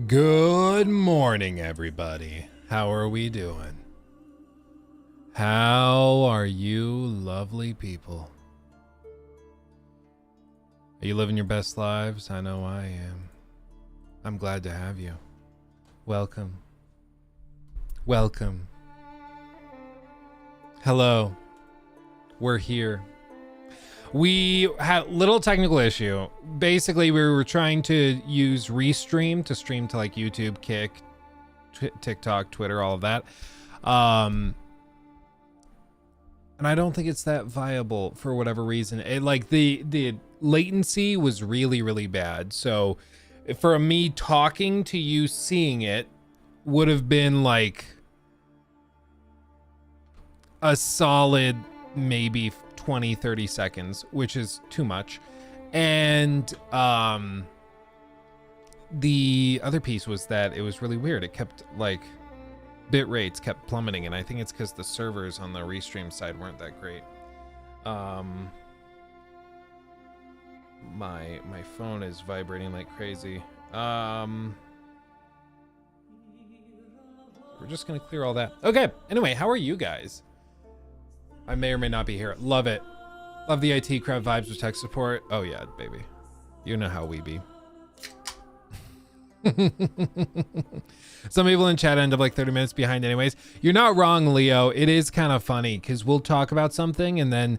Good morning, everybody. How are we doing? How are you lovely people? Are you living your best lives? I know I am. I'm glad to have you. Welcome. Welcome. Hello. We're here. We had a little technical issue. Basically, we were trying to use Restream to stream to like YouTube, Kick, TikTok, Twitter, all of that. And I don't think it's that viable for whatever reason. It, like the latency was really, really bad. So for me talking to you seeing it would have been like a solid maybe 20-30 seconds, which is too much. And the other piece was that it was really weird. It kept like bit rates kept plummeting, and I think it's because the servers on the Restream side weren't that great. My phone is vibrating like crazy. We're just gonna clear all that. Okay, anyway, how are you guys? I may or may not be here. Love it. Love the IT crowd vibes with tech support. Oh yeah, baby. You know how we be. Some people in chat end up like 30 minutes behind anyways. You're not wrong, Leo. It is kind of funny because we'll talk about something and then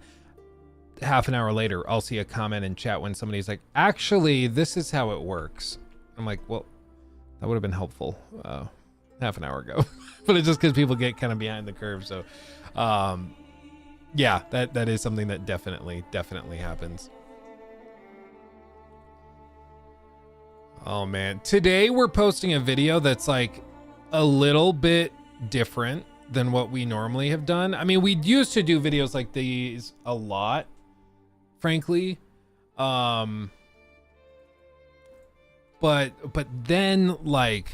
half an hour later, I'll see a comment in chat when somebody's like, actually, this is how it works. I'm like, well, that would have been helpful half an hour ago. But it's just because people get kind of behind the curve. So, yeah, that is something that definitely happens. Oh man, today we're posting a video that's like a little bit different than what we normally have done. I mean, we used to do videos like these a lot, frankly. But then like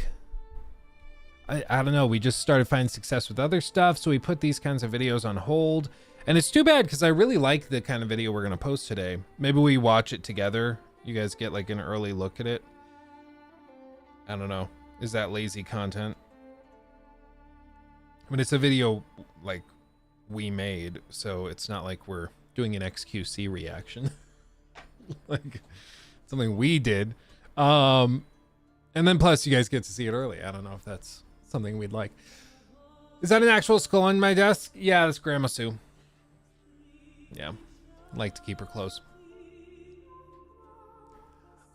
I don't know, we just started finding success with other stuff, so we put these kinds of videos on hold. And it's too bad because I really like the kind of video we're gonna post today. Maybe we watch it together. You guys get like an early look at it. I don't know. Is that lazy content? I mean, it's a video like we made, so it's not like we're doing an XQC reaction. Like something we did. And then plus you guys get to see it early. I don't know if that's something we'd like. Is that an actual skull on my desk? Yeah, that's Grandma Sue. Yeah, I like to keep her close.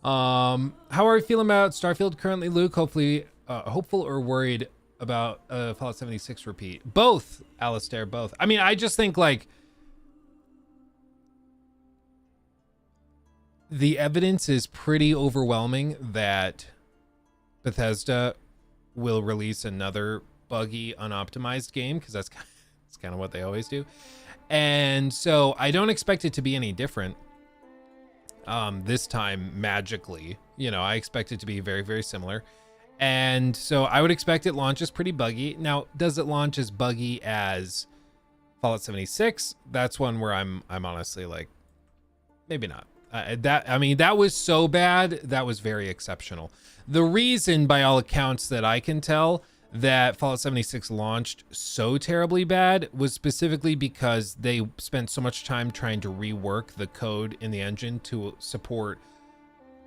How are you feeling about Starfield currently, Luke? Hopefully, hopeful or worried about Fallout 76 repeat? Both, Alistair, both. I mean, I just think like the evidence is pretty overwhelming that Bethesda will release another buggy, unoptimized game, because that's kind of what they always do. And so I don't expect it to be any different this time magically. You know, I expect it to be very, very similar. And so I would expect it launches pretty buggy. Now, does it launch as buggy as Fallout 76? That's one where I'm honestly like, maybe not. I mean, that was so bad. That was very exceptional. The reason, by all accounts that I can tell, that Fallout 76 launched so terribly bad was specifically because they spent so much time trying to rework the code in the engine to support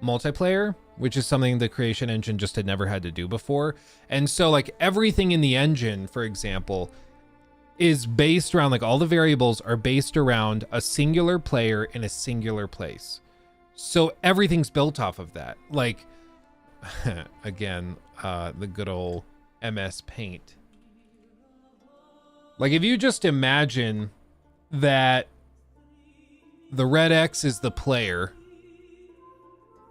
multiplayer, which is something the creation engine just had never had to do before. And so like everything in the engine, for example, is based around, like all the variables are based around a singular player in a singular place. So everything's built off of that. Like, again, the good old MS Paint. Like if you just imagine that the red X is the player,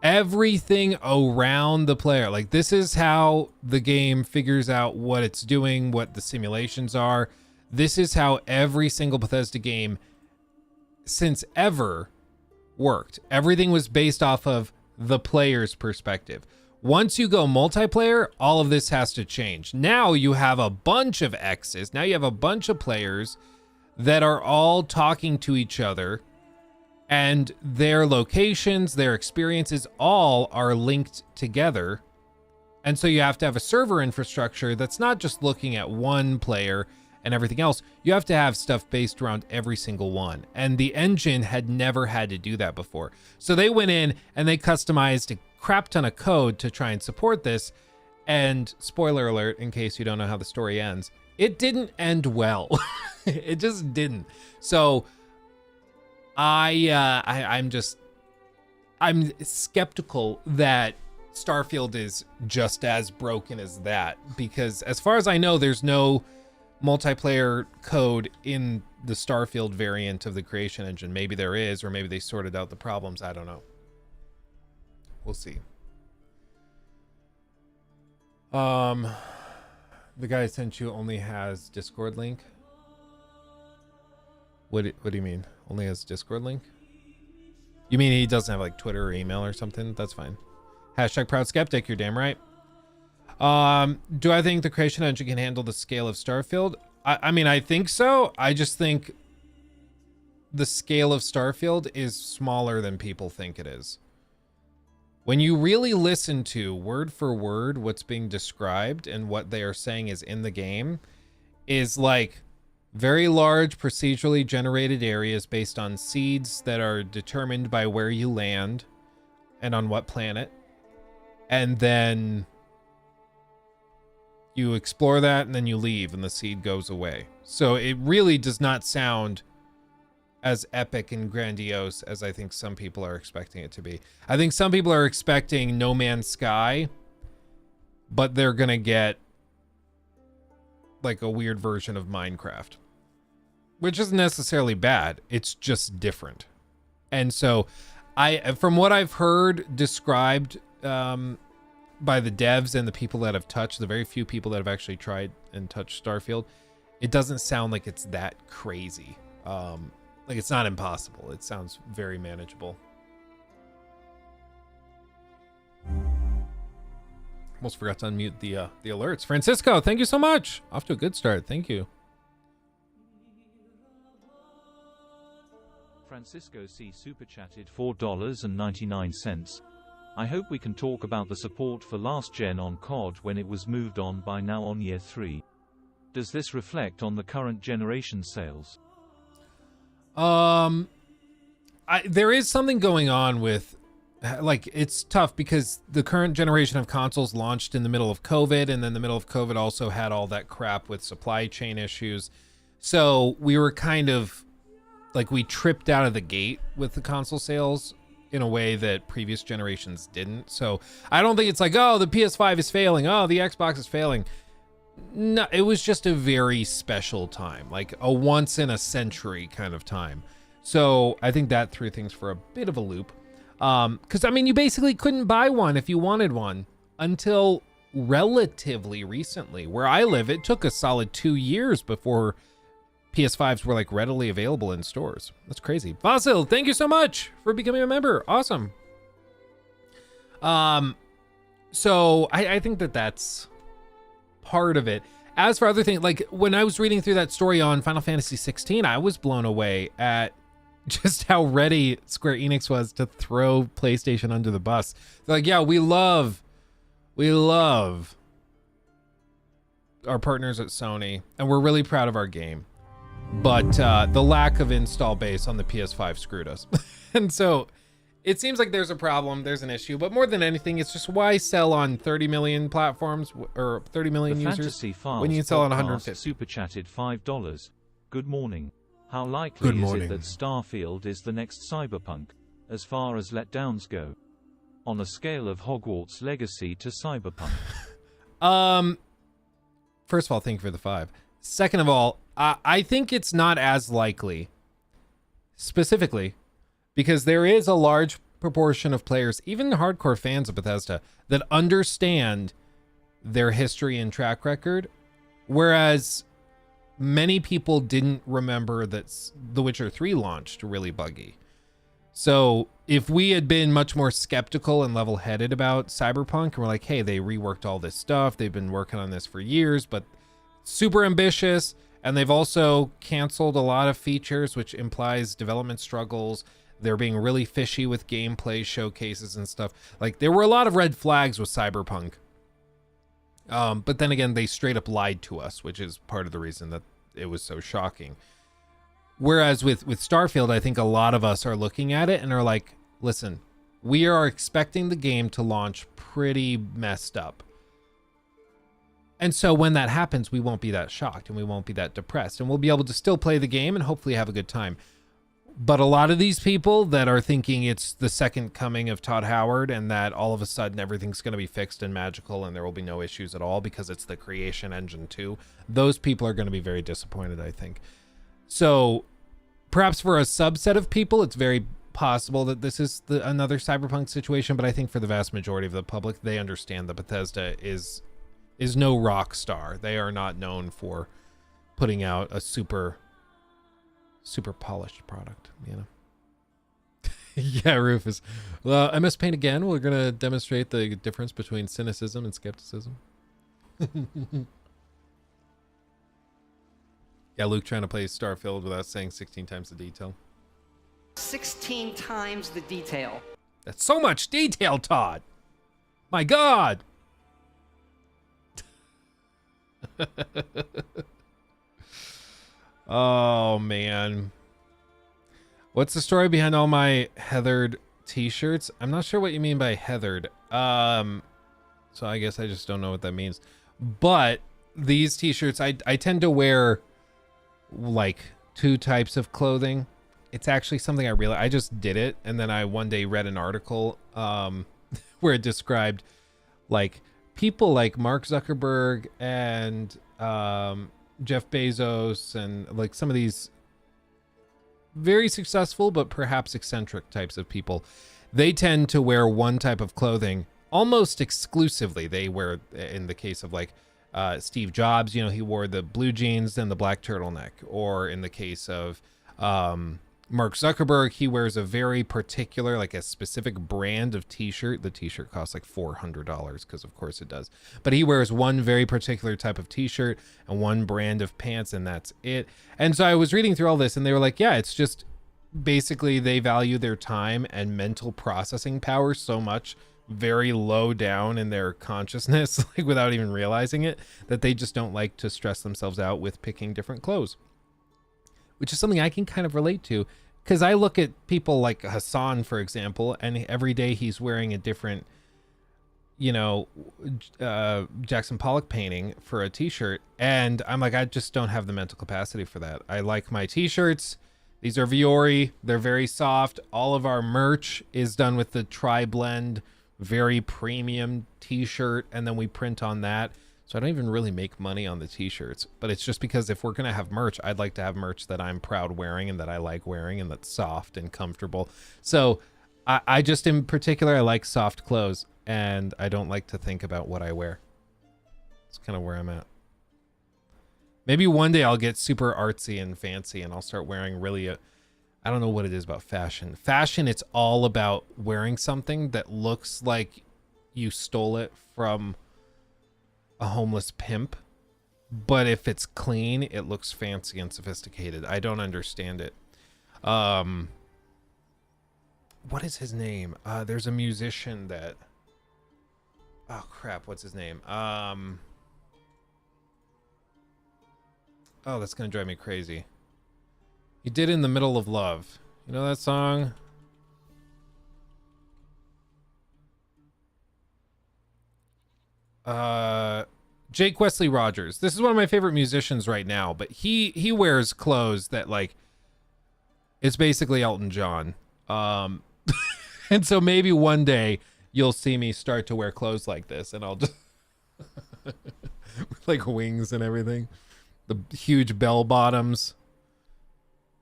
everything around the player, like this is how the game figures out what it's doing, what the simulations are. This is how every single Bethesda game since ever worked. Everything was based off of the player's perspective. Once you go multiplayer, all of this has to change. Now you have a bunch of X's. Now you have a bunch of players that are all talking to each other, and their locations, their experiences, all are linked together And so you have to have a server infrastructure that's not just looking at one player and everything else. You have to have stuff based around every single one. And the engine had never had to do that before. So they went in and they customized a crap ton of code to try and support this. And spoiler alert, in case you don't know how the story ends, it didn't end well. It just didn't. So I'm skeptical that Starfield is just as broken as that, because as far as I know, there's no multiplayer code in the Starfield variant of the creation engine. Maybe there is, or maybe they sorted out the problems. I don't know. We'll see. The guy I sent you only has Discord link. What do you mean? Only has Discord link? You mean he doesn't have like Twitter or email or something? That's fine. Hashtag proud skeptic, you're damn right. Do I think the creation engine can handle the scale of Starfield? I mean, I think so. I just think the scale of Starfield is smaller than people think it is. When you really listen to word for word what's being described and what they are saying is in the game, is like very large procedurally generated areas based on seeds that are determined by where you land and on what planet. And then you explore that and then you leave and the seed goes away. So it really does not sound as epic and grandiose as I think some people are expecting it to be. I think some people are expecting No Man's Sky, but they're gonna get like a weird version of Minecraft, which isn't necessarily bad. It's just different. And so from what I've heard described by the devs and the people that have touched, the very few people that have actually tried and touched Starfield, it doesn't sound like it's that crazy. Like, it's not impossible. It sounds very manageable. Almost forgot to unmute the alerts. Francisco, thank you so much. Off to a good start. Thank you. Francisco C. super chatted $4.99. I hope we can talk about the support for last gen on COD when it was moved on by now on year 3. Does this reflect on the current generation sales? There is something going on with, like, it's tough because the current generation of consoles launched in the middle of COVID, and then the middle of COVID also had all that crap with supply chain issues. So we were kind of like, we tripped out of the gate with the console sales in a way that previous generations didn't. So I don't think it's like, oh, the PS5 is failing, oh, the Xbox is failing. No, it was just a very special time, like a once in a century kind of time. So I think that threw things for a bit of a loop. Because I mean, you basically couldn't buy one if you wanted one until relatively recently. Where I live, it took a solid 2 years before PS5s were like readily available in stores. That's crazy. Vasil, thank you so much for becoming a member. Awesome. So I think that's part of it. As for other things, like when I was reading through that story on Final Fantasy 16, I was blown away at just how ready Square Enix was to throw PlayStation under the bus. They're like, yeah, we love our partners at Sony, and we're really proud of our game. But the lack of install base on the PS5 screwed us. And so it seems like there's a problem, there's an issue, but more than anything, it's just why sell on 30 million platforms or 30 million users when you can sell on 150. Super chatted $5. Good morning. How likely is it that Starfield is the next Cyberpunk, as far as letdowns go? On a scale of Hogwarts Legacy to Cyberpunk. First of all, thank you for the 5. Second of all, I think it's not as likely, specifically, because there is a large proportion of players, even hardcore fans of Bethesda, that understand their history and track record, whereas many people didn't remember that The Witcher 3 launched really buggy. So if we had been much more skeptical and level-headed about Cyberpunk, and we're like, hey, they reworked all this stuff, they've been working on this for years, but super ambitious, and they've also canceled a lot of features, which implies development struggles. They're being really fishy with gameplay showcases and stuff. Like, there were a lot of red flags with Cyberpunk. But then again, they straight up lied to us, which is part of the reason that it was so shocking. Whereas with Starfield, I think a lot of us are looking at it and are like, listen, we are expecting the game to launch pretty messed up. And so when that happens, we won't be that shocked and we won't be that depressed, and we'll be able to still play the game and hopefully have a good time. But a lot of these people that are thinking it's the second coming of Todd Howard and that all of a sudden everything's going to be fixed and magical and there will be no issues at all because it's the creation engine 2, those people are going to be very disappointed, I think. So perhaps for a subset of people, it's very possible that this is another Cyberpunk situation, but I think for the vast majority of the public, they understand that Bethesda is no rock star. They are not known for putting out a super polished product, you know. Yeah, Rufus. MS Paint again. We're going to demonstrate the difference between cynicism and skepticism. Yeah, Luke trying to play Starfield without saying 16 times the detail. 16 times the detail. That's so much detail, Todd. My God. Oh, man. What's the story behind all my heathered t-shirts? I'm not sure what you mean by heathered. So I guess I just don't know what that means. But these t-shirts, I tend to wear like 2 types of clothing. It's actually something I just did it, and then I one day read an article where it described like people like Mark Zuckerberg and Jeff Bezos and like some of these very successful but perhaps eccentric types of people. They tend to wear one type of clothing almost exclusively. They wear, in the case of like Steve Jobs, you know, he wore the blue jeans and the black turtleneck. Or in the case of Mark Zuckerberg, he wears a very particular, like a specific brand of t-shirt. The t-shirt costs like $400 because of course it does. But he wears one very particular type of t-shirt and one brand of pants, and that's it. And so I was reading through all this and they were like, yeah, it's just basically they value their time and mental processing power so much, very low down in their consciousness, like without even realizing it, that they just don't like to stress themselves out with picking different clothes. Which is something I can kind of relate to, because I look at people like Hassan, for example, and every day he's wearing a different, you know, Jackson Pollock painting for a t-shirt, and I'm like, I just don't have the mental capacity for that. I like my t-shirts. These are Viore. They're very soft. All of our merch is done with the tri-blend, very premium t-shirt, and then we print on that. So I don't even really make money on the t-shirts, but it's just because if we're going to have merch, I'd like to have merch that I'm proud wearing and that I like wearing and that's soft and comfortable. So I just, in particular, I like soft clothes and I don't like to think about what I wear. It's kind of where I'm at. Maybe one day I'll get super artsy and fancy and I'll start wearing really, I don't know what it is about fashion. Fashion, it's all about wearing something that looks like you stole it from a homeless pimp, but if it's clean, it looks fancy and sophisticated. I don't understand it. What is his name? There's a musician that, oh crap, what's his name? Oh, that's gonna drive me crazy. He did In the Middle of Love. You know that song? Jake Wesley Rogers. This is one of my favorite musicians right now, but he wears clothes that, like, it's basically Elton John. And so maybe one day you'll see me start to wear clothes like this, and I'll just with like wings and everything, the huge bell bottoms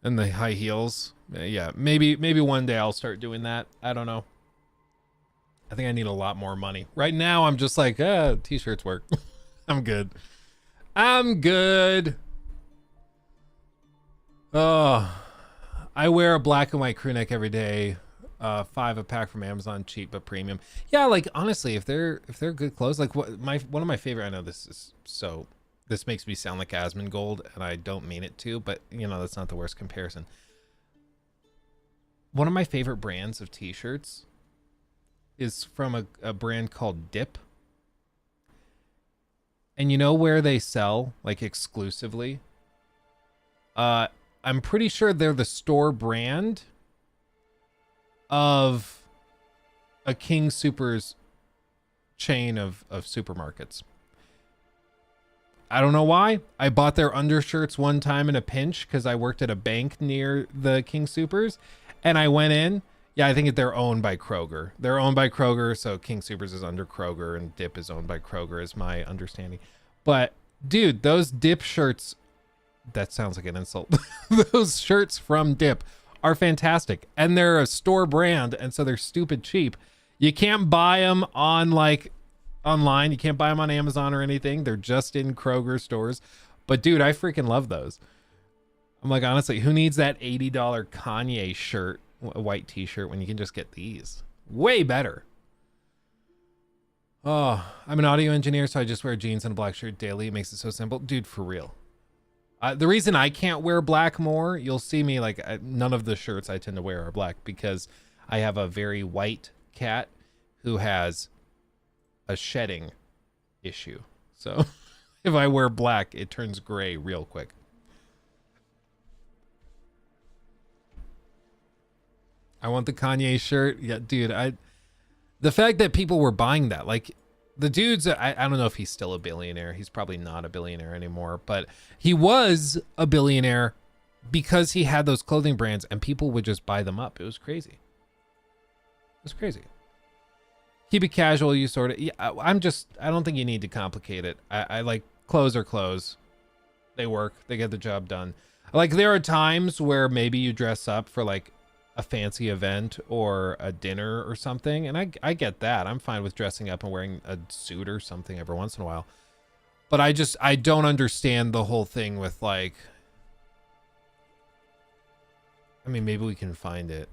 and the high heels. Yeah, maybe one day I'll start doing that. I don't know. I think I need a lot more money. Right now, I'm just like, t-shirts work. I'm good. I'm good. Oh, I wear a black and white crew neck every day. $5 a pack from Amazon, cheap but premium. Yeah, like honestly, if they're good clothes, like one of my favorite. I know this makes me sound like Asmongold, and I don't mean it to, but you know that's not the worst comparison. One of my favorite brands of t-shirts is from a brand called Dip. And you know where they sell, like, exclusively? I'm pretty sure they're the store brand of a King Soopers chain of supermarkets. I don't know why. I bought their undershirts one time in a pinch because I worked at a bank near the King Soopers, and I went in. Yeah, I think they're owned by Kroger. They're owned by Kroger, so King Soopers is under Kroger, and Dip is owned by Kroger, is my understanding. But, dude, those Dip shirts, that sounds like an insult. Those shirts from Dip are fantastic, and they're a store brand, and so they're stupid cheap. You can't buy them on, like, online. You can't buy them on Amazon or anything. They're just in Kroger stores. But, dude, I freaking love those. I'm like, honestly, who needs that $80 Kanye shirt, a white t-shirt, when you can just get these? Way better. Oh, I'm an audio engineer, so I just wear jeans and a black shirt daily. It makes it so simple. Dude, for real. The reason I can't wear black more, you'll see me, like, none of the shirts I tend to wear are black because I have a very white cat who has a shedding issue. So if I wear black, it turns gray real quick. I want the Kanye shirt. Yeah, dude, the fact that people were buying that, like, the dude's, I don't know if he's still a billionaire. He's probably not a billionaire anymore, but he was a billionaire because he had those clothing brands and people would just buy them up. It was crazy. It was crazy. Keep it casual. You sort of, yeah, I don't think you need to complicate it. I like, clothes are clothes. They work. They get the job done. Like, there are times where maybe you dress up for, like, a fancy event or a dinner or something, and I get that. I'm fine with dressing up and wearing a suit or something every once in a while. But I don't understand the whole thing with, like, I mean, maybe we can find it.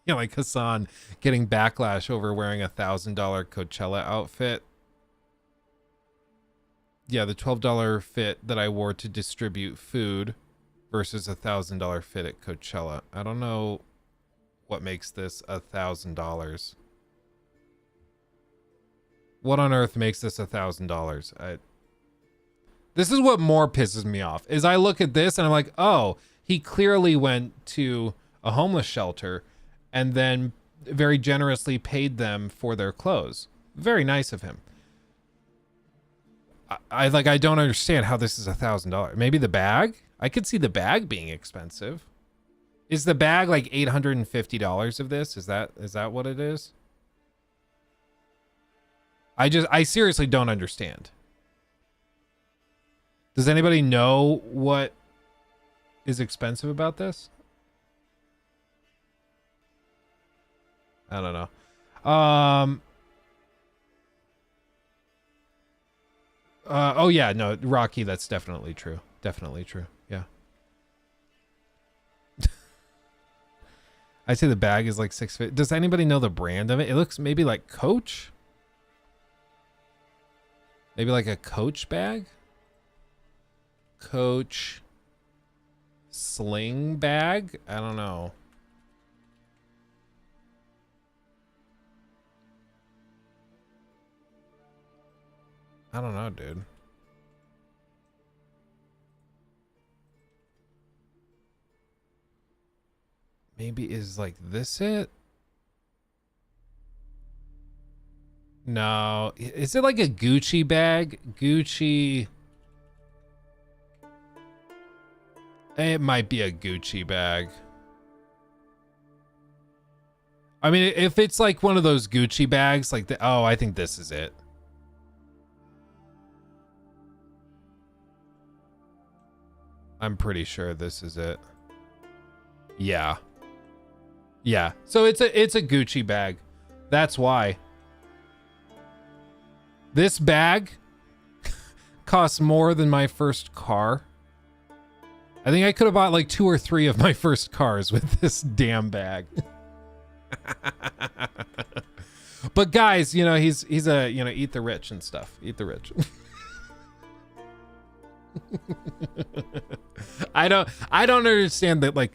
You know, like Hassan getting backlash over wearing $1,000 Coachella outfit. Yeah, the $12 fit that I wore to distribute food versus $1,000 fit at Coachella. I don't know what makes this $1,000. What on earth makes this $1,000? This is what more pisses me off, is I look at this and I'm like, oh, he clearly went to a homeless shelter and then very generously paid them for their clothes. Very nice of him. I don't understand how this is $1,000. Maybe the bag? I could see the bag being expensive. Is the bag like $850 of this? Is that what it is? I seriously don't understand. Does anybody know what is expensive about this? I don't know. Oh yeah, no, Rocky, that's definitely true. Definitely true. Yeah. I say the bag is like $650. Does anybody know the brand of it? It looks maybe like Coach. Maybe like a Coach bag. Coach sling bag. I don't know. I don't know, dude. Maybe is like this it? No. Is it like a Gucci bag? Gucci. It might be a Gucci bag. I mean, if it's like one of those Gucci bags, like oh, I think this is it. I'm pretty sure this is it. Yeah. Yeah. So it's a Gucci bag. That's why. This bag costs more than my first car. I think I could have bought like 2 or 3 of my first cars with this damn bag. But guys, you know, he's a, you know, eat the rich and stuff. Eat the rich. I don't understand that, like,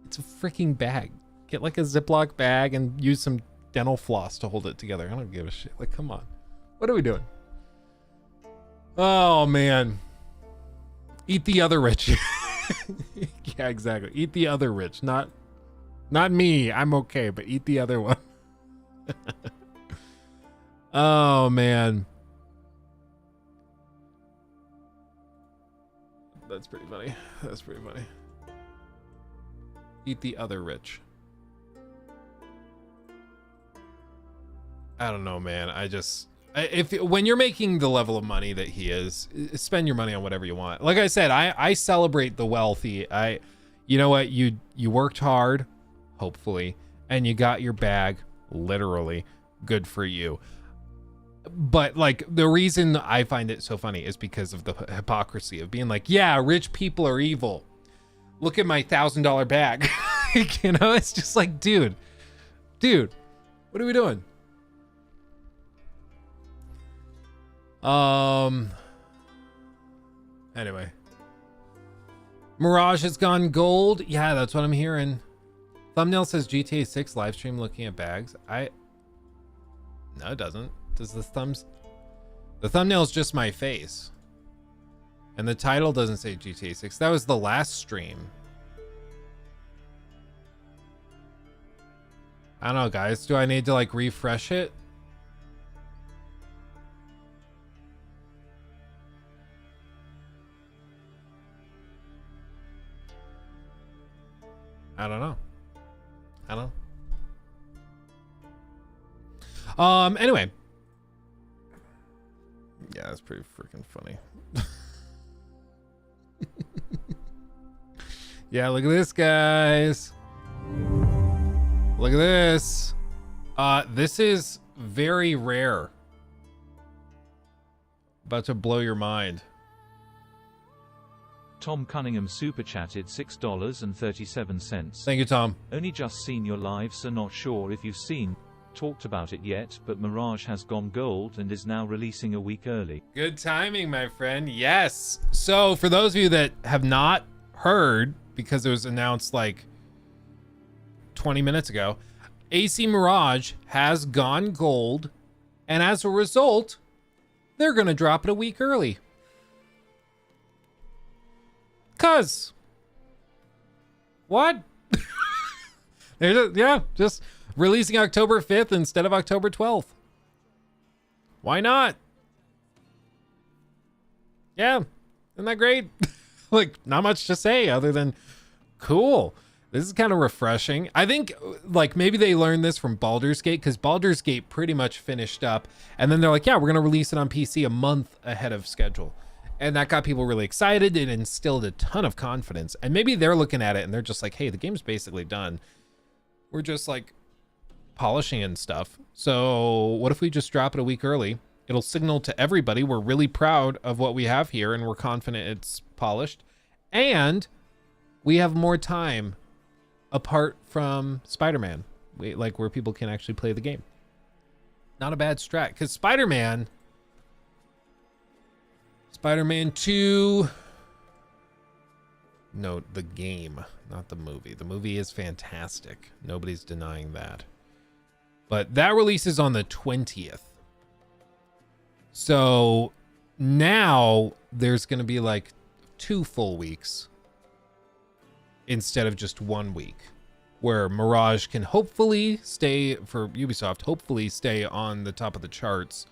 it's a freaking bag. Get like a Ziploc bag and use some dental floss to hold it together. I don't give a shit. Like, come on. What are we doing? Oh, man. Eat the other rich. Yeah, exactly. Eat the other rich. Not me. I'm okay, but eat the other one. Oh, man. That's pretty funny. That's pretty funny. Eat the other rich. I don't know, man. When you're making the level of money that he is, spend your money on whatever you want. Like I said, I celebrate the wealthy. You know what? You worked hard, hopefully, and you got your bag, literally. Good for you. But like the reason I find it so funny is because of the hypocrisy of being like, yeah, rich people are evil. Look at my $1,000 bag. You know, it's just like, dude, what are we doing? Anyway. Mirage has gone gold. Yeah, that's what I'm hearing. Thumbnail says GTA 6 live stream looking at bags. No, it doesn't. Does the thumbnail is just my face. And the title doesn't say GTA 6. That was the last stream. I don't know, guys. Do I need to like refresh it? I don't know. Anyway. Yeah, that's pretty freaking funny. Yeah, look at this, guys. Look at this. This is very rare. About to blow your mind. Tom Cunningham super chatted $6.37. Thank you, Tom. Only just seen your live, so not sure if you've talked about it yet, but Mirage has gone gold and is now releasing a week early. Good timing, my friend. Yes. So for those of you that have not heard, because it was announced like 20 minutes ago, AC Mirage has gone gold, and as a result, they're going to drop it a week early. Cuz. What? Just releasing October 5th instead of October 12th. Why not? Yeah. Isn't that great? Like, not much to say other than cool. This is kind of refreshing. I think like maybe they learned this from Baldur's Gate, because Baldur's Gate pretty much finished up, and then they're like, yeah, we're going to release it on PC a month ahead of schedule. And that got people really excited. It instilled a ton of confidence. And maybe they're looking at it and they're just like, hey, the game's basically done. We're just like polishing and stuff. So what if we just drop it a week early? It'll signal to everybody we're really proud of what we have here and we're confident it's polished. And we have more time apart from Spider-Man, like where people can actually play the game. Not a bad strat, because Spider-Man 2, no, the game, not the movie. The movie is fantastic. Nobody's denying that. But that releases on the 20th. So now there's going to be like 2 full weeks instead of just 1 week, where Mirage can hopefully stay, for Ubisoft, hopefully stay on the top of the charts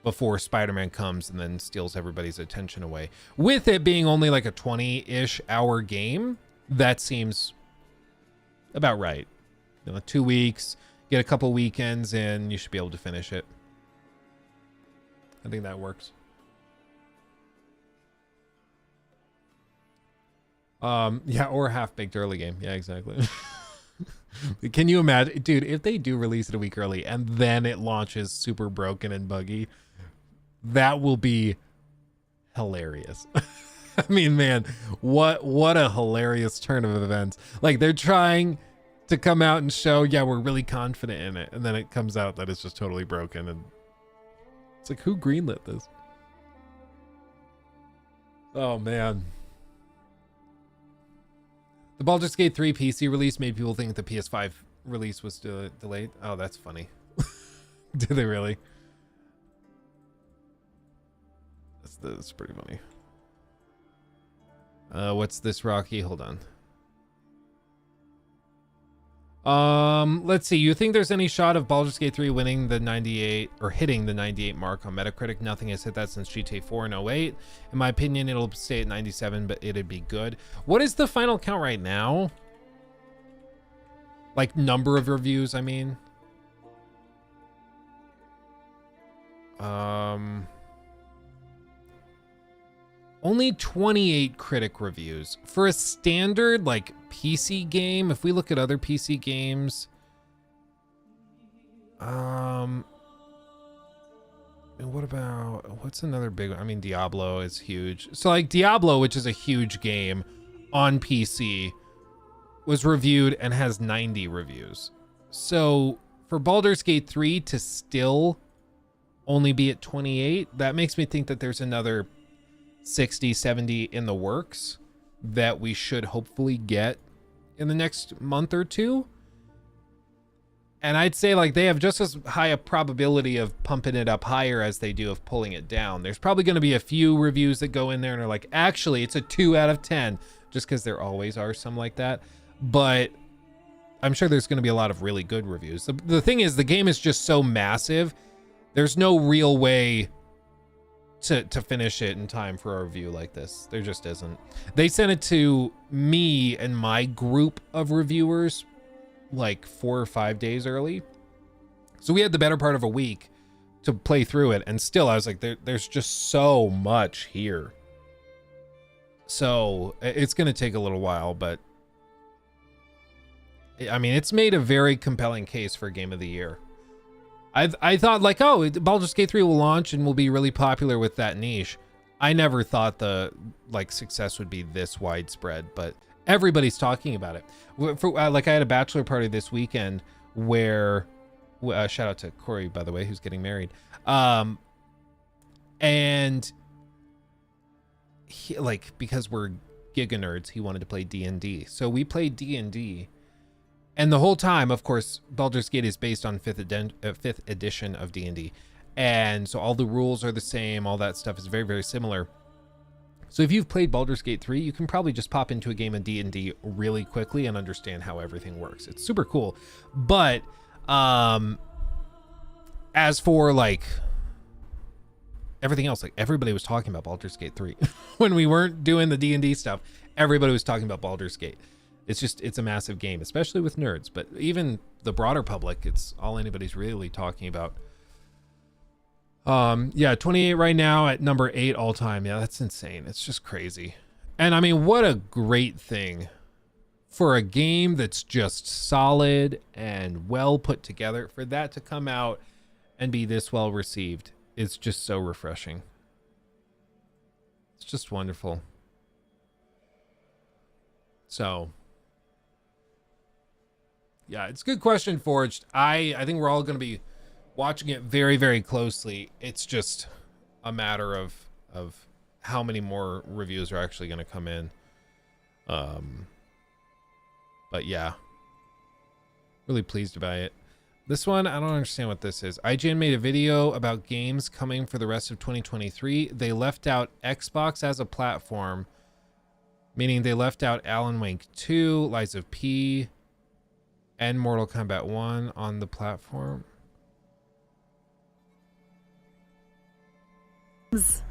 before Spider-Man comes and then steals everybody's attention away. With it being only like a 20-ish hour game, that seems about right. 2 weeks, get a couple weekends in, you should be able to finish it. I think that works. Yeah, or a half-baked early game. Yeah, exactly. Can you imagine, dude, if they do release it a week early and then it launches super broken and buggy, that will be hilarious. I mean, man, what a hilarious turn of events. Like, they're trying to come out and show, yeah, we're really confident in it, and then it comes out that it's just totally broken, and it's like, who greenlit this? Oh, man. The Baldur's Gate 3 PC release made people think the PS5 release was delayed. Oh, that's funny. Did they really? That's pretty funny. What's this, Rocky? Hold on. Let's see. You think there's any shot of Baldur's Gate 3 winning the 98 or hitting the 98 mark on Metacritic? Nothing has hit that since GTA 4 in 08. In my opinion, it'll stay at 97, but it'd be good. What is the final count right now? Like number of reviews, I mean. Only 28 critic reviews for a standard like PC game. If we look at other PC games, and what about, what's another big one? I mean, Diablo is huge. So like Diablo, which is a huge game on PC, was reviewed and has 90 reviews. So for Baldur's Gate 3 to still only be at 28, that makes me think that there's another 60, 70 in the works that we should hopefully get in the next month or two. And I'd say like they have just as high a probability of pumping it up higher as they do of pulling it down. There's probably going to be a few reviews that go in there and are like, actually, it's a 2 out of 10, just because there always are some like that. But I'm sure there's going to be a lot of really good reviews. The thing is, the game is just so massive. There's no real way to finish it in time for a review like this. There just isn't. They sent it to me and my group of reviewers like 4 or 5 days early. So we had the better part of a week to play through it. And still, I was like, there's just so much here. So it's going to take a little while, but I mean, it's made a very compelling case for Game of the Year. I thought like, oh, Baldur's Gate 3 will launch and will be really popular with that niche. I never thought the like success would be this widespread, but everybody's talking about it. Like I had a bachelor party this weekend where, shout out to Corey, by the way, who's getting married. And he, like, because we're Giga nerds, he wanted to play D&D. So we played D&D. And the whole time, of course, Baldur's Gate is based on 5th edition of D&D. And so all the rules are the same. All that stuff is very, very similar. So if you've played Baldur's Gate 3, you can probably just pop into a game of D&D really quickly and understand how everything works. It's super cool. But as for like everything else, like everybody was talking about Baldur's Gate 3. When we weren't doing the D&D stuff, everybody was talking about Baldur's Gate. It's a massive game, especially with nerds, but even the broader public, it's all anybody's really talking about. Yeah, 28 right now at number 8 all time. Yeah, that's insane. It's just crazy. And I mean, what a great thing for a game that's just solid and well put together, for that to come out and be this well received. It's just so refreshing. It's just wonderful. So yeah, it's a good question, Forged. I think we're all going to be watching it very, very closely. It's just a matter of how many more reviews are actually going to come in. But yeah, really pleased by it. This one, I don't understand what this is. IGN made a video about games coming for the rest of 2023. They left out Xbox as a platform, meaning they left out Alan Wake 2, Lies of P, and Mortal Kombat 1 on the platform.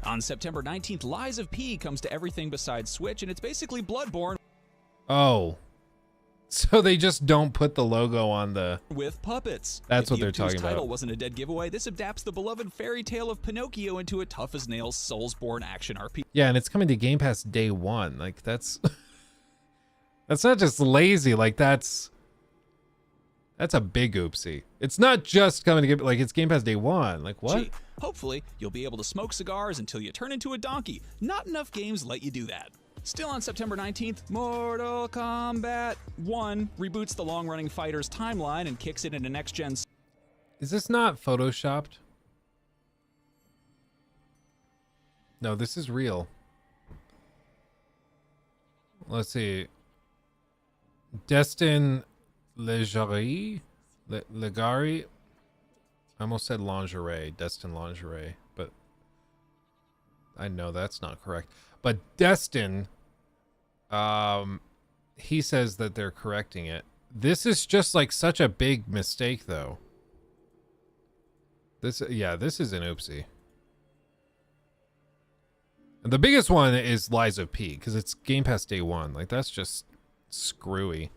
On September 19th, Lies of P comes to everything besides Switch, and it's basically Bloodborne. Oh. So they just don't put the logo on the... with puppets. That's what they're talking about. If the title wasn't a dead giveaway, this adapts the beloved fairy tale of Pinocchio into a tough-as-nails, Soulsborne action RPG. Yeah, and it's coming to Game Pass day 1. Like, that's... that's not just lazy. Like, that's a big oopsie. It's not just coming to like, it's Game Pass day 1. Like, what? Gee, hopefully, you'll be able to smoke cigars until you turn into a donkey. Not enough games let you do that. Still on September 19th, Mortal Kombat 1 reboots the long-running Fighters timeline and kicks it into next-gen... Is this not photoshopped? No, this is real. Let's see. Destin Legari? Legari? I almost said lingerie, Destin lingerie, but I know that's not correct. But Destin, he says that they're correcting it. This is just like such a big mistake, though. This is an oopsie. And the biggest one is Lies of P, because it's Game Pass Day 1. Like, that's just screwy.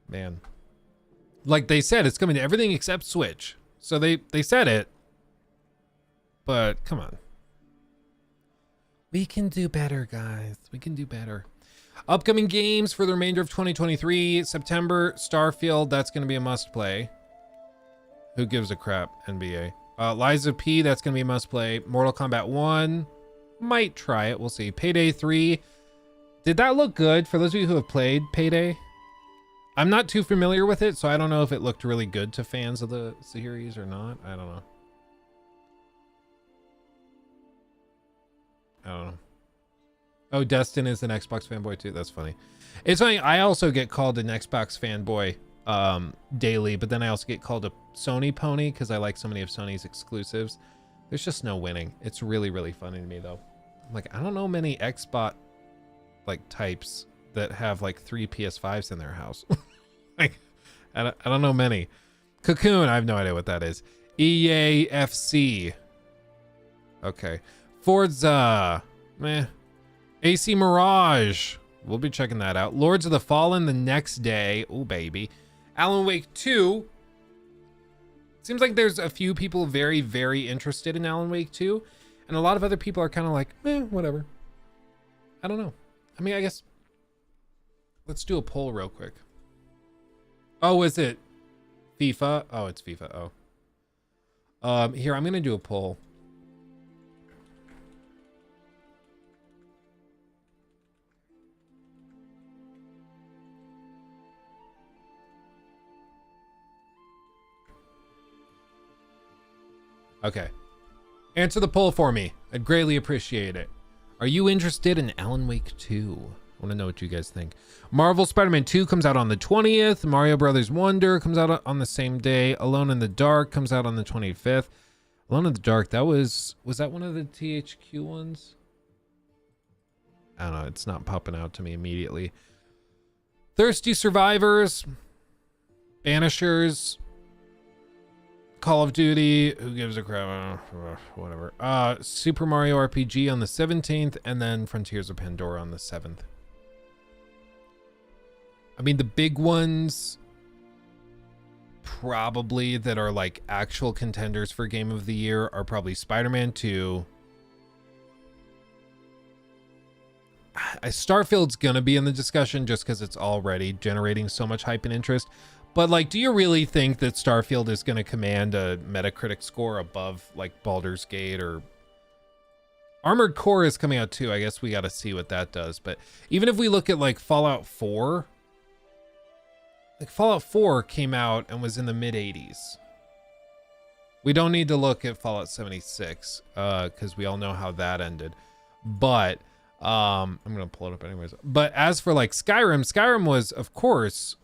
Man. Like they said, it's coming to everything except Switch. So they said it. But, come on. We can do better, guys. We can do better. Upcoming games for the remainder of 2023. September, Starfield. That's going to be a must-play. Who gives a crap, NBA? Lies of P, that's going to be a must-play. Mortal Kombat 1. Might try it. We'll see. Payday 3. Did that look good? For those of you who have played Payday, I'm not too familiar with it, so I don't know if it looked really good to fans of the series or not. I don't know. Oh, Destin is an Xbox fanboy too. That's funny. It's funny. I also get called an Xbox fanboy daily, but then I also get called a Sony pony because I like so many of Sony's exclusives. There's just no winning. It's really, really funny to me though. Like, I don't know many Xbox like types that have like 3 PS5s in their house. Like, I don't know many. Cocoon, I have no idea what that is. EAFC. Okay. Forza. Meh. AC Mirage. We'll be checking that out. Lords of the Fallen the next day. Oh, baby. Alan Wake 2. Seems like there's a few people very, very interested in Alan Wake 2. And a lot of other people are kind of like, whatever. I don't know. I mean, I guess. Let's do a poll real quick. Oh, is it FIFA? Oh, it's FIFA. Oh. Here, I'm going to do a poll. Okay. Answer the poll for me. I'd greatly appreciate it. Are you interested in Alan Wake 2? I want to know what you guys think. Marvel Spider-Man 2 comes out on the 20th. Mario Brothers Wonder comes out on the same day. Alone in the Dark comes out on the 25th. Alone in the Dark, that was that one of the THQ ones? I don't know. It's not popping out to me immediately. Thirsty Survivors. Banishers. Call of Duty, who gives a crap? Whatever. Super Mario RPG on the 17th, and then Frontiers of Pandora on the 7th. I mean, the big ones probably that are like actual contenders for Game of the Year are probably Spider-Man 2. Starfield's gonna be in the discussion just because it's already generating so much hype and interest. But, like, do you really think that Starfield is going to command a Metacritic score above, like, Baldur's Gate or... Armored Core is coming out, too. I guess we got to see what that does. But even if we look at, like, Fallout 4... Like, Fallout 4 came out and was in the mid-80s. We don't need to look at Fallout 76, because we all know how that ended. But, I'm going to pull it up anyways. But as for, like, Skyrim was, of course...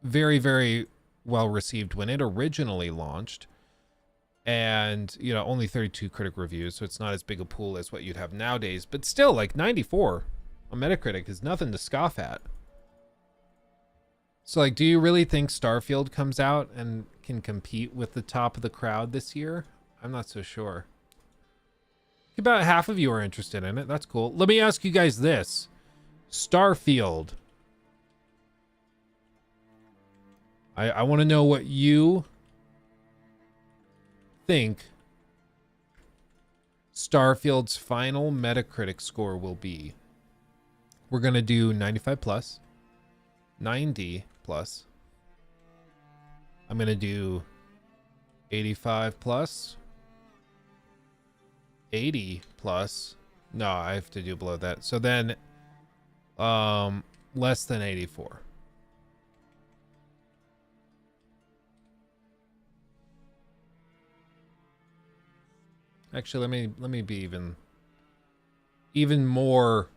very, very well received when it originally launched, and you know, only 32 critic reviews, so it's not as big a pool as what you'd have nowadays, but still, like 94 on Metacritic is nothing to scoff at. So, like, do you really think Starfield comes out and can compete with the top of the crowd this year? I'm not so sure. About half of you are interested in it. That's cool. Let me ask you guys this. Starfield. I want to know what you think Starfield's final Metacritic score will be. We're going to do 95 plus, 90 plus. I'm going to do 85 plus, 80 plus. No, I have to do below that. So then less than 84. Actually, let me be even more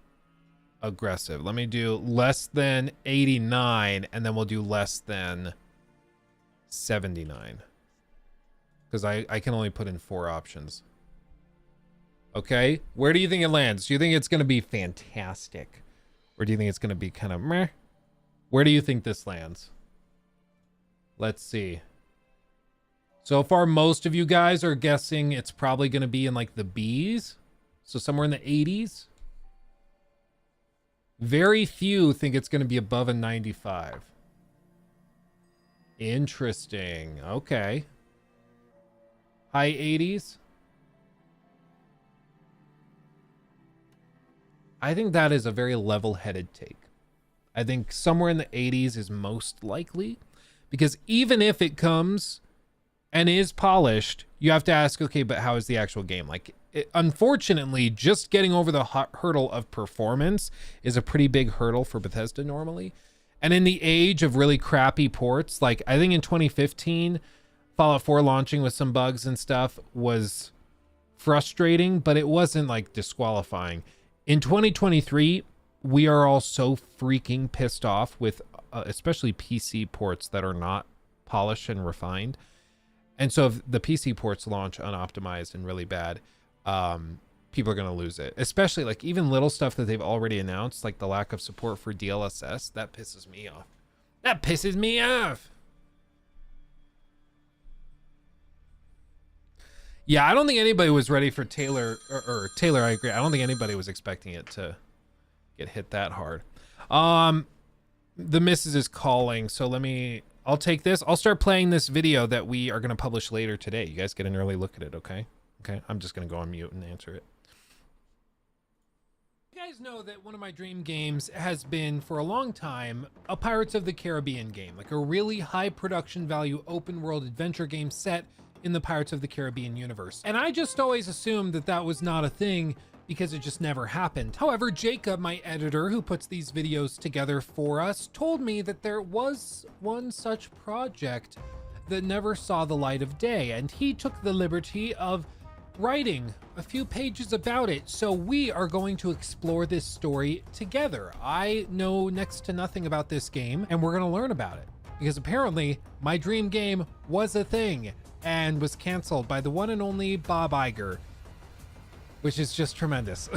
aggressive. Let me do less than 89, and then we'll do less than 79. Because I can only put in 4 options. Okay, where do you think it lands? Do you think it's going to be fantastic? Or do you think it's going to be kind of meh? Where do you think this lands? Let's see. So far, most of you guys are guessing it's probably going to be in like the B's. So somewhere in the 80s. Very few think it's going to be above a 95. Interesting. Okay. High 80s. I think that is a very level-headed take. I think somewhere in the 80s is most likely, because even if it comes and is polished, you have to ask, okay, but how is the actual game? Like, unfortunately, just getting over the hurdle of performance is a pretty big hurdle for Bethesda normally. And in the age of really crappy ports, like I think in 2015, Fallout 4 launching with some bugs and stuff was frustrating, but it wasn't like disqualifying. In 2023, we are all so freaking pissed off with especially PC ports that are not polished and refined. And so if the PC ports launch unoptimized and really bad, people are going to lose it. Especially like even little stuff that they've already announced, like the lack of support for DLSS, that pisses me off. That pisses me off. Yeah, I don't think anybody was ready for Taylor, or Taylor, I agree. I don't think anybody was expecting it to get hit that hard. The missus is calling, so I'll take this. I'll start playing this video that we are going to publish later today. You guys get an early look at it, okay? Okay, I'm just going to go on mute and answer it. You guys know that one of my dream games has been, for a long time, a Pirates of the Caribbean game. Like a really high production value open world adventure game set in the Pirates of the Caribbean universe. And I just always assumed that that was not a thing because it just never happened. However, Jacob, my editor who puts these videos together for us, told me that there was one such project that never saw the light of day, and he took the liberty of writing a few pages about it. So we are going to explore this story together. I know next to nothing about this game, and we're going to learn about it because apparently my dream game was a thing and was canceled by the one and only Bob Iger, which is just tremendous.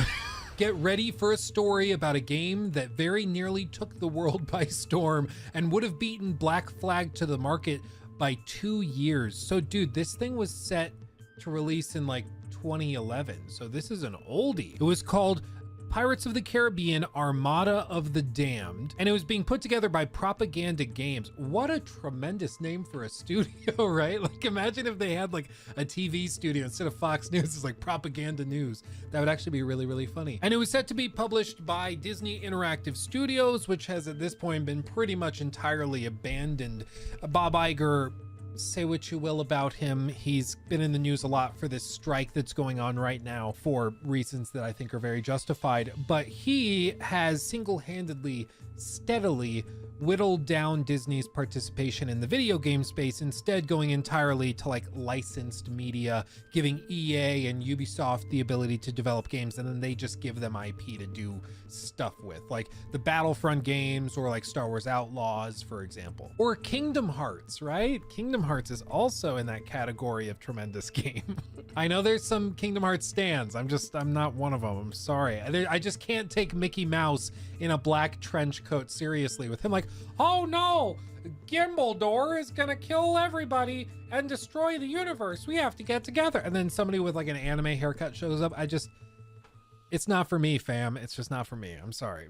Get ready for a story about a game that very nearly took the world by storm and would have beaten Black Flag to the market by 2 years. So dude, this thing was set to release in like 2011. So this is an oldie. It was called Pirates of the Caribbean Armada of the Damned, and it was being put together by Propaganda Games. What a tremendous name for a studio, right? Like imagine if they had like a TV studio instead of Fox News, it's like Propaganda News. That would actually be really, really funny. And it was set to be published by Disney Interactive Studios, which has at this point been pretty much entirely abandoned. Bob Iger, say what you will about him, he's been in the news a lot for this strike that's going on right now for reasons that I think are very justified, but he has single-handedly, steadily whittled down Disney's participation in the video game space, instead going entirely to like licensed media, giving EA and Ubisoft the ability to develop games, and then they just give them IP to do stuff with, like the Battlefront games or like Star Wars Outlaws, for example, or Kingdom Hearts, right? Kingdom Hearts is also in that category of tremendous game. I know there's some Kingdom Hearts stans. I'm not one of them. I'm sorry. I just can't take Mickey Mouse in a black trench coat seriously with him like, oh no, Gimbledore is gonna kill everybody and destroy the universe. We have to get together. And then somebody with like an anime haircut shows up. It's not for me, fam. It's just not for me. I'm sorry.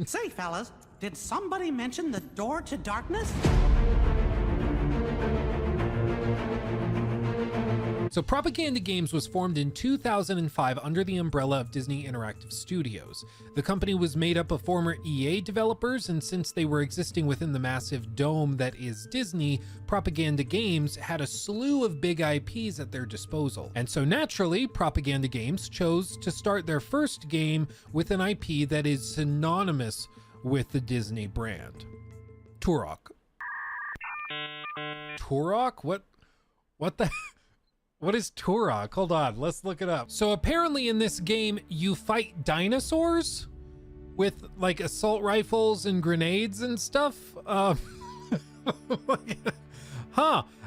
Say, fellas, did somebody mention the door to darkness? So Propaganda Games was formed in 2005 under the umbrella of Disney Interactive Studios. The company was made up of former EA developers, and since they were existing within the massive dome that is Disney, Propaganda Games had a slew of big IPs at their disposal. And so naturally, Propaganda Games chose to start their first game with an IP that is synonymous with the Disney brand. Turok. Turok? What the... What is Turok? Hold on, let's look it up. So apparently in this game, you fight dinosaurs with like assault rifles and grenades and stuff. Huh?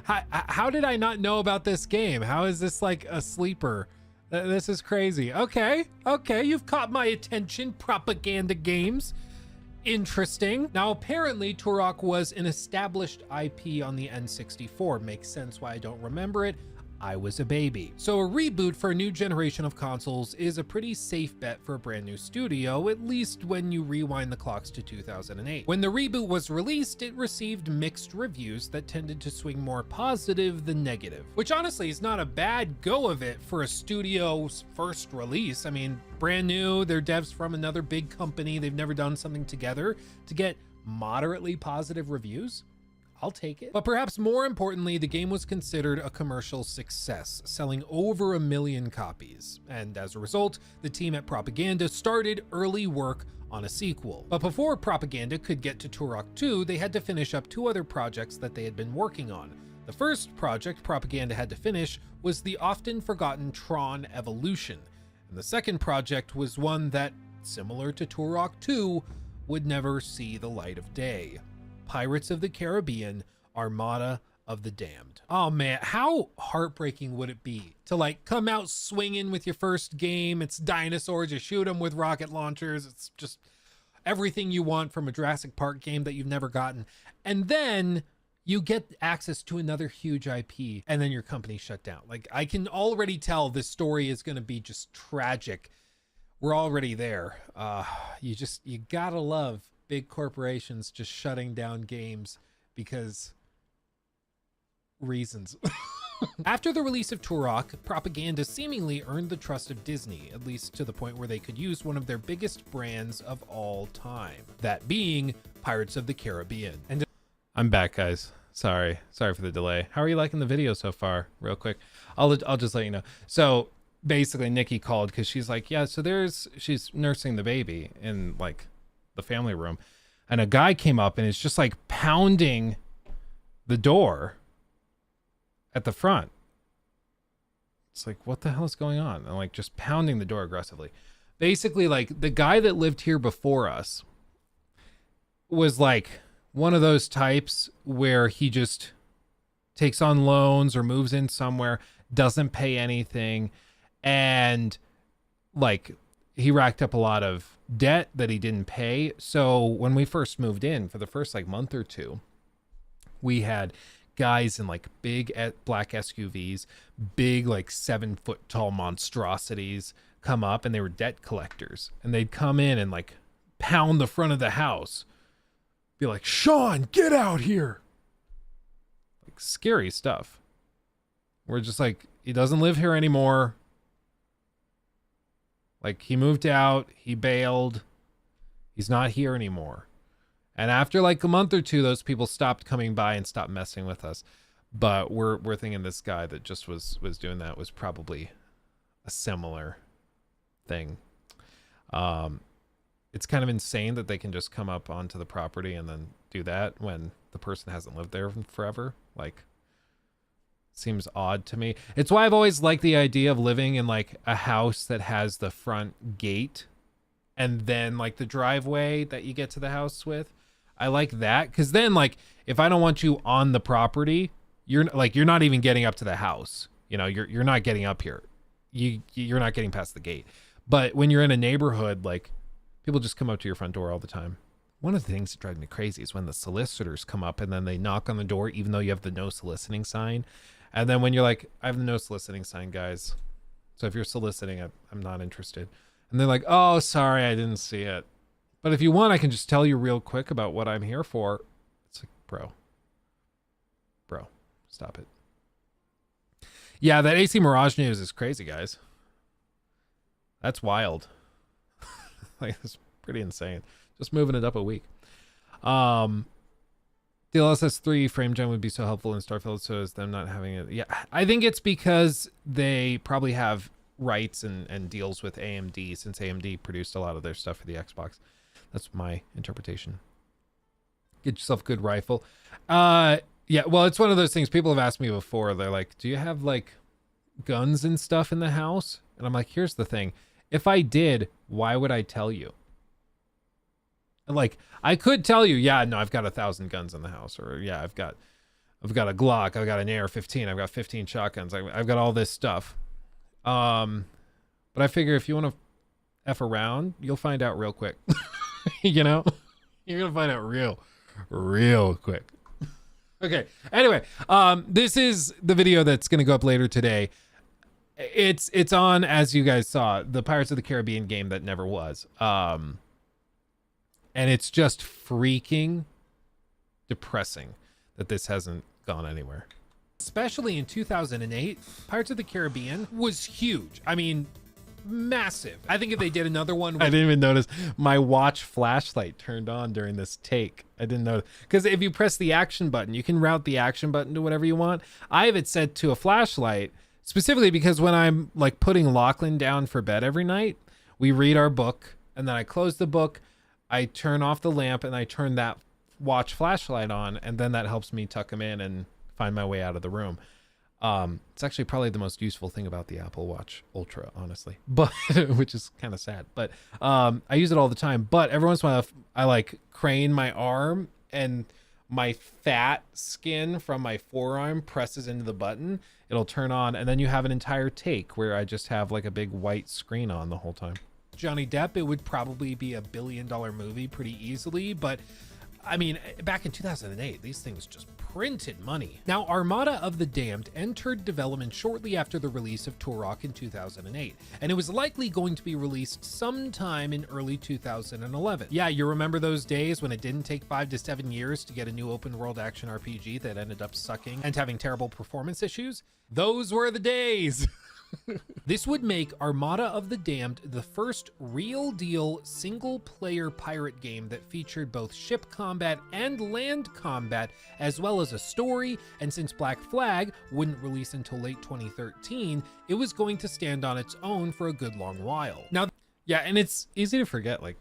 How did I not know about this game? How is this like a sleeper? This is crazy. Okay, you've caught my attention, propaganda games. Interesting. Now, apparently, Turok was an established IP on the N64. Makes sense why I don't remember it. I was a baby. So a reboot for a new generation of consoles is a pretty safe bet for a brand new studio, at least when you rewind the clocks to 2008. When the reboot was released, it received mixed reviews that tended to swing more positive than negative, which honestly is not a bad go of it for a studio's first release. I mean, brand new, they're devs from another big company, they've never done something together. To get moderately positive reviews, I'll take it. But perhaps more importantly, the game was considered a commercial success, selling over 1 million copies. And as a result, the team at Propaganda started early work on a sequel. But before Propaganda could get to Turok 2, they had to finish up 2 other projects that they had been working on. The first project Propaganda had to finish was the often forgotten Tron Evolution. And the second project was one that, similar to Turok 2, would never see the light of day. Pirates of the Caribbean, Armada of the Damned. Oh man, how heartbreaking would it be to like come out swinging with your first game? It's dinosaurs, you shoot them with rocket launchers. It's just everything you want from a Jurassic Park game that you've never gotten. And then you get access to another huge IP and then your company shut down. Like, I can already tell this story is going to be just tragic. We're already there. You gotta love big corporations just shutting down games because reasons. After the release of Turok, Propaganda seemingly earned the trust of Disney, at least to the point where they could use one of their biggest brands of all time, that being Pirates of the Caribbean. And I'm back, guys. Sorry for the delay. How are you liking the video so far? Real quick, I'll just let you know. So basically, Nikki called because she's like, yeah, so she's nursing the baby in like the family room, and a guy came up and is just like pounding the door at the front. It's like, what the hell is going on? And like just pounding the door aggressively. Basically, like the guy that lived here before us was like one of those types where he just takes on loans or moves in somewhere, doesn't pay anything, and like he racked up a lot of debt that he didn't pay. So when we first moved in, for the first like month or two, we had guys in like big black SUVs, big like 7-foot tall monstrosities come up, and they were debt collectors, and they'd come in and like pound the front of the house, be like, Sean, get out here. Like scary stuff. We're just like, he doesn't live here anymore. Like, he moved out, he bailed, he's not here anymore. And after like a month or two, those people stopped coming by and stopped messing with us. But we're thinking this guy that just was doing that was probably a similar thing. It's kind of insane that they can just come up onto the property and then do that when the person hasn't lived there forever. Like, seems odd to me. It's why I've always liked the idea of living in like a house that has the front gate and then like the driveway that you get to the house with. I like that, because then like if I don't want you on the property, you're not even getting up to the house. You know, you're not getting up here. You're not getting past the gate. But when you're in a neighborhood, like people just come up to your front door all the time. One of the things that drives me crazy is when the solicitors come up and then they knock on the door even though you have the no soliciting sign. And then when you're like, I have the no soliciting sign, guys. So if you're soliciting, I'm not interested. And they're like, oh, sorry, I didn't see it. But if you want, I can just tell you real quick about what I'm here for. It's like, bro, stop it. Yeah, that AC Mirage news is crazy, guys. That's wild. Like, it's pretty insane. Just moving it up a week. DLSS 3 frame gen would be so helpful in Starfield, so is them not having it. Yeah, I think it's because they probably have rights and deals with AMD, since AMD produced a lot of their stuff for the Xbox. That's my interpretation. Get yourself a good rifle. Yeah, well, it's one of those things people have asked me before. They're like, do you have like guns and stuff in the house? And I'm like, here's the thing. If I did, why would I tell you? Like, I could tell you, yeah, no, I've got 1,000 guns in the house, or yeah, I've got a Glock, I've got an AR-15, I've got 15 shotguns, I've got all this stuff. But I figure if you want to F around, you'll find out real quick. You know, you're gonna find out real quick. Okay. Anyway, this is the video that's gonna go up later today. It's on, as you guys saw, the Pirates of the Caribbean game that never was. And it's just freaking depressing that this hasn't gone anywhere. Especially in 2008, Pirates of the Caribbean was huge. I mean, massive. I think if they did another one, I didn't even notice my watch flashlight turned on during this take. I didn't notice, because if you press the action button, you can route the action button to whatever you want. I have it set to a flashlight specifically because when I'm like putting Lachlan down for bed every night, we read our book, and then I close the book, I turn off the lamp, and I turn that watch flashlight on, and then that helps me tuck him in and find my way out of the room. It's actually probably the most useful thing about the Apple Watch Ultra, honestly, but which is kind of sad, but I use it all the time. But every once in a while I like crane my arm and my fat skin from my forearm presses into the button, it'll turn on, and then you have an entire take where I just have like a big white screen on the whole time. Johnny Depp, it would probably be $1 billion movie pretty easily, but I mean, back in 2008, these things just printed money. Now, Armada of the Damned entered development shortly after the release of Turok in 2008, and it was likely going to be released sometime in early 2011. Yeah, you remember those days when it didn't take 5 to 7 years to get a new open world action RPG that ended up sucking and having terrible performance issues? Those were the days. This would make Armada of the Damned the first real deal single player pirate game that featured both ship combat and land combat, as well as a story. And since Black Flag wouldn't release until late 2013, it was going to stand on its own for a good long while. Now, yeah, and it's easy to forget, like,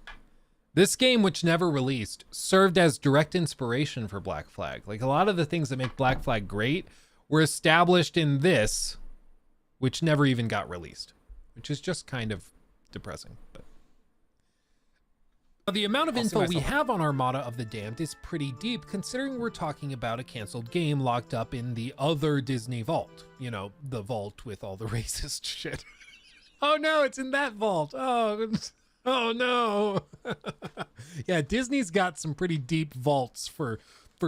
this game, which never released, served as direct inspiration for Black Flag. Like, a lot of the things that make Black Flag great were established in this, which never even got released, which is just kind of depressing. But the amount of info we have on Armada of the Damned is pretty deep, considering we're talking about a canceled game locked up in the other Disney vault. You know, the vault with all the racist shit. Oh no, it's in that vault. Oh no. Yeah, Disney's got some pretty deep vaults for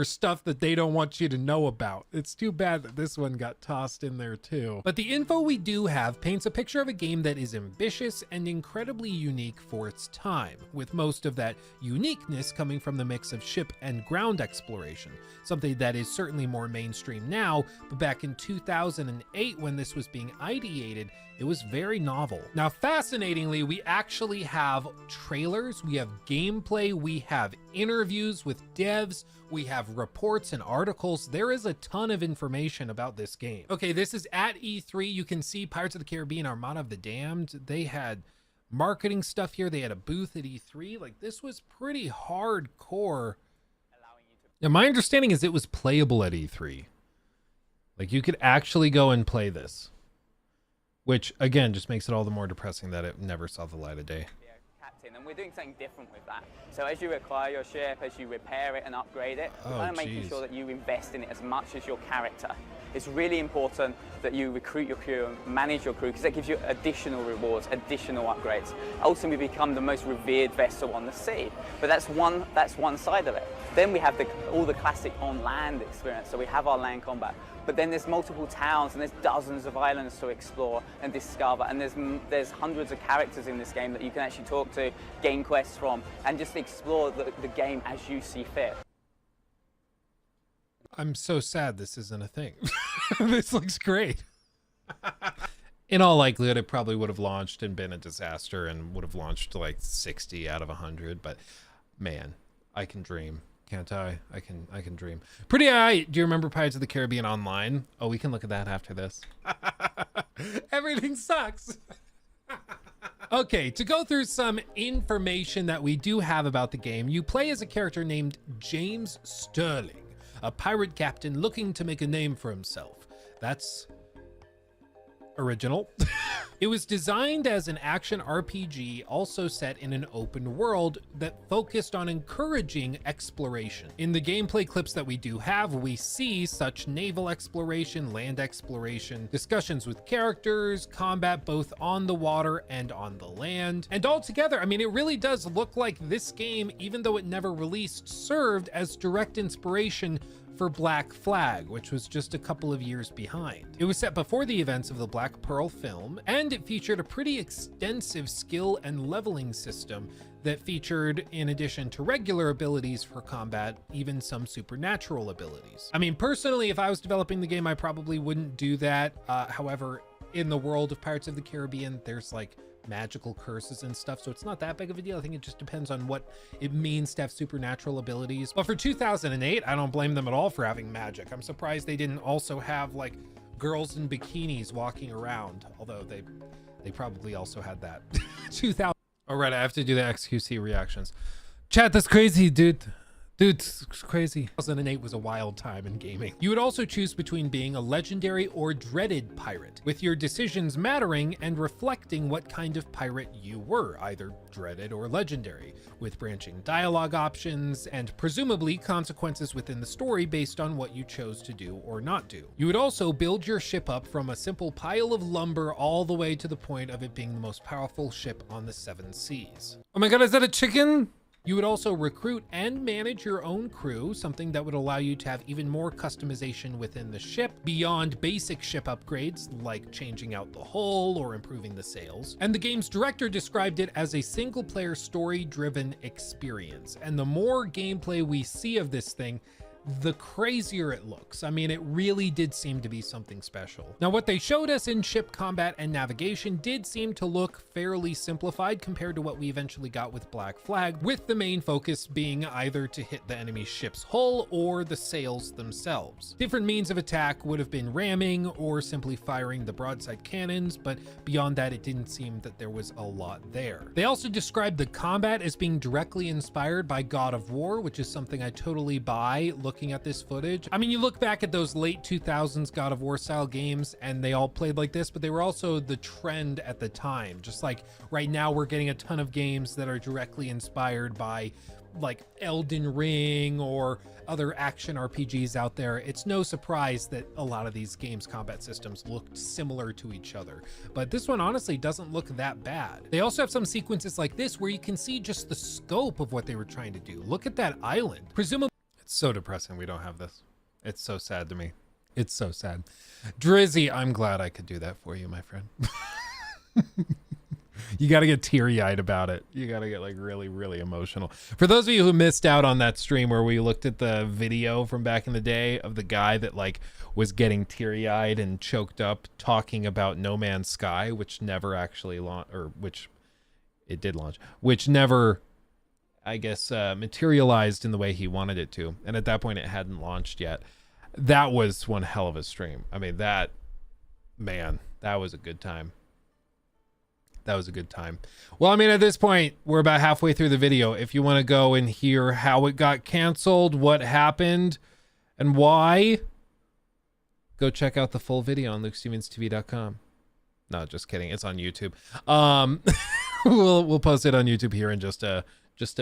stuff that they don't want you to know about. It's too bad that this one got tossed in there too. But the info we do have paints a picture of a game that is ambitious and incredibly unique for its time, with most of that uniqueness coming from the mix of ship and ground exploration, something that is certainly more mainstream now, but back in 2008 when this was being ideated, it was very novel. Now, fascinatingly, we actually have trailers, we have gameplay, we have interviews with devs, we have reports and articles. There is a ton of information about this game. Okay, this is at E3. You can see Pirates of the Caribbean, Armada of the Damned. They had marketing stuff here. They had a booth at E3. Like, this was pretty hardcore. Now, my understanding is it was playable at E3. Like, you could actually go and play this. Which, again, just makes it all the more depressing that it never saw the light of day. And we're doing something different with that. So as you acquire your ship, as you repair it and upgrade it, we're kind of making sure that you invest in it as much as your character. It's really important that you recruit your crew and manage your crew, because that gives you additional rewards, additional upgrades. Ultimately become the most revered vessel on the sea. But that's one side of it. Then we have all the classic on-land experience. So we have our land combat. But then there's multiple towns and there's dozens of islands to explore and discover, and there's hundreds of characters in this game that you can actually talk to, gain quests from, and just explore the game as you see fit. I'm so sad this isn't a thing. This looks great. In all likelihood, it probably would have launched and been a disaster and would have launched to like 60 out of 100, but man, I can dream. Can't I? I can dream. Pretty eye. Do you remember Pirates of the Caribbean Online? Oh, we can look at that after this. Everything sucks. Okay, to go through some information that we do have about the game, you play as a character named James Sterling, a pirate captain looking to make a name for himself. That's original. It was designed as an action RPG, also set in an open world that focused on encouraging exploration. In the gameplay clips that we do have, we see such naval exploration, land exploration, discussions with characters, combat both on the water and on the land. And altogether, I mean, it really does look like this game, even though it never released, served as direct inspiration for Black Flag, which was just a couple of years behind. It was set before the events of the Black Pearl film, and it featured a pretty extensive skill and leveling system that featured, in addition to regular abilities for combat, even some supernatural abilities. I mean, personally, if I was developing the game, I probably wouldn't do that. However, in the world of Pirates of the Caribbean, there's like magical curses and stuff, so it's not that big of a deal. I think it just depends on what it means to have supernatural abilities. But for 2008, I don't blame them at all for having magic. I'm surprised they didn't also have like girls in bikinis walking around, although they probably also had that. 2000. All right, I have to do the XQC reactions. Chat, that's crazy, dude. Dude, it's crazy. 2008 was a wild time in gaming. You would also choose between being a legendary or dreaded pirate, with your decisions mattering and reflecting what kind of pirate you were, either dreaded or legendary, with branching dialogue options and presumably consequences within the story based on what you chose to do or not do. You would also build your ship up from a simple pile of lumber all the way to the point of it being the most powerful ship on the 7 seas. Oh my god, is that a chicken? You would also recruit and manage your own crew, something that would allow you to have even more customization within the ship, beyond basic ship upgrades like changing out the hull or improving the sails. And the game's director described it as a single-player story-driven experience. And the more gameplay we see of this thing, the crazier it looks. I mean, it really did seem to be something special. Now, what they showed us in ship combat and navigation did seem to look fairly simplified compared to what we eventually got with Black Flag, with the main focus being either to hit the enemy ship's hull or the sails themselves. Different means of attack would have been ramming or simply firing the broadside cannons, but beyond that, it didn't seem that there was a lot there. They also described the combat as being directly inspired by God of War, which is something I totally buy looking at this footage. I mean, you look back at those late 2000s God of War style games and they all played like this, but they were also the trend at the time. Just like right now we're getting a ton of games that are directly inspired by like Elden Ring or other action RPGs out there. It's no surprise that a lot of these games' combat systems looked similar to each other, but this one honestly doesn't look that bad. They also have some sequences like this where you can see just the scope of what they were trying to do. Look at that island. Presumably, it's so depressing we don't have this. It's so sad to me. It's so sad. Drizzy, I'm glad I could do that for you, my friend. You got to get teary-eyed about it. You got to get like really, really emotional. For those of you who missed out on that stream where we looked at the video from back in the day of the guy that like was getting teary-eyed and choked up talking about No Man's Sky, which never actually launched, or which it did launch, which never, I guess, materialized in the way he wanted it to. And at that point, it hadn't launched yet. That was one hell of a stream. I mean, that was a good time. That was a good time. Well, I mean, at this point, we're about halfway through the video. If you want to go and hear how it got canceled, what happened, and why, go check out the full video on LukeStevensTV.com. No, just kidding. It's on YouTube. We'll post it on YouTube here in just a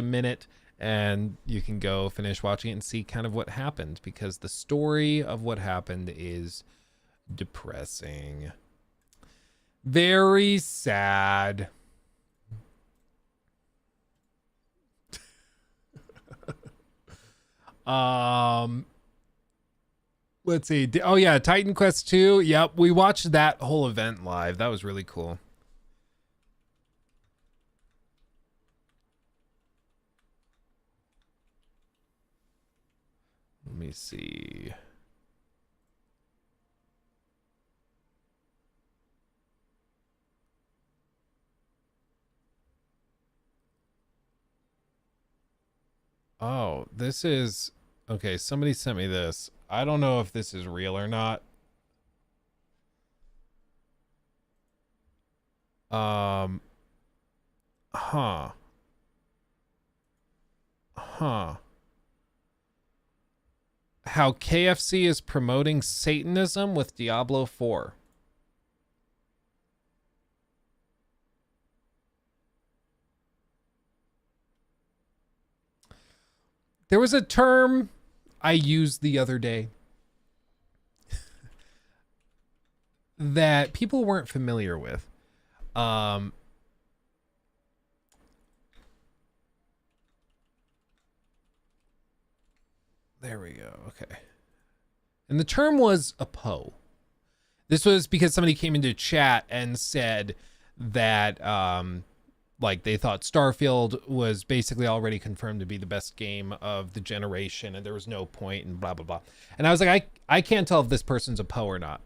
minute, and you can go finish watching it and see kind of what happened, because the story of what happened is depressing. Very sad. Let's see. Oh yeah, Titan Quest 2. Yep, we watched that whole event live. That was really cool. Let me see. Oh, this is okay. Somebody sent me this. I don't know if this is real or not. Huh. How KFC is promoting Satanism with Diablo 4. There was a term I used the other day that people weren't familiar with. There we go. Okay. And the term was a PO. This was because somebody came into chat and said that like they thought Starfield was basically already confirmed to be the best game of the generation and there was no point and blah blah blah. And I was like, I can't tell if this person's a PO or not.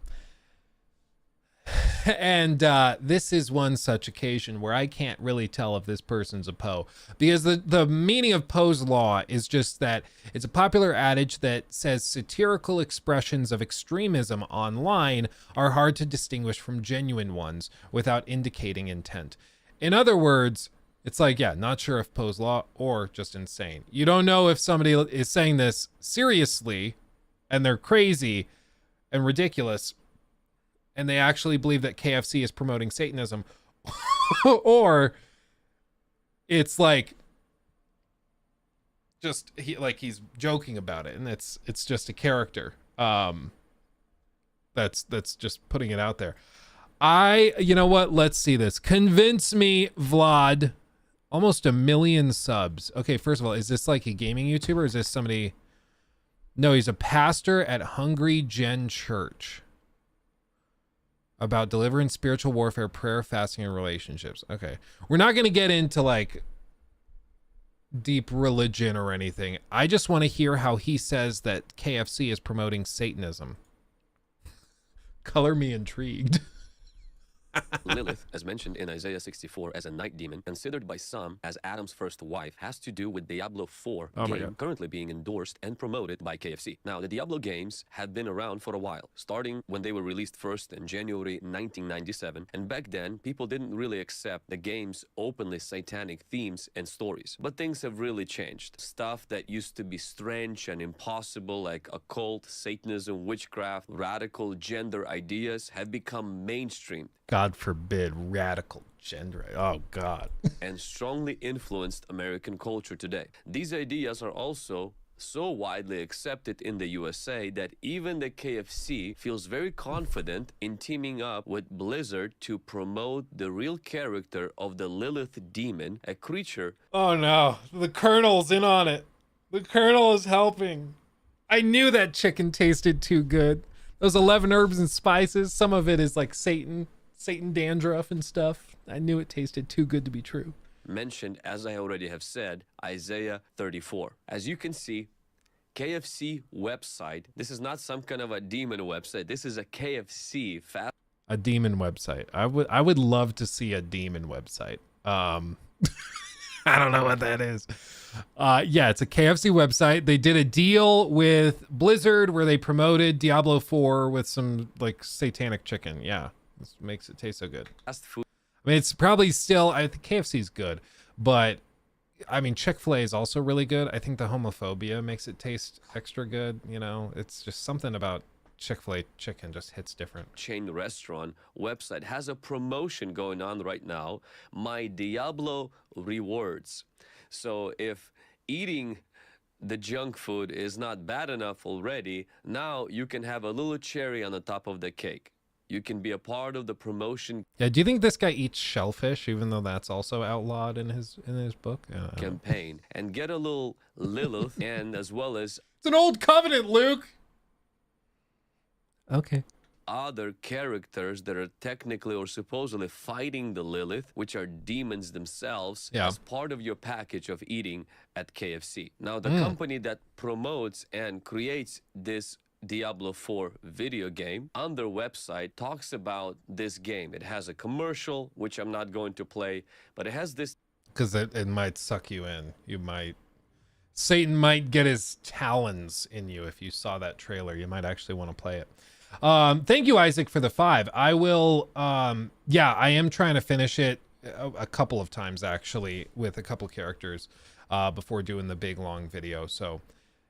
And this is one such occasion where I can't really tell if this person's a PO, because the meaning of Poe's law is just that it's a popular adage that says satirical expressions of extremism online are hard to distinguish from genuine ones without indicating intent. In other words, it's like, yeah, not sure if Poe's law or just insane. You don't know if somebody is saying this seriously and they're crazy and ridiculous and they actually believe that KFC is promoting Satanism, or it's like just he's joking about it and it's just a character. That's just putting it out there. You know what? Let's see this. Convince me, Vlad. Almost 1 million subs. Okay, first of all, is this like a gaming YouTuber? Or is this somebody? No, he's a pastor at Hungry Gen Church. About deliverance, spiritual warfare, prayer, fasting, and relationships. Okay. We're not going to get into like deep religion or anything. I just want to hear how he says that KFC is promoting Satanism. Color me intrigued. Lilith, as mentioned in Isaiah 64 as a night demon, considered by some as Adam's first wife, has to do with Diablo 4 game currently being endorsed and promoted by KFC. Now, the Diablo games have been around for a while, starting when they were released first in January 1997, and back then, people didn't really accept the game's openly satanic themes and stories. But things have really changed. Stuff that used to be strange and impossible, like occult, Satanism, witchcraft, radical gender ideas, have become mainstream. God forbid, radical gender. Oh, God. And strongly influenced American culture today. These ideas are also so widely accepted in the USA that even the KFC feels very confident in teaming up with Blizzard to promote the real character of the Lilith demon, a creature. Oh, no. The Colonel's in on it. The Colonel is helping. I knew that chicken tasted too good. Those 11 herbs and spices, some of it is like Satan dandruff and stuff. I knew it tasted too good to be true. Mentioned, as I already have said, Isaiah 34. As you can see, KFC website. This is not some kind of a demon website. This is a KFC fast. A demon website. I would love to see a demon website. I don't know what that is. Yeah, it's a KFC website. They did a deal with Blizzard where they promoted Diablo 4 with some like satanic chicken. Yeah. This makes it taste so good. Fast food. I mean, it's probably still, I think KFC is good, but I mean, Chick-fil-A is also really good. I think the homophobia makes it taste extra good. You know, it's just something about Chick-fil-A chicken just hits different. Chain restaurant website has a promotion going on right now. My Diablo rewards. So if eating the junk food is not bad enough already, now you can have a little cherry on the top of the cake. You can be a part of the promotion. Yeah, do you think this guy eats shellfish, even though that's also outlawed in his book? Campaign and get a little Lilith, and as well as it's an old covenant, Luke. Okay. Other characters that are technically or supposedly fighting the Lilith, which are demons themselves, as part of your package of eating at KFC. Now, the company that promotes and creates this Diablo 4 video game on their website talks about this game. It has a commercial, which I'm not going to play, but it has this. Because it might suck you in. Satan might get his talons in you if you saw that trailer. You might actually want to play it. Thank you, Isaac, for the 5. I will, yeah, I am trying to finish it a couple of times, actually, with a couple characters before doing the big, long video. So,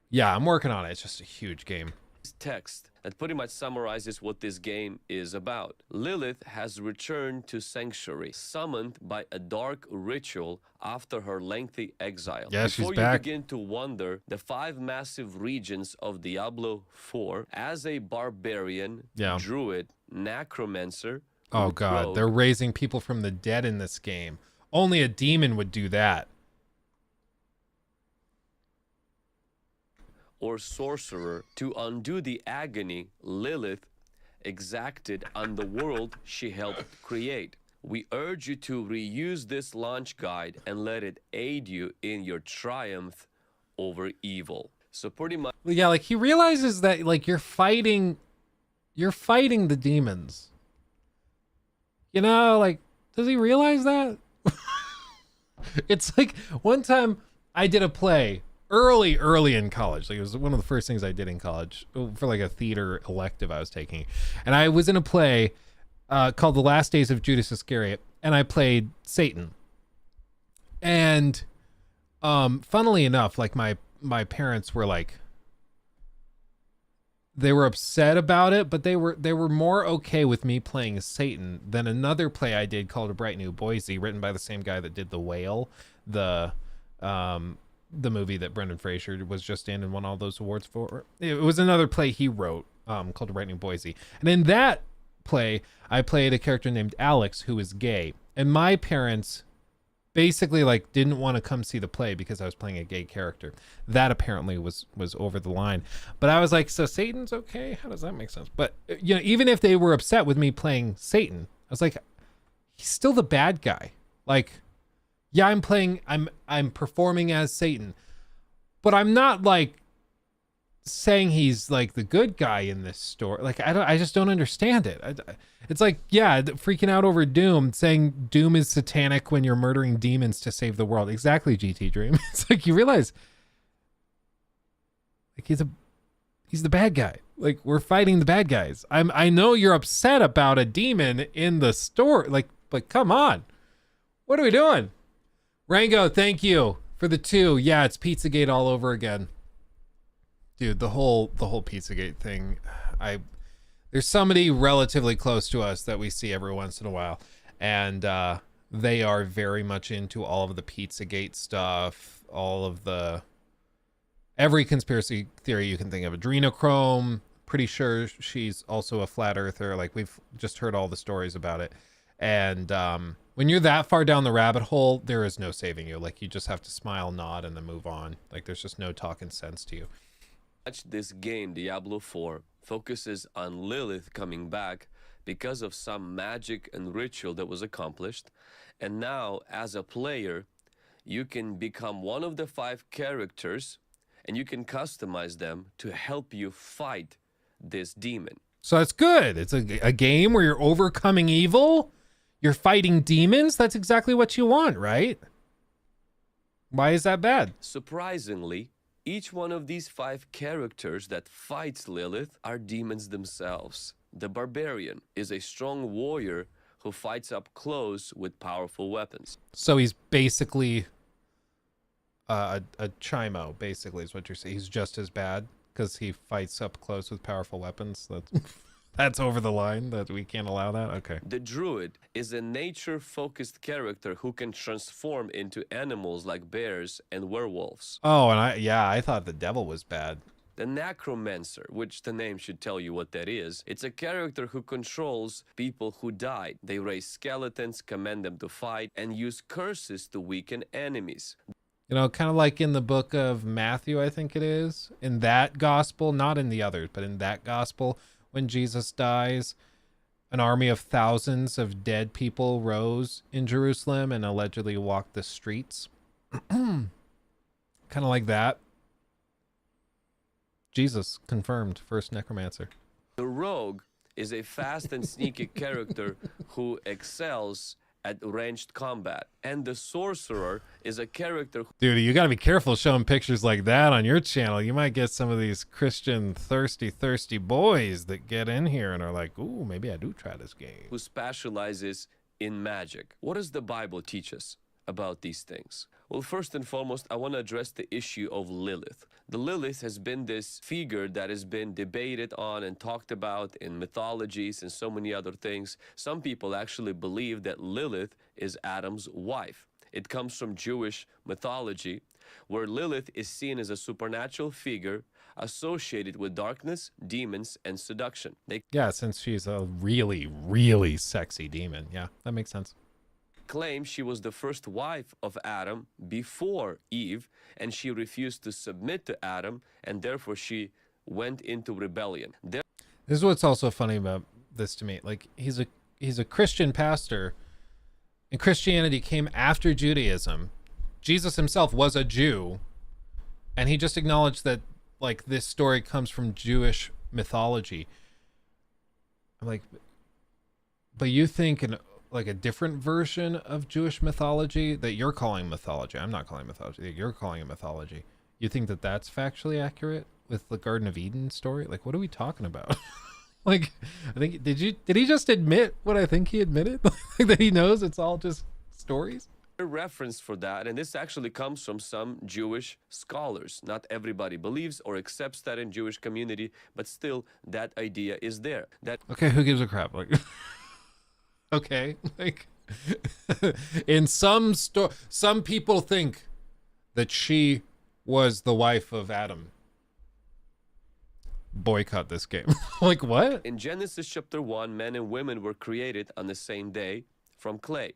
yeah, I'm working on it. It's just a huge game. text that pretty much summarizes what this game is about. Lilith has returned to Sanctuary, summoned by a dark ritual after her lengthy exile. Yeah, Before she's you back. begin to wonder the 5 massive regions of Diablo 4 as a barbarian, druid, necromancer. Oh god, they're raising people from the dead in this game. Only a demon would do that. Or sorcerer to undo the agony Lilith exacted on the world she helped create. We urge you to reuse this launch guide and let it aid you in your triumph over evil. So pretty much, yeah, like he realizes that like you're fighting the demons. You know, like, does he realize that? It's like one time I did a play early in college. Like it was one of the first things I did in college for like a theater elective I was taking. And I was in a play called The Last Days of Judas Iscariot, and I played Satan. And funnily enough, like my parents were like, they were upset about it, but they were more okay with me playing Satan than another play I did called A Bright New Boise, written by the same guy that did The Whale, the movie that Brendan Fraser was just in and won all those awards for. It was another play he wrote called A Bright New Boise. And in that play, I played a character named Alex who was gay. And my parents basically like didn't want to come see the play because I was playing a gay character. That apparently was over the line. But I was like, so Satan's okay? How does that make sense? But you know, even if they were upset with me playing Satan, I was like, he's still the bad guy. Like, yeah, I'm performing as Satan, but I'm not like saying he's like the good guy in this story. Like I just don't understand it. It's like, yeah, freaking out over Doom, saying Doom is satanic when you're murdering demons to save the world. Exactly, GT Dream. It's like you realize like he's the bad guy. Like we're fighting the bad guys. I know you're upset about a demon in the story, like, but come on. What are we doing? Rango, thank you for the 2. Yeah, it's Pizzagate all over again. Dude, the whole Pizzagate thing. There's somebody relatively close to us that we see every once in a while, and they are very much into all of the Pizzagate stuff, all of every conspiracy theory you can think of. Adrenochrome, pretty sure she's also a flat earther. Like we've just heard all the stories about it. And when you're that far down the rabbit hole, there is no saving you. Like you just have to smile, nod, and then move on. Like there's just no talking sense to you. This game, Diablo 4, focuses on Lilith coming back because of some magic and ritual that was accomplished. And now, as a player, you can become one of the 5 characters, and you can customize them to help you fight this demon. So that's good. It's a game where you're overcoming evil. You're fighting demons. That's exactly what you want, right? Why is that bad? Surprisingly, each one of these 5 characters that fights Lilith are demons themselves. The barbarian is a strong warrior who fights up close with powerful weapons. So he's basically a Chimo, basically, is what you're saying. He's just as bad because he fights up close with powerful weapons. That's over the line, that we can't allow that? Okay. The druid is a nature-focused character who can transform into animals like bears and werewolves. Oh, and I thought the devil was bad. The necromancer, which the name should tell you what that is, it's a character who controls people who died. They raise skeletons, command them to fight, and use curses to weaken enemies. You know, kind of like in the book of Matthew, I think it is. In that gospel, not in the others, but in that gospel, when Jesus dies, an army of thousands of dead people rose in Jerusalem and allegedly walked the streets. Kind of like that. Jesus confirmed, first necromancer. The rogue is a fast and sneaky character who excels at ranged combat, and the sorcerer is a character Dude, you gotta be careful showing pictures like that on your channel. You might get some of these Christian thirsty boys that get in here and are like, ooh, maybe I do try this game. who specializes in magic. What does the Bible teach us about these things? Well, first and foremost, I want to address the issue of Lilith. The Lilith has been this figure that has been debated on and talked about in mythologies and so many other things. Some people actually believe that Lilith is Adam's wife. It comes from Jewish mythology, where Lilith is seen as a supernatural figure associated with darkness, demons, and seduction. Yeah, since she's a really, really sexy demon. Yeah, that makes sense. Claim she was the first wife of Adam before Eve, and she refused to submit to Adam, and therefore she went into rebellion. This is what's also funny about this to me. Like, he's a Christian pastor, and Christianity came after Judaism. Jesus himself was a Jew, and he just acknowledged that, like, this story comes from Jewish mythology. I'm like, but you think like a different version of Jewish mythology that you're calling mythology. I'm not calling mythology. That you're calling it mythology. You think that that's factually accurate with the Garden of Eden story? Like, what are we talking about? Like, I think, did he just admit what I think he admitted? Like, that he knows it's all just stories? A reference for that, and this actually comes from some Jewish scholars. Not everybody believes or accepts that in Jewish community, but still that idea is there. Okay, who gives a crap? Like, okay, like, in some people think that she was the wife of Adam. Boycott this game. Like, what? In Genesis chapter 1, men and women were created on the same day from clay.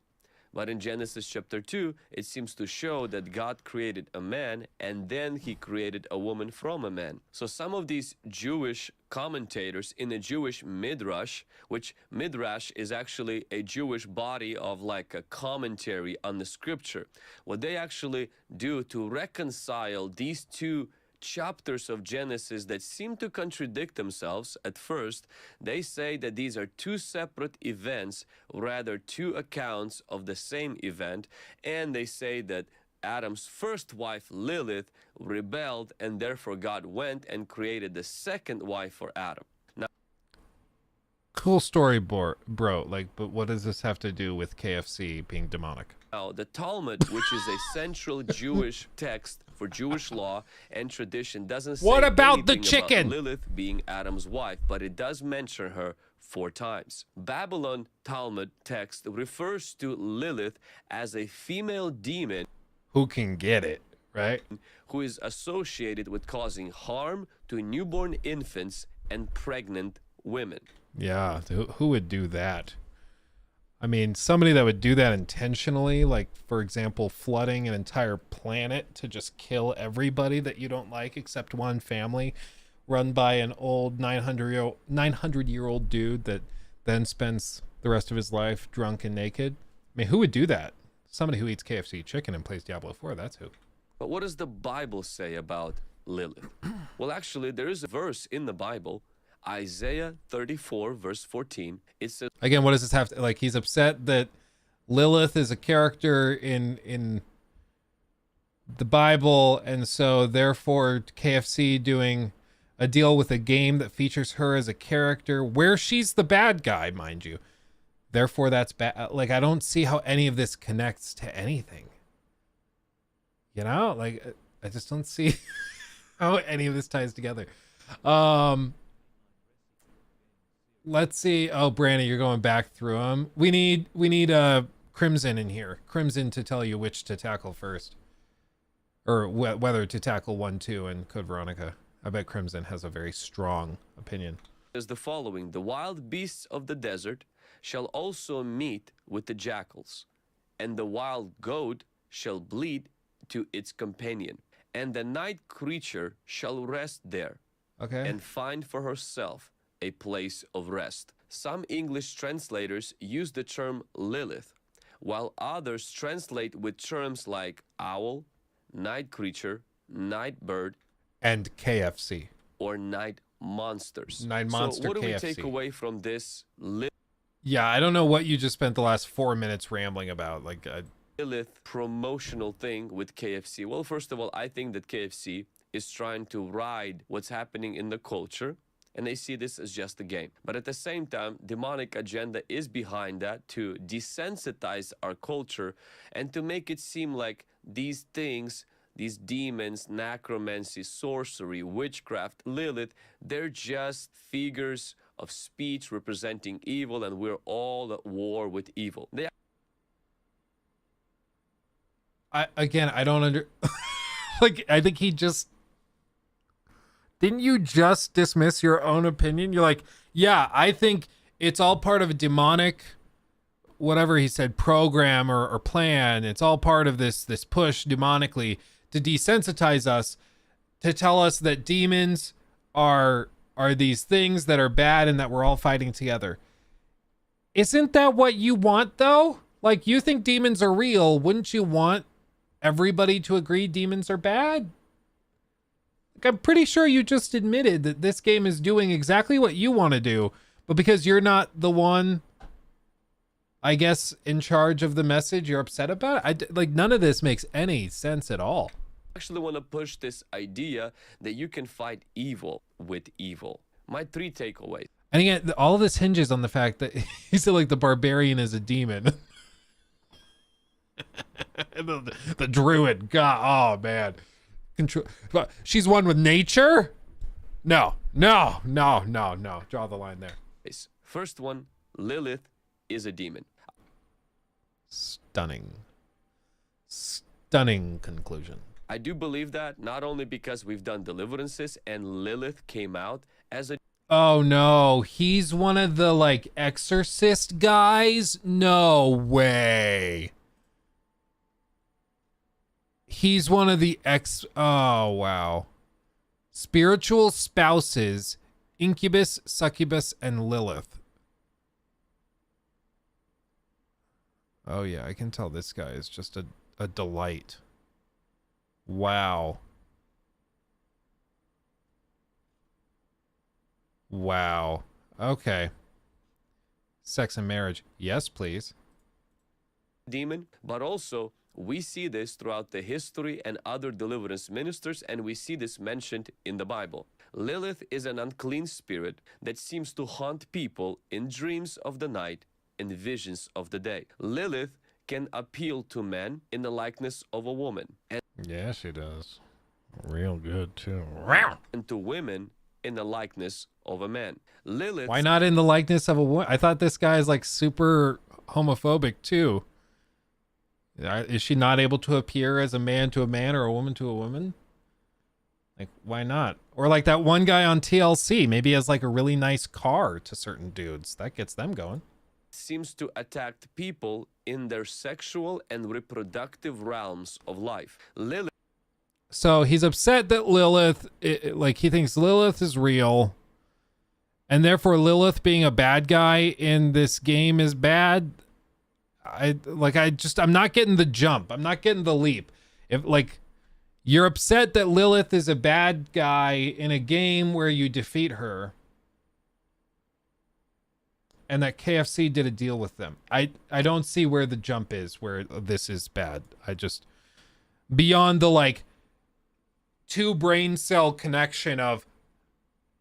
But in Genesis chapter 2, it seems to show that God created a man and then he created a woman from a man. So some of these Jewish commentators in a Jewish Midrash, which Midrash is actually a Jewish body of like a commentary on the scripture, what they actually do to reconcile these two chapters of Genesis that seem to contradict themselves at first, they say that these are two separate events, rather two accounts of the same event, and they say that Adam's first wife, Lilith, rebelled, and therefore God went and created the second wife for Adam. Now, cool story, bro. Like, but what does this have to do with KFC being demonic? Now, the Talmud, which is a central Jewish text for Jewish law and tradition, doesn't say what about the anything chicken? about Lilith being Adam's wife, but it does mention her 4 times. Babylon Talmud text refers to Lilith as a female demon who can get it, right? Who is associated with causing harm to newborn infants and pregnant women. Yeah, who would do that? I mean, somebody that would do that intentionally, like, for example, flooding an entire planet to just kill everybody that you don't like except one family, run by an old 900-year-old dude that then spends the rest of his life drunk and naked. I mean, who would do that? Somebody who eats KFC chicken and plays Diablo 4, that's who. But what does the Bible say about Lilith? Well, actually, there is a verse in the Bible, Isaiah 34, verse 14. It says, again, what does this have to, like, he's upset that Lilith is a character in the Bible, and so therefore KFC doing a deal with a game that features her as a character where she's the bad guy, mind you. Therefore that's bad. Like, I don't see how any of this connects to anything. You know, like, I just don't see how any of this ties together. Let's see. Oh, Brandy, you're going back through them. We need Crimson in here. Crimson to tell you which to tackle first, or whether to tackle 1, 2, and Code Veronica. I bet Crimson has a very strong opinion. Is the following: the wild beasts of the desert shall also meet with the jackals, and the wild goat shall bleat to its companion, and the night creature shall rest there, and find for herself a place of rest. Some English translators use the term Lilith, while others translate with terms like owl, night creature, night bird, and KFC, or night monsters. Night monster. So what do KFC. we take away from this Yeah, I don't know what you just spent the last 4 minutes rambling about. Like, Lilith promotional thing with KFC? Well, first of all, I think that KFC is trying to ride what's happening in the culture and they see this as just a game. But at the same time, demonic agenda is behind that to desensitize our culture and to make it seem like these things, these demons, necromancy, sorcery, witchcraft, Lilith, they're just figures of speech representing evil, and we're all at war with evil. I don't like, I think he just... Didn't you just dismiss your own opinion? You're like, yeah, I think it's all part of a demonic, whatever he said, program or plan. It's all part of this push demonically to desensitize us, to tell us that demons are these things that are bad and that we're all fighting together. Isn't that what you want, though? Like, you think demons are real. Wouldn't you want everybody to agree demons are bad? I'm pretty sure you just admitted that this game is doing exactly what you want to do, but because you're not the one, I guess, in charge of the message, you're upset about it. Like, none of this makes any sense at all. I actually want to push this idea that you can fight evil with evil. My 3 takeaways. And again, all of this hinges on the fact that he said, like, the barbarian is a demon. the druid, God, oh man. She's one with nature? No. Draw the line there. First one, Lilith is a demon. Stunning conclusion. I do believe that, not only because we've done deliverances and Lilith came out as a... Oh no, he's one of the, like, exorcist guys? No way. He's one of the oh, wow. Spiritual spouses, Incubus, Succubus, and Lilith. Oh yeah, I can tell this guy is just a delight. Wow. Wow. Okay. Sex and marriage. Yes, please. Demon, but also... we see this throughout the history and other deliverance ministers, and we see this mentioned in the Bible. Lilith is an unclean spirit that seems to haunt people in dreams of the night and visions of the day. Lilith can appeal to men in the likeness of a woman. Yeah, she does. Real good, too. And to women in the likeness of a man. Lilith... Why not in the likeness of a woman? I thought this guy is, like, super homophobic, too. Is she not able to appear as a man to a man or a woman to a woman? Like, why not? Or like that one guy on TLC, maybe he has like a really nice car to certain dudes. That gets them going. Seems to attack people in their sexual and reproductive realms of life. Lilith. So he's upset that Lilith, like he thinks Lilith is real. And therefore Lilith being a bad guy in this game is bad. I'm not getting the jump. I'm not getting the leap. If like you're upset that Lilith is a bad guy in a game where you defeat her and that KFC did a deal with them. I don't see where the jump is, where this is bad. I just, beyond the like 2 brain cell connection of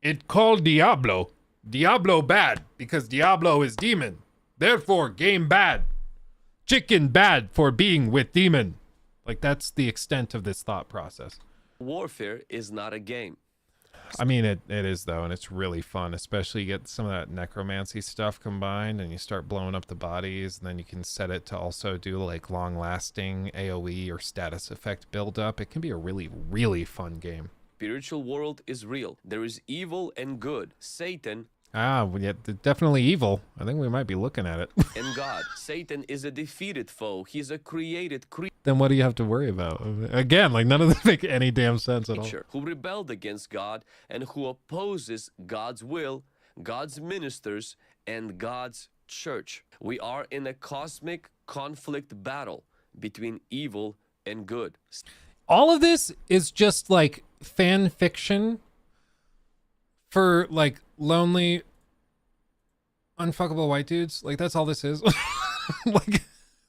it called Diablo bad because Diablo is demon. Therefore game bad. Chicken bad for being with demon. Like, that's the extent of this thought process. Warfare is not a game. I mean, it is, though, and it's really fun, especially you get some of that necromancy stuff combined, and you start blowing up the bodies, and then you can set it to also do, like, long-lasting AoE or status effect build-up. It can be a really, really fun game. Spiritual world is real. There is evil and good. Satan... Well, yeah, definitely evil. I think we might be looking at it. And God. Satan is a defeated foe. He's a created creature. Then what do you have to worry about? Again, like none of this make any damn sense at all. Who rebelled against God and who opposes God's will, God's ministers, and God's church. We are in a cosmic conflict battle between evil and good. All of this is just like fan fiction for like lonely unfuckable white dudes. Like that's all this is. Like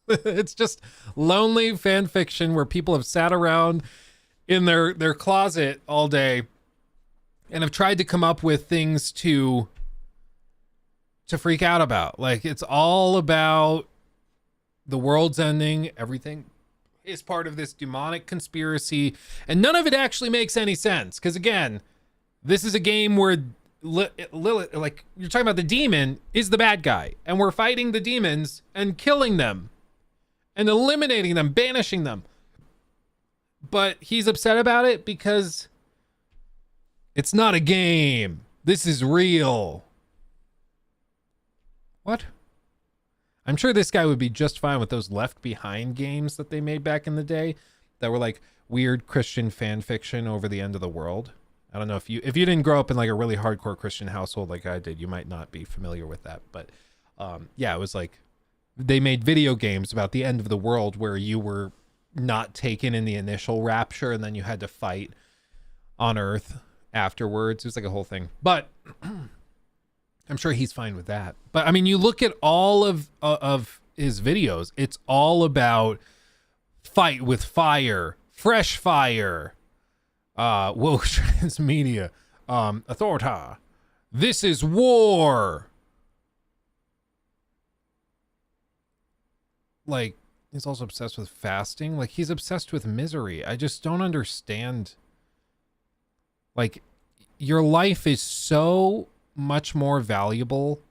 it's just lonely fan fiction where people have sat around in their closet all day and have tried to come up with things to freak out about. Like, it's all about the world's ending. Everything is part of this demonic conspiracy, and none of it actually makes any sense. Because again, this is a game where Lilith, like you're talking about, the demon is the bad guy, and we're fighting the demons and killing them and eliminating them, banishing them. But he's upset about it because it's not a game. This is real. What? I'm sure this guy would be just fine with those Left Behind games that they made back in the day that were like weird Christian fan fiction over the end of the world. I don't know if you didn't grow up in like a really hardcore Christian household like I did, you might not be familiar with that. But yeah, it was like they made video games about the end of the world where you were not taken in the initial rapture and then you had to fight on Earth afterwards. It was like a whole thing. But I'm sure he's fine with that. But I mean, you look at all of his videos, it's all about fight with fire, fresh fire, woke transmedia, authorita. This is war. Like, he's also obsessed with fasting. Like, he's obsessed with misery. I just don't understand. Like, your life is so much more valuable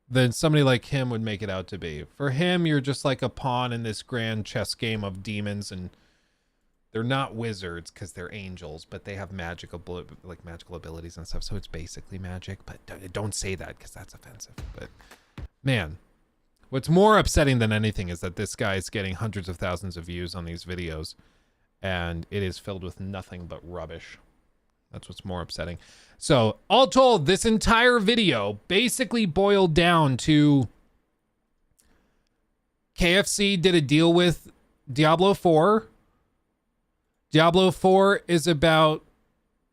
than somebody like him would make it out to be. For him, you're just like a pawn in this grand chess game of demons, and they're not wizards because they're angels, but they have magical abilities and stuff. So it's basically magic, but don't say that because that's offensive. But man, what's more upsetting than anything is that this guy is getting hundreds of thousands of views on these videos, and it is filled with nothing but rubbish. That's what's more upsetting. So all told, this entire video basically boiled down to KFC did a deal with Diablo 4. Diablo 4 is about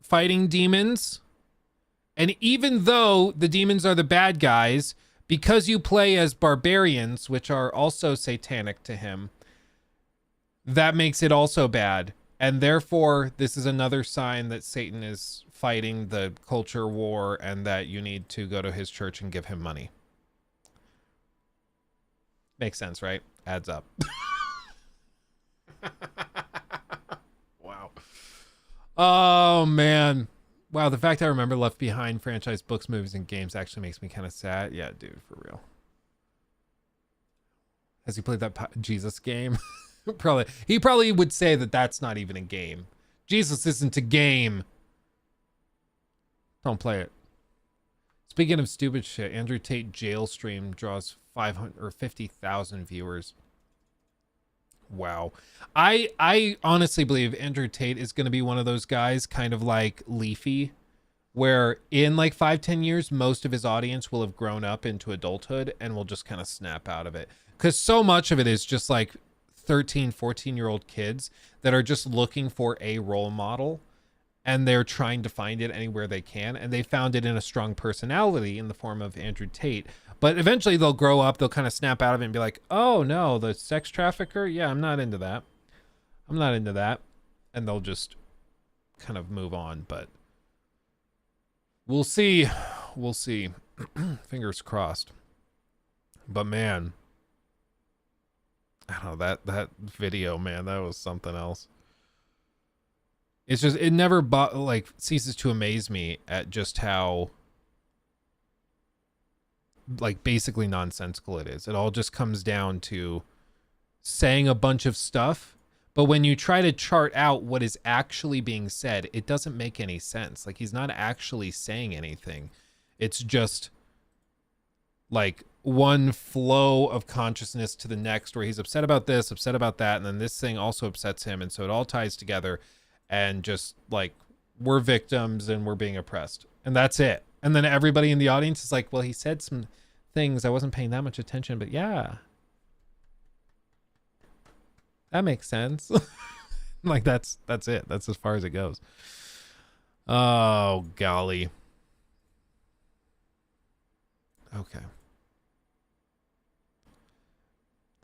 fighting demons. And even though the demons are the bad guys, because you play as barbarians, which are also satanic to him, that makes it also bad. And therefore, this is another sign that Satan is fighting the culture war and that you need to go to his church and give him money. Makes sense, right? Adds up. Wow. Oh, man. Wow, the fact I remember Left Behind franchise books, movies, and games actually makes me kind of sad. Yeah, dude, for real. Has he played that Jesus game? Probably. He probably would say that that's not even a game. Jesus isn't a game. Don't play it. Speaking of stupid shit, Andrew Tate jail stream draws 500 or 50,000 viewers. Wow. I honestly believe Andrew Tate is going to be one of those guys, kind of like Leafy, where in like 5-10 years, most of his audience will have grown up into adulthood and will just kind of snap out of it. Because so much of it is just like 13, 14-year-old kids that are just looking for a role model, and they're trying to find it anywhere they can, and they found it in a strong personality in the form of Andrew Tate. But eventually they'll grow up, they'll kind of snap out of it and be like, oh no, the sex trafficker? Yeah, I'm not into that. I'm not into that. And they'll just kind of move on, but we'll see. We'll see. Fingers crossed. But man, I don't know, that video, man, that was something else. It's just, it never like ceases to amaze me at just how like basically nonsensical it is. It all just comes down to saying a bunch of stuff, but when you try to chart out what is actually being said, it doesn't make any sense. Like, he's not actually saying anything. It's just like one flow of consciousness to the next, where he's upset about this, upset about that, and then this thing also upsets him, and so it all ties together, and just like, we're victims and we're being oppressed, and that's it. And then everybody in the audience is like, well, he said some things, I wasn't paying that much attention, but yeah, that makes sense. Like, that's it. That's as far as it goes. Oh golly. Okay.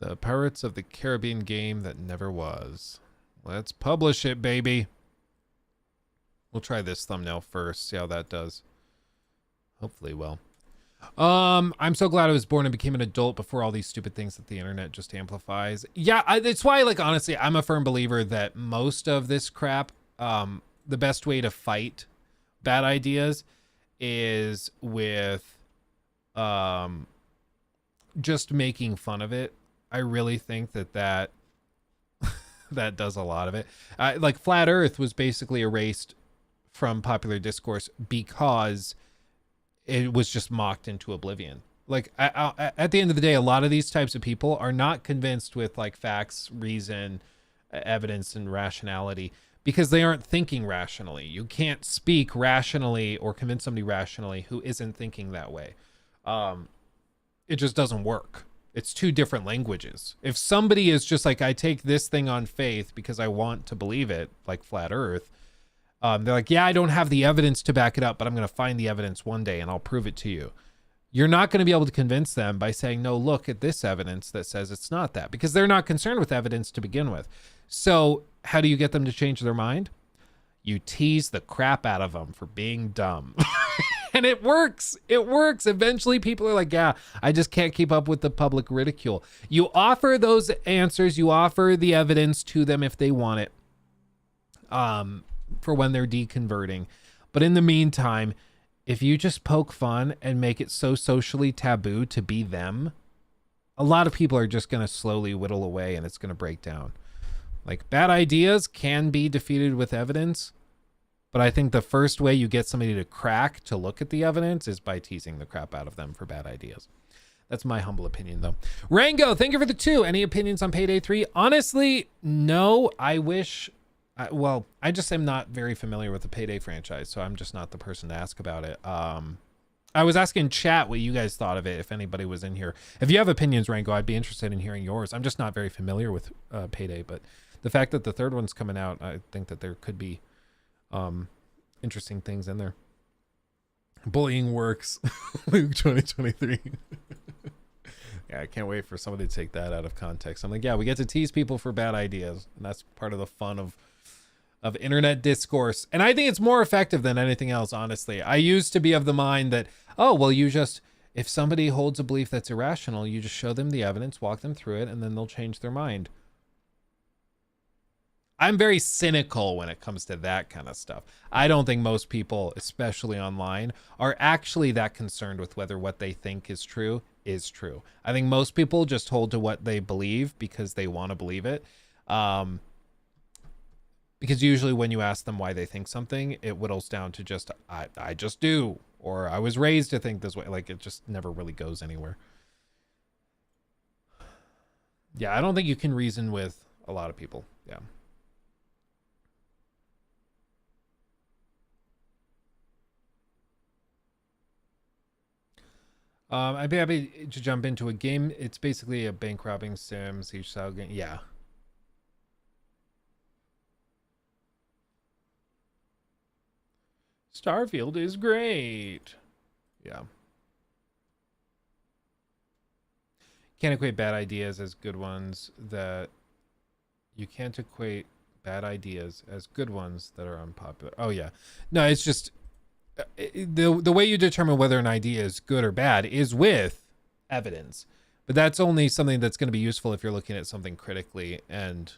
The Pirates of the Caribbean game that never was. Let's publish it, baby. We'll try this thumbnail first, see how that does. Hopefully well. I'm so glad I was born and became an adult before all these stupid things that the internet just amplifies. Yeah, it's why, like, honestly, I'm a firm believer that most of this crap, the best way to fight bad ideas is with just making fun of it. I really think that that does a lot of it. Like, flat earth was basically erased from popular discourse because it was just mocked into oblivion. Like, at the end of the day, a lot of these types of people are not convinced with like facts, reason, evidence, and rationality because they aren't thinking rationally. You can't speak rationally or convince somebody rationally who isn't thinking that way. It just doesn't work. It's two different languages. If somebody is just like, I take this thing on faith because I want to believe it, like flat earth, they're like, yeah, I don't have the evidence to back it up, but I'm going to find the evidence one day and I'll prove it to you. You're not going to be able to convince them by saying, no, look at this evidence that says it's not that, because they're not concerned with evidence to begin with. So how do you get them to change their mind? You tease the crap out of them for being dumb. And it works. It works. Eventually people are like, yeah, I just can't keep up with the public ridicule. You offer those answers. You offer the evidence to them if they want it. For when they're deconverting. But in the meantime, if you just poke fun and make it so socially taboo to be them, a lot of people are just going to slowly whittle away and it's going to break down. Like, bad ideas can be defeated with evidence, but I think the first way you get somebody to crack to look at the evidence is by teasing the crap out of them for bad ideas. That's my humble opinion, though. Rango, thank you for the 2. Any opinions on Payday 3? Honestly, no. I wish... well, I just am not very familiar with the Payday franchise, so I'm just not the person to ask about it. I was asking chat what you guys thought of it, if anybody was in here. If you have opinions, Rango, I'd be interested in hearing yours. I'm just not very familiar with Payday, but the fact that the third one's coming out, I think that there could be interesting things in there. Bullying works. Luke 2023. Yeah, I can't wait for somebody to take that out of context. I'm like, yeah, we get to tease people for bad ideas, and that's part of the fun of internet discourse. And I think it's more effective than anything else, honestly. I used to be of the mind that, oh, well, if somebody holds a belief that's irrational, you just show them the evidence, walk them through it, and then they'll change their mind. I'm very cynical when it comes to that kind of stuff. I don't think most people, especially online, are actually that concerned with whether what they think is true is true. I think most people just hold to what they believe because they want to believe it. Because usually when you ask them why they think something, it whittles down to just, I just do, or I was raised to think this way. Like, it just never really goes anywhere. Yeah, I don't think you can reason with a lot of people. Yeah. I'd be happy to jump into a game. It's basically a bank robbing sim, siege style game. Yeah. Starfield is great. Yeah. Can't equate bad ideas as good ones that... You can't equate bad ideas as good ones that are unpopular. Oh, yeah. No, it's just... The way you determine whether an idea is good or bad is with evidence. But that's only something that's going to be useful if you're looking at something critically and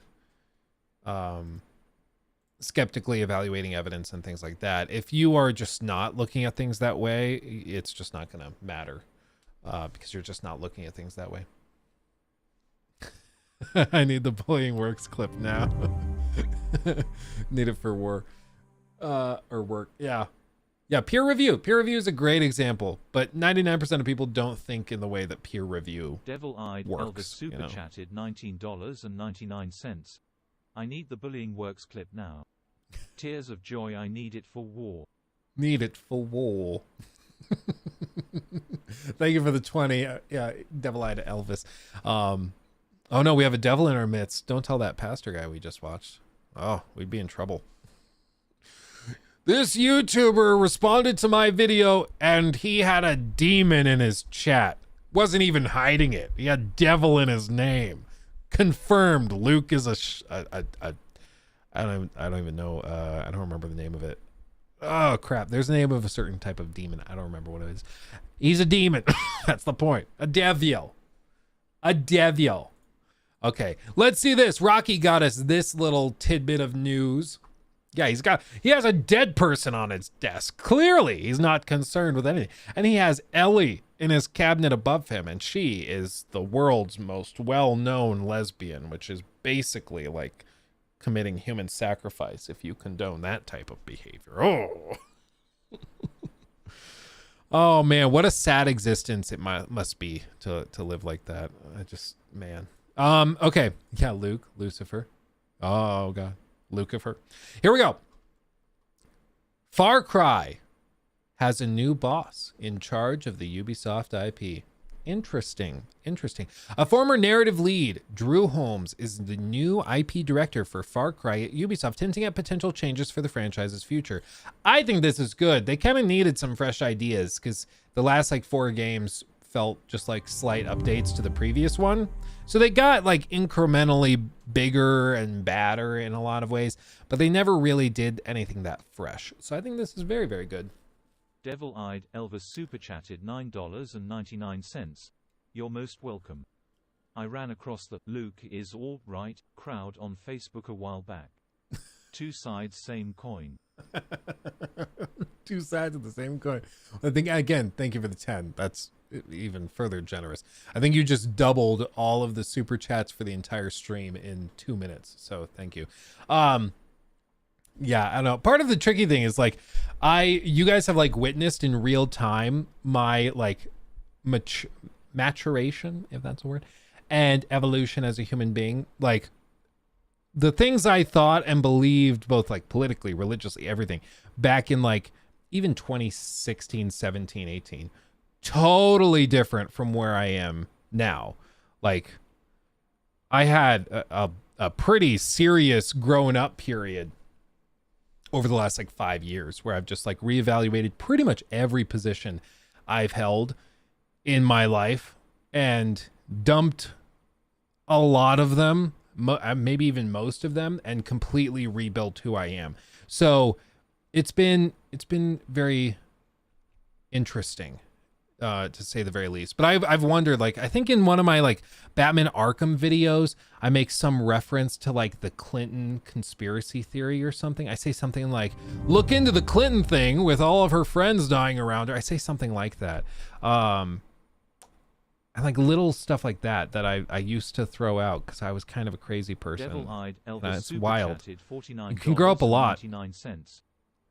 skeptically evaluating evidence and things like that. If you are just not looking at things that way, it's just not going to matter because you're just not looking at things that way. I need the bullying works clip now. Need it for war or work. Yeah. Yeah, peer review. Peer review is a great example, but 99% of people don't think in the way that peer review Devil-eyed works. Elvis super chatted $19.99. I need the bullying works clip now. Tears of joy, I need it for war. Need it for war. Thank you for the 20. Yeah, Devil-eyed Elvis. Oh no, we have a devil in our midst. Don't tell that pastor guy we just watched. Oh, we'd be in trouble. This YouTuber responded to my video and he had a demon in his chat. Wasn't even hiding it. He had devil in his name. Confirmed. Luke is I don't even know. I don't remember the name of it. Oh crap, there's the name of a certain type of demon. I don't remember what it is. He's a demon. That's the point. A devil. Okay, let's see this. Rocky got us this little tidbit of news. Yeah, he has a dead person on his desk. Clearly, he's not concerned with anything. And he has Ellie in his cabinet above him, and she is the world's most well-known lesbian, which is basically like committing human sacrifice if you condone that type of behavior. Oh. Oh man, what a sad existence it must be to live like that. Man. Okay. Yeah, Lucifer. Oh god. Lucifer. Here we go. Far Cry has a new boss in charge of the Ubisoft IP. Interesting. A former narrative lead, Drew Holmes, is the new IP director for Far Cry at Ubisoft, hinting at potential changes for the franchise's future. I think this is good. They kind of needed some fresh ideas because the last like 4 games felt just like slight updates to the previous one. So they got like incrementally bigger and badder in a lot of ways, but they never really did anything that fresh. So I think this is very, very good. Devil-Eyed Elvis super chatted $9.99. You're most welcome. I ran across the Luke is all right crowd on Facebook a while back. 2 sides, same coin. 2 sides of the same coin. I think, again, thank you for the 10. That's even further generous. I think you just doubled all of the super chats for the entire stream in 2 minutes. So thank you. Yeah, I don't know. Part of the tricky thing is like, you guys have like witnessed in real time my like maturation, if that's a word, and evolution as a human being. Like the things I thought and believed, both like politically, religiously, everything, back in like even 2016, 17, 18, totally different from where I am now. Like I had a pretty serious growing up period over the last like 5 years where I've just like reevaluated pretty much every position I've held in my life and dumped a lot of them, maybe even most of them, and completely rebuilt who I am. So it's been very interesting, to say the very least. But I've wondered, like, I think in one of my like Batman Arkham videos, I make some reference to like the Clinton conspiracy theory or something. I say something like, look into the Clinton thing with all of her friends dying around her. I say something like that. And like little stuff like that I used to throw out because I was kind of a crazy person. Devil-Eyed Elvis it's wild. $49. You can grow up a lot. 99 cents.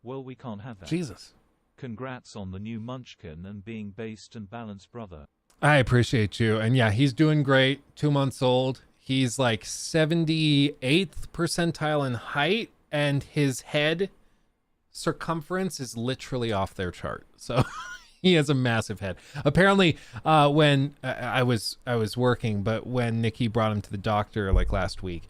Well, we can't have that. Jesus. Congrats on the new Munchkin and being based and balanced, brother. I appreciate you. And yeah, he's doing great. 2 months old. He's like 78th percentile in height, and his head circumference is literally off their chart. So he has a massive head. Apparently, when I was working, but when Nikki brought him to the doctor like last week,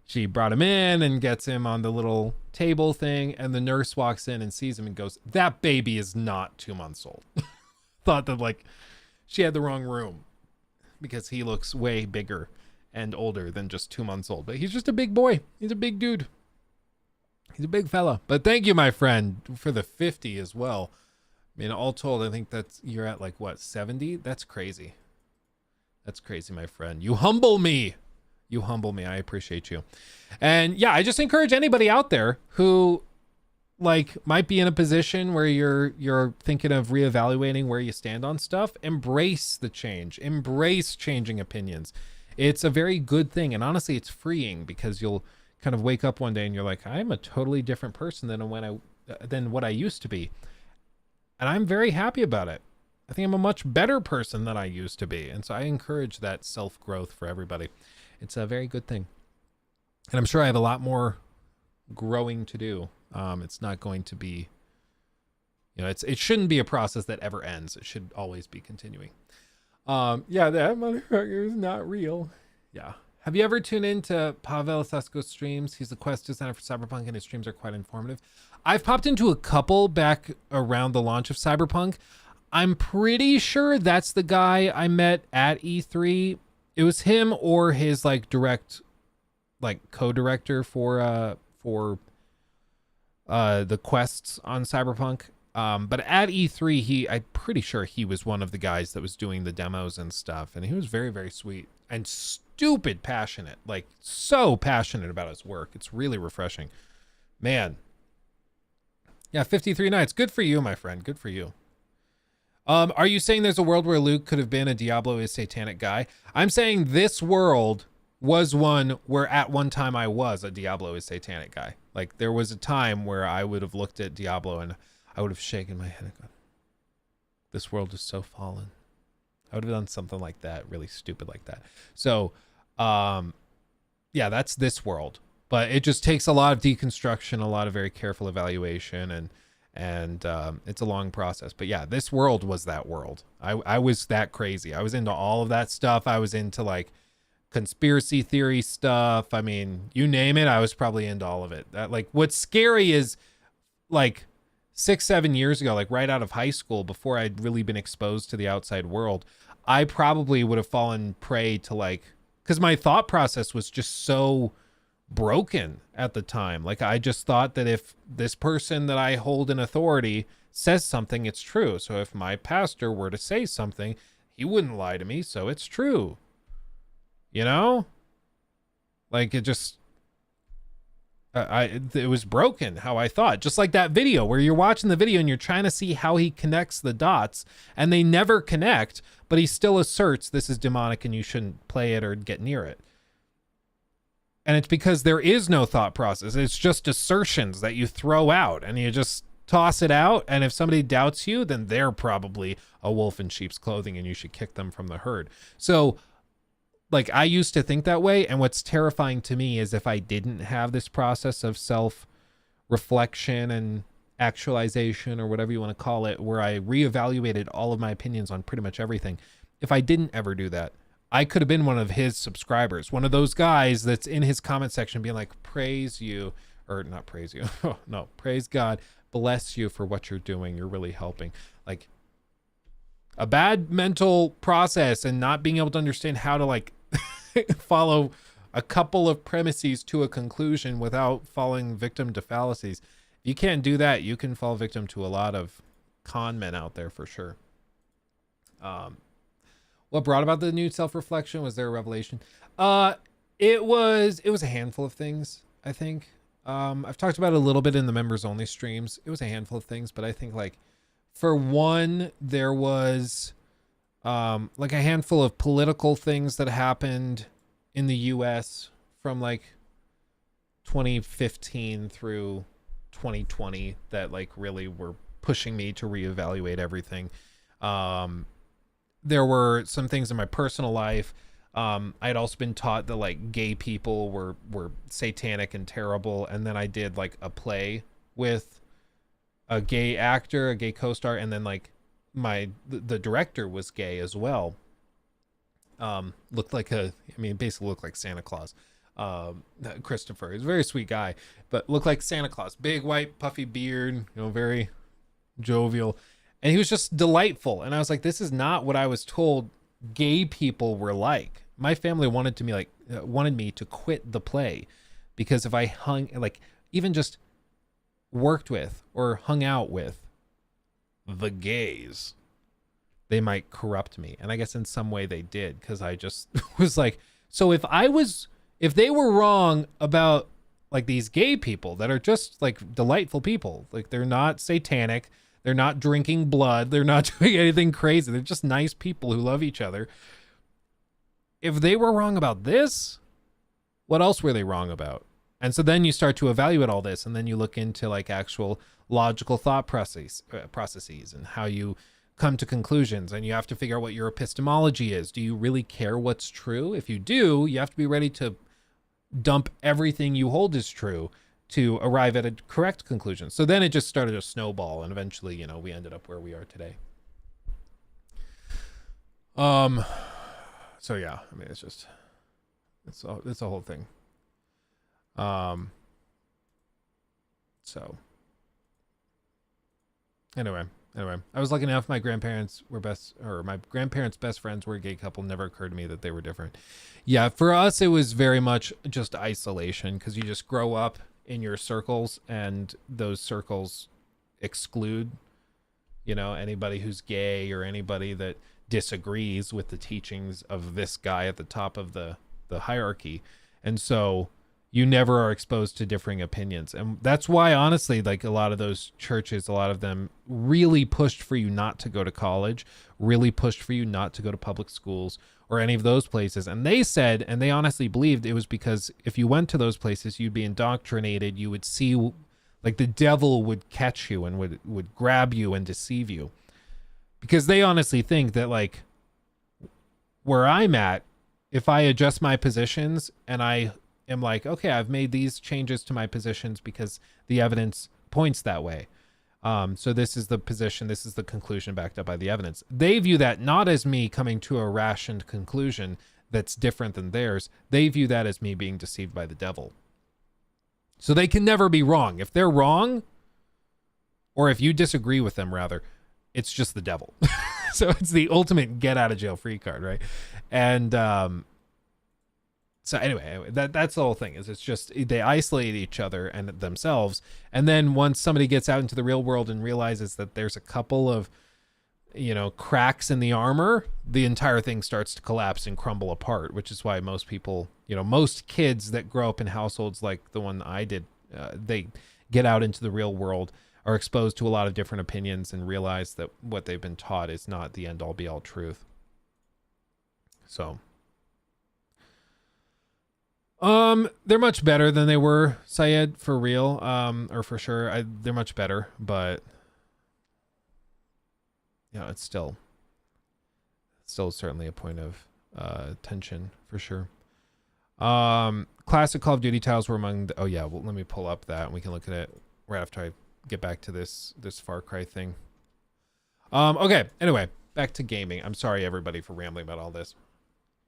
she brought him in and gets him on the little table thing, and the nurse walks in and sees him and goes, that baby is not 2 months old. Thought that like she had the wrong room because he looks way bigger and older than just 2 months old. But he's just a big boy. He's a big dude. He's a big fella. But thank you, my friend, for the 50 as well. I mean, all told, I think you're at like what, 70? That's crazy. That's crazy, my friend. You humble me. You humble me. I appreciate you. And yeah, I just encourage anybody out there who like might be in a position where you're thinking of reevaluating where you stand on stuff. Embrace the change. Embrace changing opinions. It's a very good thing. And honestly, it's freeing because you'll kind of wake up one day and you're like, I'm a totally different person than what I used to be. And I'm very happy about it. I think I'm a much better person than I used to be. And so I encourage that self-growth for everybody. It's a very good thing. And I'm sure I have a lot more growing to do. It's not going to be, it shouldn't be a process that ever ends. It should always be continuing. Yeah, that motherfucker is not real. Yeah. Have you ever tuned into Pavel Sasko's streams? He's the quest designer for Cyberpunk, and his streams are quite informative. I've popped into a couple back around the launch of Cyberpunk. I'm pretty sure that's the guy I met at E3. It was him or his like direct, like co-director for the quests on Cyberpunk. But at E3, I'm pretty sure he was one of the guys that was doing the demos and stuff. And he was very, very sweet and stupid passionate, like so passionate about his work. It's really refreshing, man. Yeah. 53 nights. Good for you, my friend. Good for you. Are you saying there's a world where Luke could have been a Diablo is satanic guy? I'm saying this world was one where at one time I was a Diablo is satanic guy. Like there was a time where I would have looked at Diablo and I would have shaken my head and gone, this world is so fallen. I would have done something like that, really stupid like that. So, yeah, that's this world. But it just takes a lot of deconstruction, a lot of very careful evaluation, and it's a long process. But yeah, this world was that world. I was that crazy. I was into all of that stuff. I was into like conspiracy theory stuff. I mean, you name it, I was probably into all of it. That, like, what's scary is like 6-7 years ago, like right out of high school, before I'd really been exposed to the outside world, I probably would have fallen prey to like, because my thought process was just so broken at the time. Like I just thought that if this person that I hold in authority says something, it's true. So if my pastor were to say something, he wouldn't lie to me, so it's true. You know? Like it just, it was broken how I thought. Just like that video where you're watching the video and you're trying to see how he connects the dots and they never connect, but he still asserts this is demonic and you shouldn't play it or get near it. And it's because there is no thought process. It's just assertions that you throw out and you just toss it out. And if somebody doubts you, then they're probably a wolf in sheep's clothing and you should kick them from the herd. So like I used to think that way. And what's terrifying to me is if I didn't have this process of self-reflection and actualization or whatever you want to call it, where I reevaluated all of my opinions on pretty much everything. If I didn't ever do that, I could have been one of his subscribers, one of those guys that's in his comment section being like, praise you, or not praise you. Oh, no, praise God, bless you for what you're doing. You're really helping. Like a bad mental process and not being able to understand how to like follow a couple of premises to a conclusion without falling victim to fallacies. If you can't do that, you can fall victim to a lot of con men out there for sure. What brought about the new self-reflection? Was there a revelation? It was a handful of things, I think. I've talked about it a little bit in the members only streams. It was a handful of things, but I think like for one, there was like a handful of political things that happened in the US from like 2015 through 2020 that like really were pushing me to reevaluate everything. There were some things in my personal life. I had also been taught that like gay people were satanic and terrible. And then I did like a play with a gay actor, a gay co-star. And then like the director was gay as well. Looked like basically looked like Santa Claus. Christopher, he's a very sweet guy, but looked like Santa Claus, big white puffy beard, very jovial. And he was just delightful. And I was like, this is not what I was told gay people were like. My family wanted me to quit the play because if I even just worked with or hung out with the gays, they might corrupt me. And I guess in some way they did, because I just was like, so if they were wrong about like these gay people that are just like delightful people, like they're not satanic, they're not drinking blood, they're not doing anything crazy, they're just nice people who love each other. If they were wrong about this, what else were they wrong about? And so then you start to evaluate all this, and then you look into like actual logical thought processes and how you come to conclusions, and you have to figure out what your epistemology is. Do you really care what's true? If you do, you have to be ready to dump everything you hold is true to arrive at a correct conclusion. So then it just started to snowball, and eventually, we ended up where we are today. So yeah, I mean, it's a whole thing. So anyway, I was lucky enough. My grandparents' best friends were a gay couple. Never occurred to me that they were different. Yeah, for us, it was very much just isolation, because you just grow up in your circles, and those circles exclude, you know, anybody who's gay or anybody that disagrees with the teachings of this guy at the top of the hierarchy. And so you never are exposed to differing opinions. And that's why, honestly, like a lot of those churches, a lot of them really pushed for you not to go to college, really pushed for you not to go to public schools or any of those places. And they said, and they honestly believed it was because if you went to those places, you'd be indoctrinated. You would see, like, the devil would catch you and would grab you and deceive you. Because they honestly think that, like, where I'm at, if I adjust my positions and I am like, okay, I've made these changes to my positions because the evidence points that way. So this is the position, this is the conclusion backed up by the evidence. They view that not as me coming to a rationed conclusion that's different than theirs. They view that as me being deceived by the devil. So they can never be wrong. If they're wrong, or if you disagree with them, rather, it's just the devil. So it's the ultimate get out of jail free card, right? And so anyway, that's the whole thing. Is it's just they isolate each other and themselves, and then once somebody gets out into the real world and realizes that there's a couple of, you know, cracks in the armor, the entire thing starts to collapse and crumble apart. Which is why most people, you know, most kids that grow up in households like the one I did, they get out into the real world, are exposed to a lot of different opinions, and realize that what they've been taught is not the end all be all truth. So they're much better than they were, Syed, for real, or for sure. They're much better, but you know, it's still certainly a point of tension for sure. Classic Call of Duty titles were among the, oh yeah, well, let me pull up that and we can look at it right after I get back to this Far Cry thing. Okay, anyway, back to gaming. I'm sorry everybody for rambling about all this.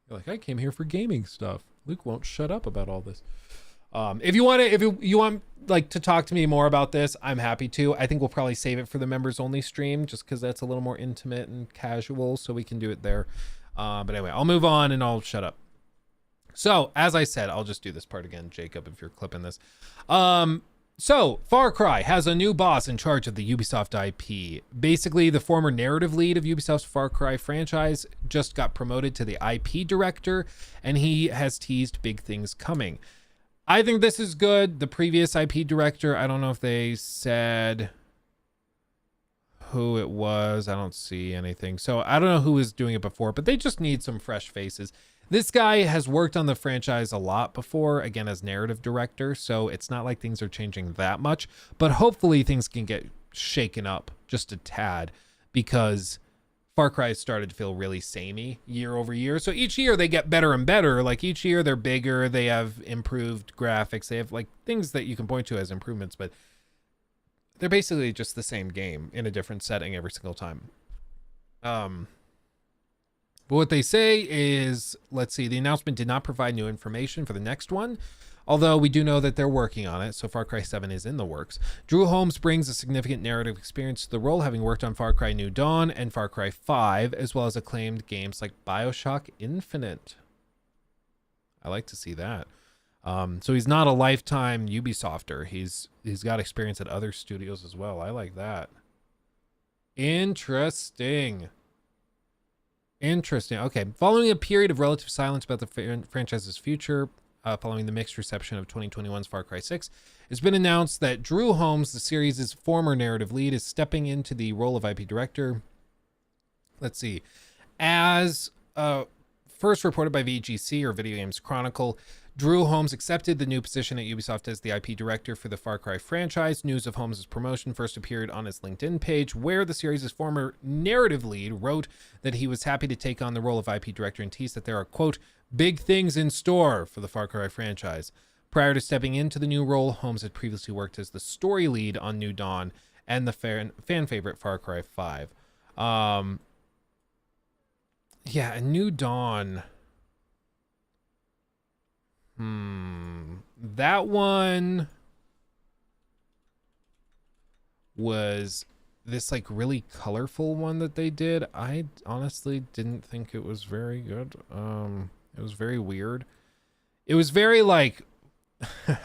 You're like, I came here for gaming stuff. Luke won't shut up about all this. If you want like to talk to me more about this, I'm happy to. I think we'll probably save it for the members only stream, just because that's a little more intimate and casual, so we can do it there. But anyway, I'll move on and I'll shut up. So as I said, I'll just do this part again, Jacob, if you're clipping this. So Far Cry has a new boss in charge of the Ubisoft IP. Basically, the former narrative lead of Ubisoft's Far Cry franchise just got promoted to the IP director, and he has teased big things coming. I think this is good. The previous IP director, I don't know if they said who it was. I don't see anything. So I don't know who was doing it before, but they just need some fresh faces. This guy has worked on the franchise a lot before, again, as narrative director, so it's not like things are changing that much, but hopefully things can get shaken up just a tad, because Far Cry started to feel really samey year over year. So each year they get better and better. Like each year they're bigger, they have improved graphics, they have like things that you can point to as improvements, but they're basically just the same game in a different setting every single time. But what they say is, let's see, the announcement did not provide new information for the next one, although we do know that they're working on it, so Far Cry 7 is in the works. Drew Holmes brings a significant narrative experience to the role, having worked on Far Cry New Dawn and Far Cry 5, as well as acclaimed games like BioShock Infinite. I like to see that. So he's not a lifetime Ubisofter. He's got experience at other studios as well. I like that. Interesting. Okay. Following a period of relative silence about the franchise's future, following the mixed reception of 2021's Far Cry 6, it's been announced that Drew Holmes, the series' former narrative lead, is stepping into the role of IP director. Let's see. As first reported by VGC, or Video Games Chronicle, Drew Holmes accepted the new position at Ubisoft as the IP director for the Far Cry franchise. News of Holmes' promotion first appeared on his LinkedIn page, where the series' former narrative lead wrote that he was happy to take on the role of IP director and teased that there are, quote, big things in store for the Far Cry franchise. Prior to stepping into the new role, Holmes had previously worked as the story lead on New Dawn and the fan favorite Far Cry 5. Yeah, and New Dawn... That one was this like really colorful one that they did. I honestly didn't think it was very good. It was very weird. It was very like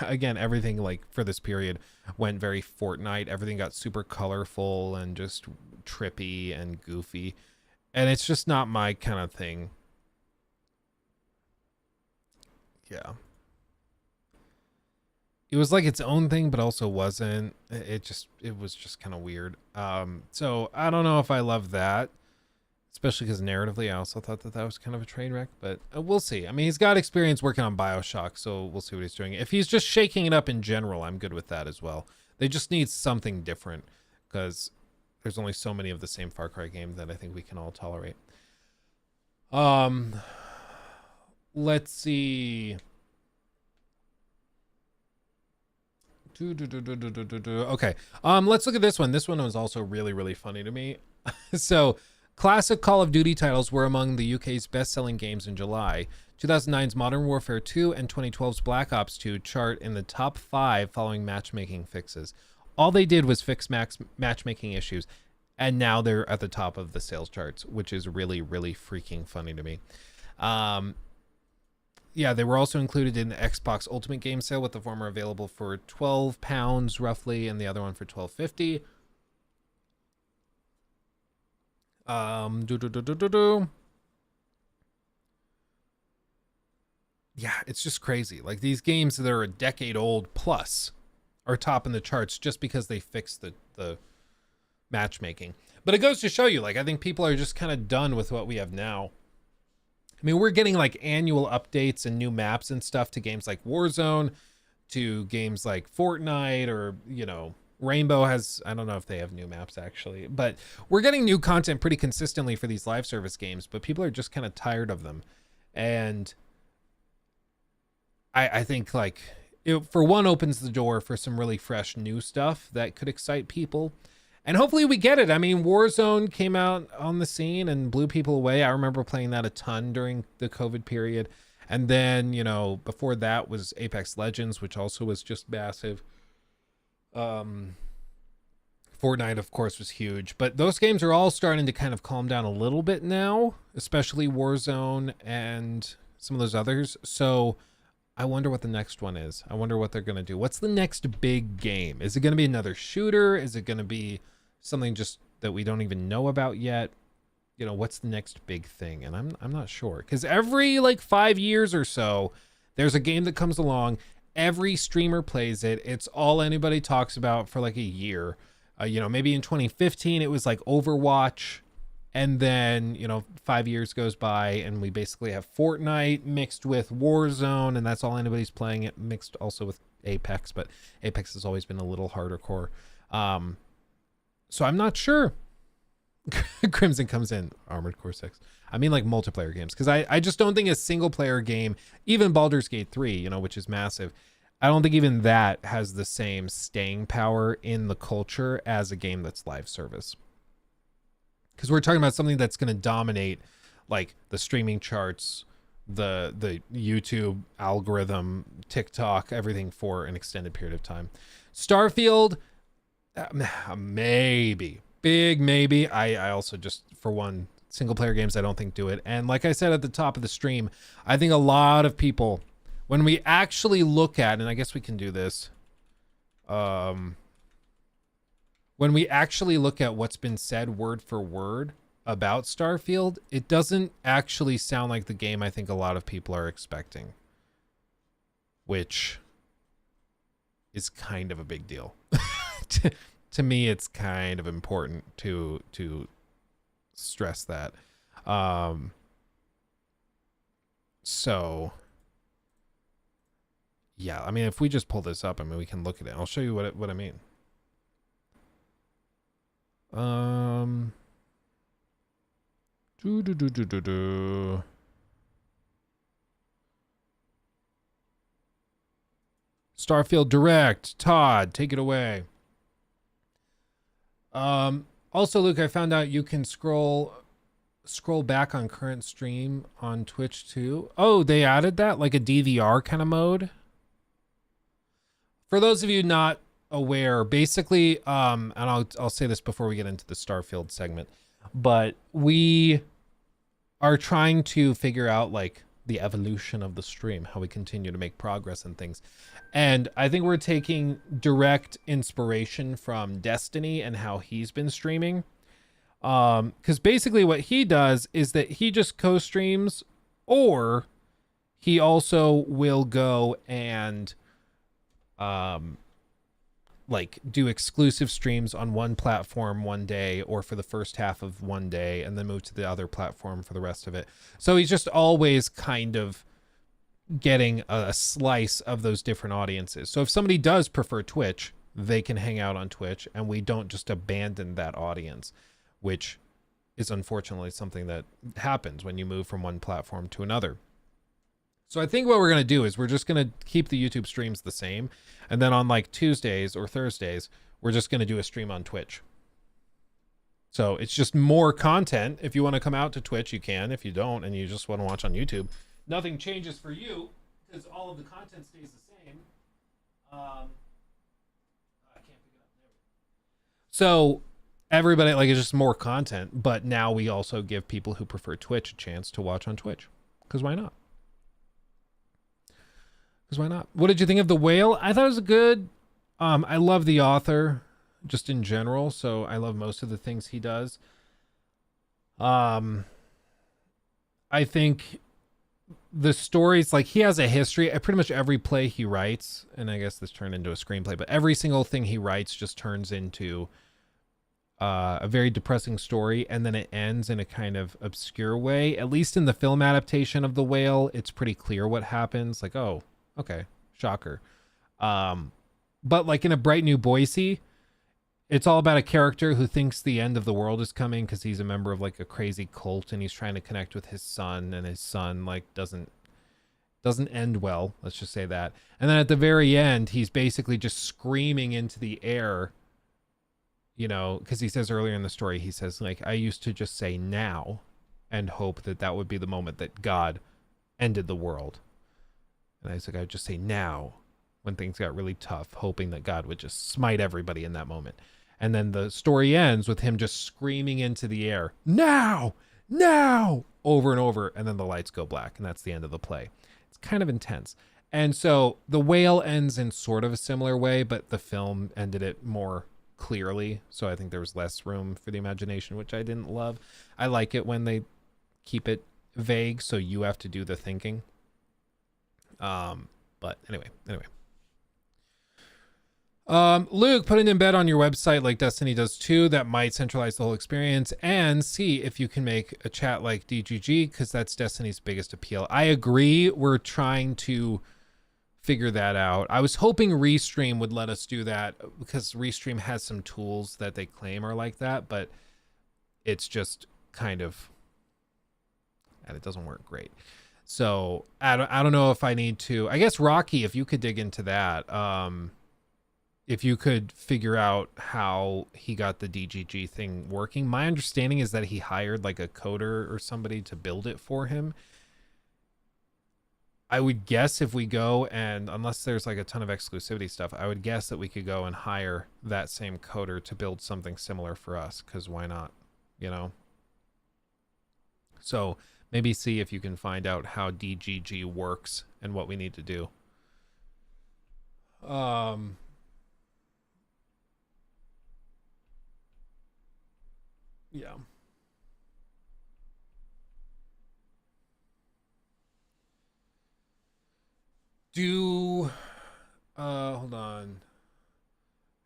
again, everything like for this period went very Fortnite. Everything got super colorful and just trippy and goofy. And it's just not my kind of thing. Yeah. It was like its own thing, but also wasn't. It was just kind of weird. So I don't know if I love that, especially because narratively, I also thought that was kind of a train wreck, but we'll see. I mean, he's got experience working on BioShock, so we'll see what he's doing. If he's just shaking it up in general, I'm good with that as well. They just need something different because there's only so many of the same Far Cry game that I think we can all tolerate. Let's see. Okay. Let's look at this one. This one was also really, really funny to me. So, classic Call of Duty titles were among the UK's best-selling games in July. 2009's Modern Warfare 2 and 2012's Black Ops 2 chart in the top 5 following matchmaking fixes. All they did was fix matchmaking issues, and now they're at the top of the sales charts, which is really, really freaking funny to me. Yeah, they were also included in the Xbox Ultimate Game Sale, with the former available for £12 roughly, and the other one for $12.50. Yeah, it's just crazy. Like, these games that are a decade old plus are top in the charts just because they fixed the matchmaking. But it goes to show you, like, I think people are just kind of done with what we have now. I mean, we're getting like annual updates and new maps and stuff to games like Warzone, to games like Fortnite, or, you know, Rainbow has, I don't know if they have new maps actually, but we're getting new content pretty consistently for these live service games, but people are just kind of tired of them. And I think like it, for one, opens the door for some really fresh new stuff that could excite people. And hopefully we get it. I mean, Warzone came out on the scene and blew people away. I remember playing that a ton during the COVID period. And then, you know, before that was Apex Legends, which also was just massive. Fortnite, of course, was huge. But those games are all starting to kind of calm down a little bit now, especially Warzone and some of those others. So I wonder what the next one is. I wonder what they're going to do. What's the next big game? Is it going to be another shooter? Is it going to be something just that we don't even know about yet? You know, what's the next big thing? And I'm not sure, because every like 5 years or so, there's a game that comes along. Every streamer plays it. It's all anybody talks about for like a year. You know, maybe in 2015 it was like Overwatch, and then, you know, 5 years goes by and we basically have Fortnite mixed with Warzone, and that's all anybody's playing, it mixed also with Apex, but Apex has always been a little harder core. So I'm not sure. Crimson comes in, Armored Core 6. I mean like multiplayer games, because I just don't think a single player game, even Baldur's Gate 3, you know, which is massive, I don't think even that has the same staying power in the culture as a game that's live service. Because we're talking about something that's going to dominate like the streaming charts, the YouTube algorithm, TikTok, everything for an extended period of time. Starfield, maybe. Big maybe. I also just, for one, single player games I don't think do it. And like I said at the top of the stream, I think a lot of people, when we actually look at, and I guess we can do this, when we actually look at what's been said word for word about Starfield, it doesn't actually sound like the game I think a lot of people are expecting, which is kind of a big deal. To me, it's kind of important to stress that. So yeah, I mean, if we just pull this up, I mean, we can look at it. I'll show you what I mean. Starfield Direct. Todd, take it away. Also, Luke, I found out you can scroll back on current stream on Twitch too. Oh, they added that, like a DVR kind of mode. For those of you not aware, basically, and I'll say this before we get into the Starfield segment, but we are trying to figure out like the evolution of the stream, how we continue to make progress and things. And I think we're taking direct inspiration from Destiny and how he's been streaming. Because basically what he does is that he just co-streams, or he also will go and like do exclusive streams on one platform one day, or for the first half of one day, and then move to the other platform for the rest of it. So he's just always kind of getting a slice of those different audiences. So if somebody does prefer Twitch, they can hang out on Twitch, and we don't just abandon that audience, which is unfortunately something that happens when you move from one platform to another. So I think what we're going to do is we're just going to keep the YouTube streams the same. And then on like Tuesdays or Thursdays, we're just going to do a stream on Twitch. So it's just more content. If you want to come out to Twitch, you can. If you don't, and you just want to watch on YouTube, nothing changes for you because all of the content stays the same. I can't pick it up. There we go. So everybody, like, it's just more content, but now we also give people who prefer Twitch a chance to watch on Twitch. Because why not? Because why not? What did you think of The Whale? I thought it was good. I love the author just in general, so I love most of the things he does. I think the stories, like, he has a history. Pretty much every play he writes, and I guess this turned into a screenplay, but every single thing he writes just turns into a very depressing story, and then it ends in a kind of obscure way. At least in the film adaptation of The Whale, it's pretty clear what happens. Like, oh, okay, shocker. But like in A Bright New Boise, it's all about a character who thinks the end of the world is coming because he's a member of like a crazy cult, and he's trying to connect with his son, and his son like doesn't end well, let's just say that. And then at the very end, he's basically just screaming into the air, you know, because he says earlier in the story, he says, like, I used to just say now and hope that that would be the moment that God ended the world. And I was like, I would just say now when things got really tough, hoping that God would just smite everybody in that moment. And then the story ends with him just screaming into the air, now, over and over. And then the lights go black, and that's the end of the play. It's kind of intense. And so The Whale ends in sort of a similar way, but the film ended it more clearly. So I think there was less room for the imagination, which I didn't love. I like it when they keep it vague, so you have to do the thinking. But anyway. Luke, put it in bed on your website like Destiny does too. That might centralize the whole experience, and see if you can make a chat like DGG, because that's Destiny's biggest appeal. I agree. We're trying to figure that out. I was hoping Restream would let us do that, because Restream has some tools that they claim are like that, but it's just kind of, and it doesn't work great. So I don't know if I need to. I guess Rocky, if you could dig into that, if you could figure out how he got the DGG thing working. My understanding is that he hired like a coder or somebody to build it for him. I would guess if we go, and unless there's like a ton of exclusivity stuff, I would guess that we could go and hire that same coder to build something similar for us, because why not, you know? So maybe see if you can find out how DGG works and what we need to do. Yeah. Hold on.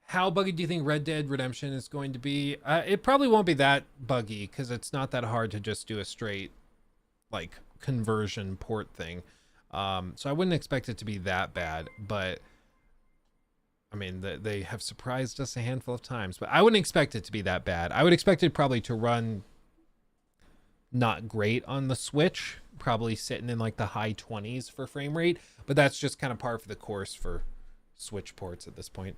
How buggy do you think Red Dead Redemption is going to be? It probably won't be that buggy, because it's not that hard to just do a straight like conversion port thing. So I wouldn't expect it to be that bad, but I mean, they have surprised us a handful of times, but I wouldn't expect it to be that bad. I would expect it probably to run not great on the Switch, probably sitting in like the high 20s for frame rate, but that's just kind of par for the course for Switch ports at this point.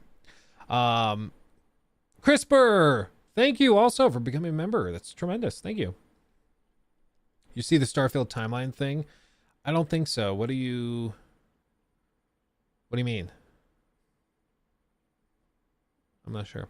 CRISPR, thank you also for becoming a member. That's tremendous. Thank you. You see the Starfield timeline thing? I don't think so. What do you mean? I'm not sure.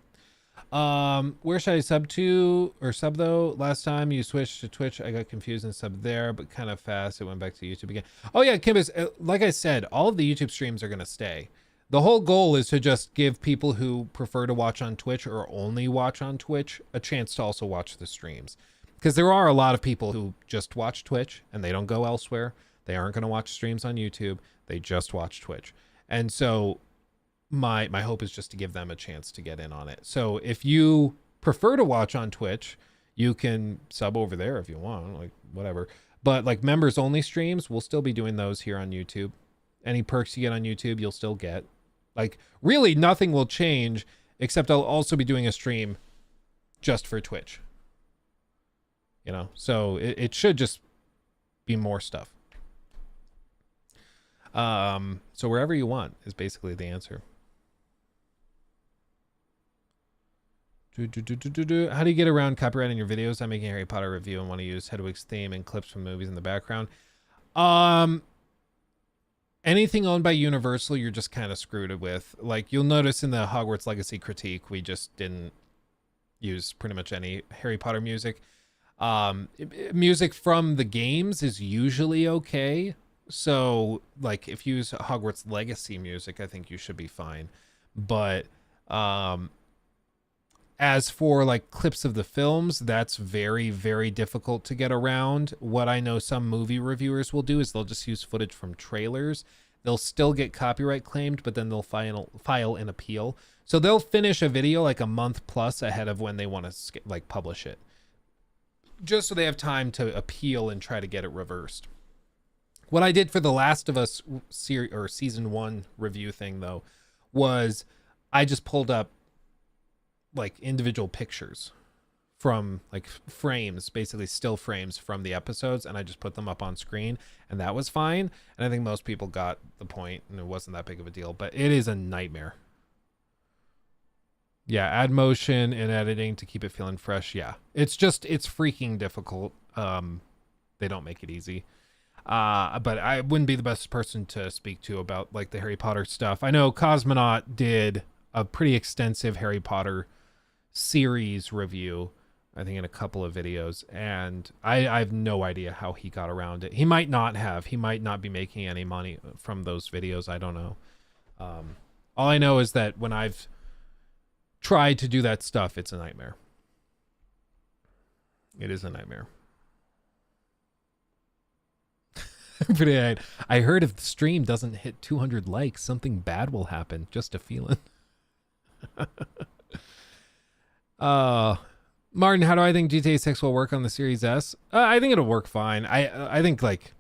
Where should I sub to or sub though? Last time you switched to Twitch, I got confused and subbed there, but kind of fast. It went back to YouTube again. Oh yeah, Kimbus, like I said, all of the YouTube streams are going to stay. The whole goal is to just give people who prefer to watch on Twitch or only watch on Twitch a chance to also watch the streams. Because there are a lot of people who just watch Twitch and they don't go elsewhere. They aren't going to watch streams on YouTube. They just watch Twitch. And so my hope is just to give them a chance to get in on it. So if you prefer to watch on Twitch, you can sub over there if you want, like whatever. But like members only streams, we'll still be doing those here on YouTube. Any perks you get on YouTube, you'll still get. Like really nothing will change, except I'll also be doing a stream just for Twitch. You know, so it should just be more stuff. So wherever you want is basically the answer. How do you get around copyrighting your videos? I'm making a Harry Potter review and want to use Hedwig's theme and clips from movies in the background. Anything owned by Universal, you're just kind of screwed with. Like you'll notice in the Hogwarts Legacy critique, we just didn't use pretty much any Harry Potter music. Music from the games is usually okay. So like if you use Hogwarts Legacy music, I think you should be fine. But as for like clips of the films, that's very, very difficult to get around. What I know some movie reviewers will do is they'll just use footage from trailers. They'll still get copyright claimed, but then they'll file an appeal. So they'll finish a video like a month plus ahead of when they want to like publish it, just so they have time to appeal and try to get it reversed. What I did for the Last of Us season 1 review thing though, was I just pulled up like individual pictures from like frames, basically still frames from the episodes, and I just put them up on screen, and that was fine. And I think most people got the point, and it wasn't that big of a deal, but it is a nightmare. Yeah, add motion and editing to keep it feeling fresh. Yeah, it's freaking difficult. They don't make it easy. But I wouldn't be the best person to speak to about like the Harry Potter stuff. I know Cosmonaut did a pretty extensive Harry Potter series review, I think in a couple of videos, and I have no idea how he got around it. He might not be making any money from those videos. I don't know. All I know is that when I've tried to do that stuff, it's a nightmare. It is a nightmare. I heard if the stream doesn't hit 200 likes, something bad will happen. Just a feeling. Martin, how do I think GTA 6 will work on the Series S? I think it'll work fine. I think like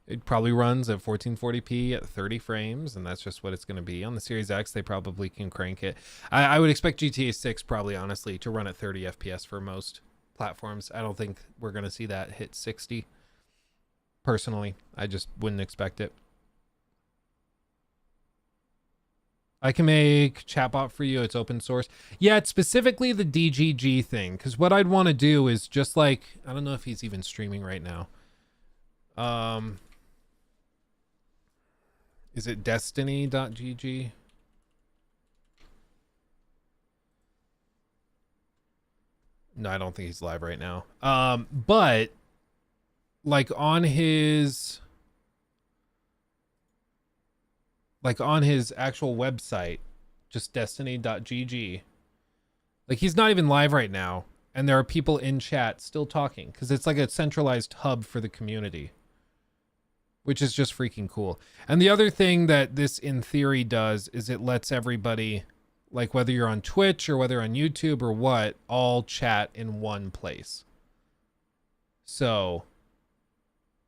it probably runs at 1440p at 30 frames, and that's just what it's going to be. On the Series X, they probably can crank it. I would expect GTA 6 probably, honestly, to run at 30 FPS for most platforms. I don't think we're going to see that hit 60. Personally, I just wouldn't expect it. I can make chatbot for you. It's open source. Yeah, it's specifically the DGG thing. Because what I'd want to do is just like, I don't know if he's even streaming right now. Is it destiny.gg? No, I don't think he's live right now. But like on his actual website, just destiny.gg, like he's not even live right now, and there are people in chat still talking because it's like a centralized hub for the community, which is just freaking cool. And the other thing that this in theory does is it lets everybody, like whether you're on Twitch or whether on YouTube or what, all chat in one place. So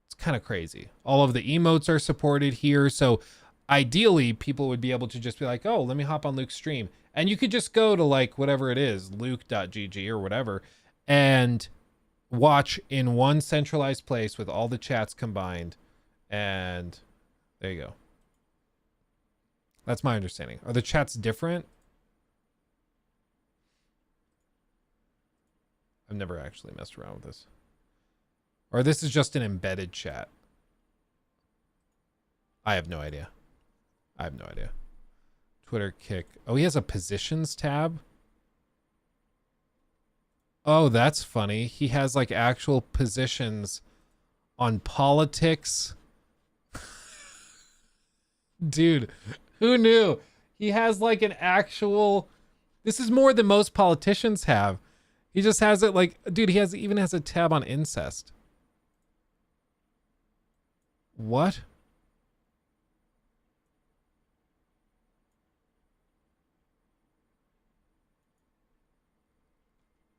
it's kind of crazy. All of the emotes are supported here. So ideally people would be able to just be like, oh, let me hop on Luke's stream. And you could just go to like whatever it is, luke.gg or whatever, and watch in one centralized place with all the chats combined. And there you go. That's my understanding. Are the chats different? I've never actually messed around with this. Or this is just an embedded chat. I have no idea. Twitter kick. Oh, he has a positions tab? Oh, that's funny. He has like actual positions on politics. Dude, who knew? He has like an actual, this is more than most politicians have. He just has it like, dude, he even has a tab on incest. What?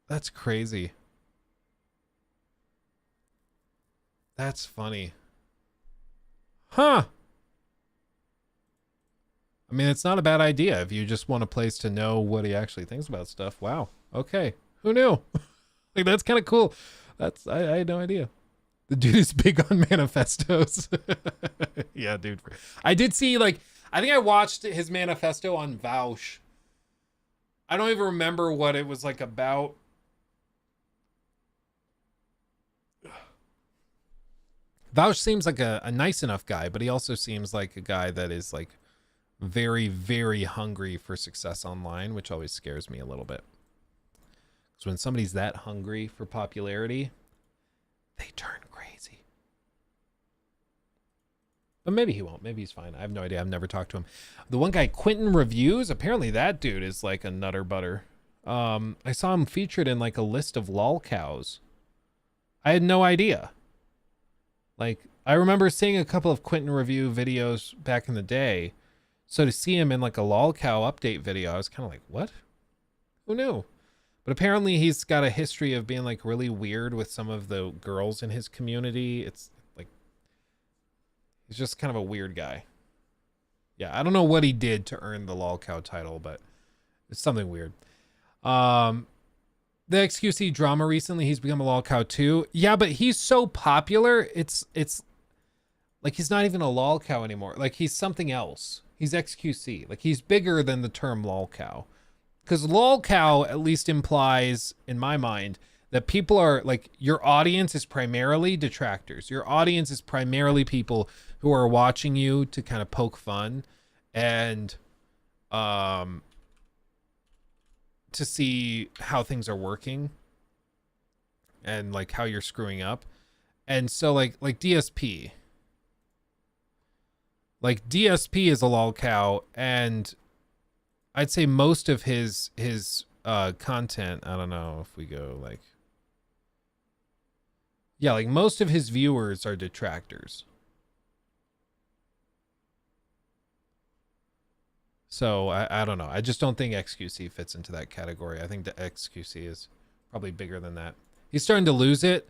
That's crazy. That's funny. Huh. I mean, it's not a bad idea if you just want a place to know what he actually thinks about stuff. Wow. Okay. Who knew? Like, that's kind of cool. I had no idea. The dude is big on manifestos. Yeah, dude. I did see, like, I think I watched his manifesto on Vaush. I don't even remember what it was like about. Vaush seems like a nice enough guy, but he also seems like a guy that is like very, very hungry for success online, which always scares me a little bit. Because when somebody's that hungry for popularity, they turn crazy. But maybe he won't. Maybe he's fine. I have no idea. I've never talked to him. The one guy, Quentin Reviews, apparently that dude is like a nutter butter. I saw him featured in like a list of lol cows. I had no idea. Like, I remember seeing a couple of Quentin Review videos back in the day. So to see him in like a lolcow update video, I was kind of like, what? Who knew? But apparently he's got a history of being like really weird with some of the girls in his community. It's like, he's just kind of a weird guy. Yeah, I don't know what he did to earn the lolcow title, but it's something weird. The XQC drama recently, he's become a lolcow too. Yeah, but he's so popular, it's like he's not even a lolcow anymore. Like, he's something else. He's XQC. Like, he's bigger than the term lolcow. Because lolcow at least implies, in my mind, that people are like, your audience is primarily detractors. Your audience is primarily people who are watching you to kind of poke fun and to see how things are working and like how you're screwing up. And so like DSP. Like DSP is a lolcow, and I'd say most of his content, I don't know if we go like, yeah, like most of his viewers are detractors. So I don't know. I just don't think XQC fits into that category. I think the XQC is probably bigger than that. He's starting to lose it.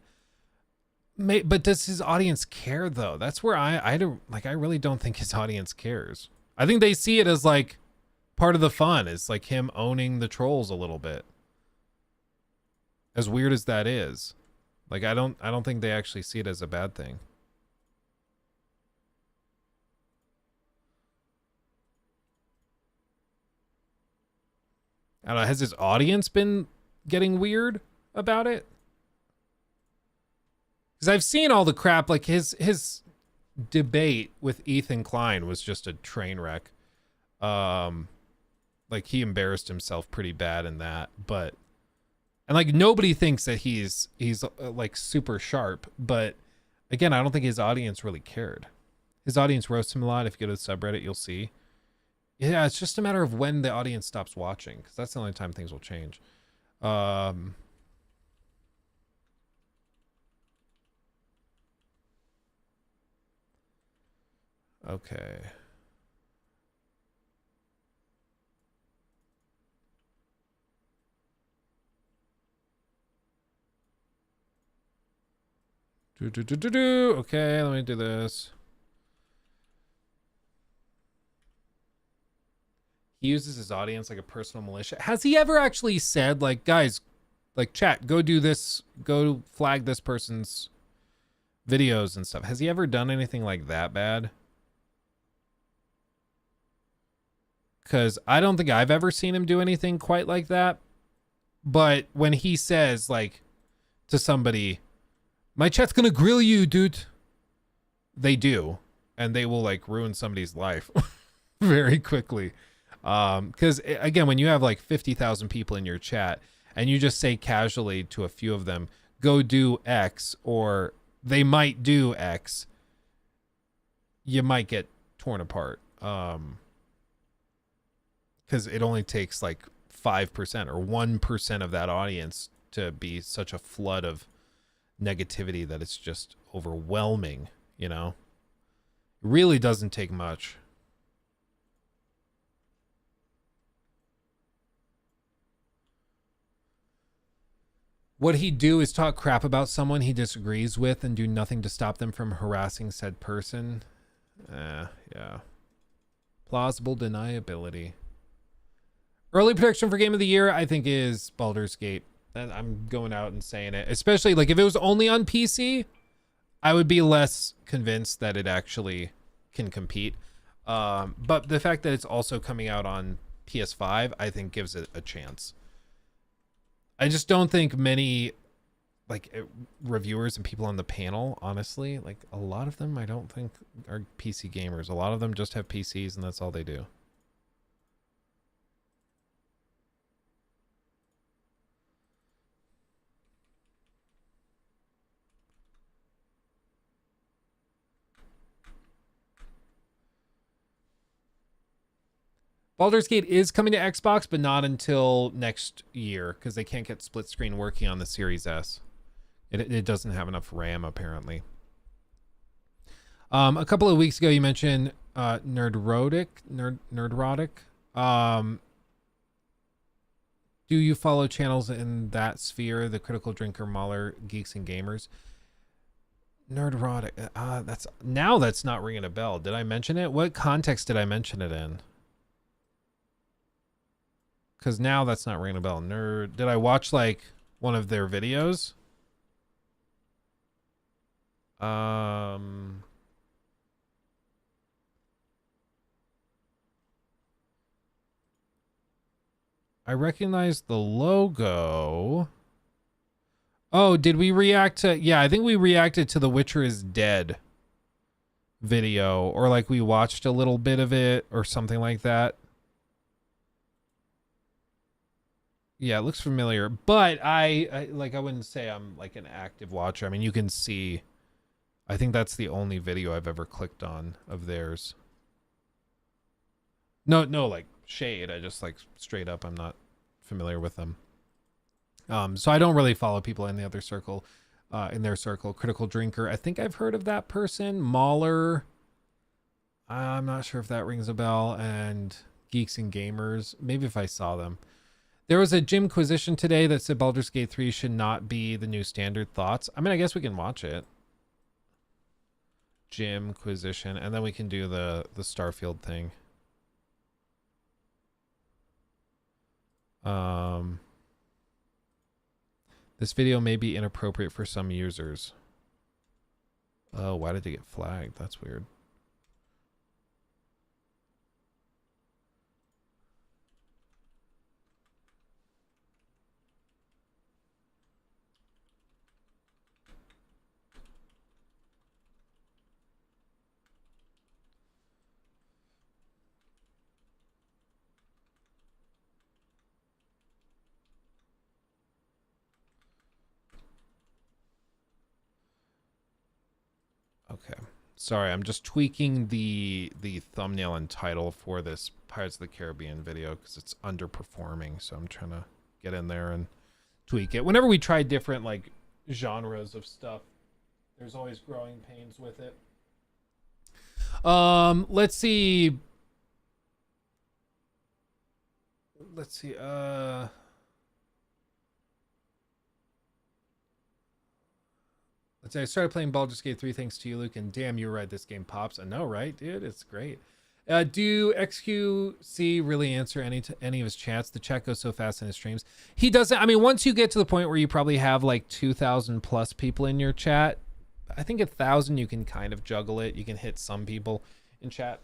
But does his audience care though? That's where I don't like. I really don't think his audience cares. I think they see it as like part of the fun. It's like him owning the trolls a little bit. As weird as that is, like I don't think they actually see it as a bad thing. I don't know. Has his audience been getting weird about it? Because I've seen all the crap. Like his debate with Ethan Klein was just a train wreck. Like he embarrassed himself pretty bad in that. But and like nobody thinks that he's like super sharp. But again, I don't think his audience really cared. His audience roasts him a lot. If you go to the subreddit, you'll see. Yeah, it's just a matter of when the audience stops watching, because that's the only time things will change. Okay. Okay, let me do this. He uses his audience like a personal militia. Has he ever actually said, like, guys, like, chat, go do this, go flag this person's videos and stuff? Has he ever done anything like that bad? Because I don't think I've ever seen him do anything quite like that. But when he says, like, to somebody, my chat's gonna grill you, dude, they do. And they will, like, ruin somebody's life very quickly. Because again, when you have like 50,000 people in your chat and you just say casually to a few of them, go do X, or they might do X, you might get torn apart. Because it only takes like 5% or 1% of that audience to be such a flood of negativity that it's just overwhelming, you know? It really doesn't take much. What he'd do is talk crap about someone he disagrees with and do nothing to stop them from harassing said person. Yeah. Plausible deniability. Early prediction for Game of the Year, I think, is Baldur's Gate. And I'm going out and saying it. Especially, like, if it was only on PC, I would be less convinced that it actually can compete. But the fact that it's also coming out on PS5, I think, gives it a chance. I just don't think many, like, reviewers and people on the panel, honestly, like, a lot of them I don't think are PC gamers. A lot of them just have PCs and that's all they do. Baldur's Gate is coming to Xbox, but not until next year because they can't get split screen working on the Series S. It doesn't have enough RAM, apparently. A couple of weeks ago, you mentioned Nerdrotic. Do you follow channels in that sphere? The Critical Drinker, Mahler, Geeks and Gamers. Nerdrotic. That's not ringing a bell. Did I mention it? What context did I mention it in? Because now that's not ringing a bell. Did I watch like one of their videos? I recognize the logo. Oh, did we react to... Yeah, I think we reacted to The Witcher is Dead video. Or like we watched a little bit of it or something like that. Yeah, it looks familiar, but I wouldn't say I'm like an active watcher. I mean, you can see, I think that's the only video I've ever clicked on of theirs. No, like shade. I just like straight up, I'm not familiar with them. So I don't really follow people in the other circle, in their circle. Critical Drinker. I think I've heard of that person. Mahler. I'm not sure if that rings a bell. And Geeks and Gamers. Maybe if I saw them. There was a Jimquisition today that said Baldur's Gate 3 should not be the new standard. Thoughts? I mean, I guess we can watch it. Jimquisition, and then we can do the Starfield thing. This video may be inappropriate for some users. Oh, why did it get flagged? That's weird. Okay, sorry, I'm just tweaking the thumbnail and title for this Pirates of the Caribbean video because it's underperforming, so I'm trying to get in there and tweak it. Whenever we try different like genres of stuff, there's always growing pains with it. Let's see. Let's say I started playing Baldur's Gate 3 thanks to you, Luke, and damn, you're right, this game pops. I know, right, dude? It's great. Do XQC really answer any of his chats? The chat goes so fast in his streams. He doesn't. I mean, once you get to the point where you probably have like 2,000 plus people in your chat, I think 1,000 you can kind of juggle it. You can hit some people in chat.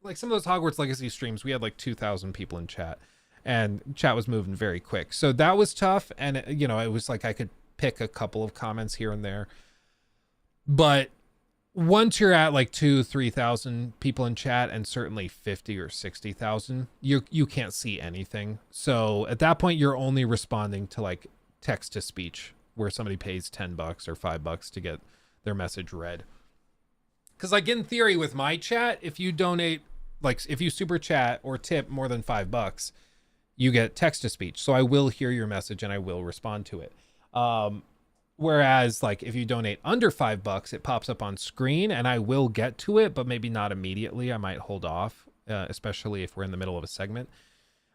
Like some of those Hogwarts Legacy streams, we had like 2,000 people in chat, and chat was moving very quick. So that was tough, and it was like I could pick a couple of comments here and there. But once you're at like 2,000-3,000 people in chat, and certainly 50 or 60,000, you can't see anything. So at that point, you're only responding to like text to speech, where somebody pays $10 or $5 to get their message read. Because like in theory with my chat, if you donate, like if you super chat or tip more than $5, you get text to speech. So I will hear your message and I will respond to it. Whereas like if you donate under $5, it pops up on screen and I will get to it, but maybe not immediately. I might hold off, especially if we're in the middle of a segment.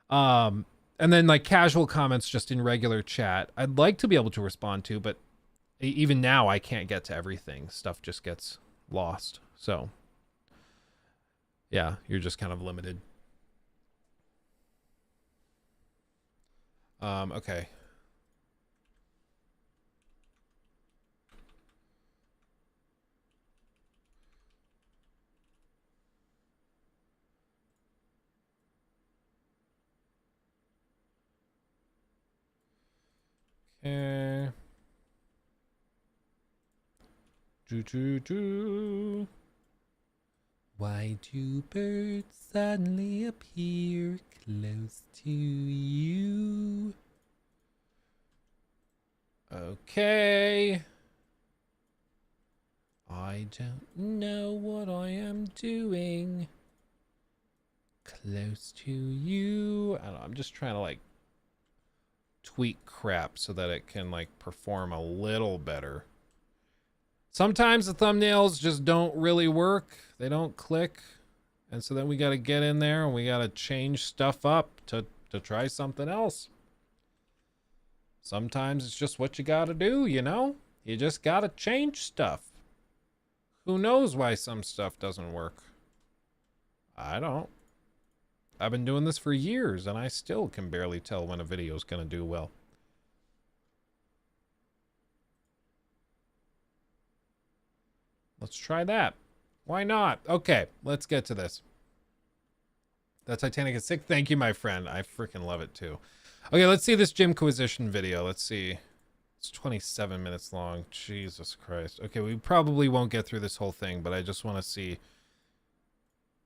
And then like casual comments just in regular chat, I'd like to be able to respond to, but even now I can't get to everything. Stuff just gets lost. So yeah, you're just kind of limited. Okay. Why do birds suddenly appear close to you? Okay. I don't know what I am doing. Close to you. I don't know, I'm just trying to like tweak crap so that it can like perform a little better. Sometimes the thumbnails just don't really work. They don't click. And so then we got to get in there and we got to change stuff up to try something else. Sometimes it's just what you got to do, you know? You just got to change stuff. Who knows why some stuff doesn't work? I don't. I've been doing this for years and I still can barely tell when a video is going to do well. Let's try that. Why not? Okay, let's get to this. That Titanic is sick. Thank you, my friend. I freaking love it too. Okay, let's see this Gymquisition video. Let's see. It's 27 minutes long. Jesus Christ. Okay, we probably won't get through this whole thing, but I just want to see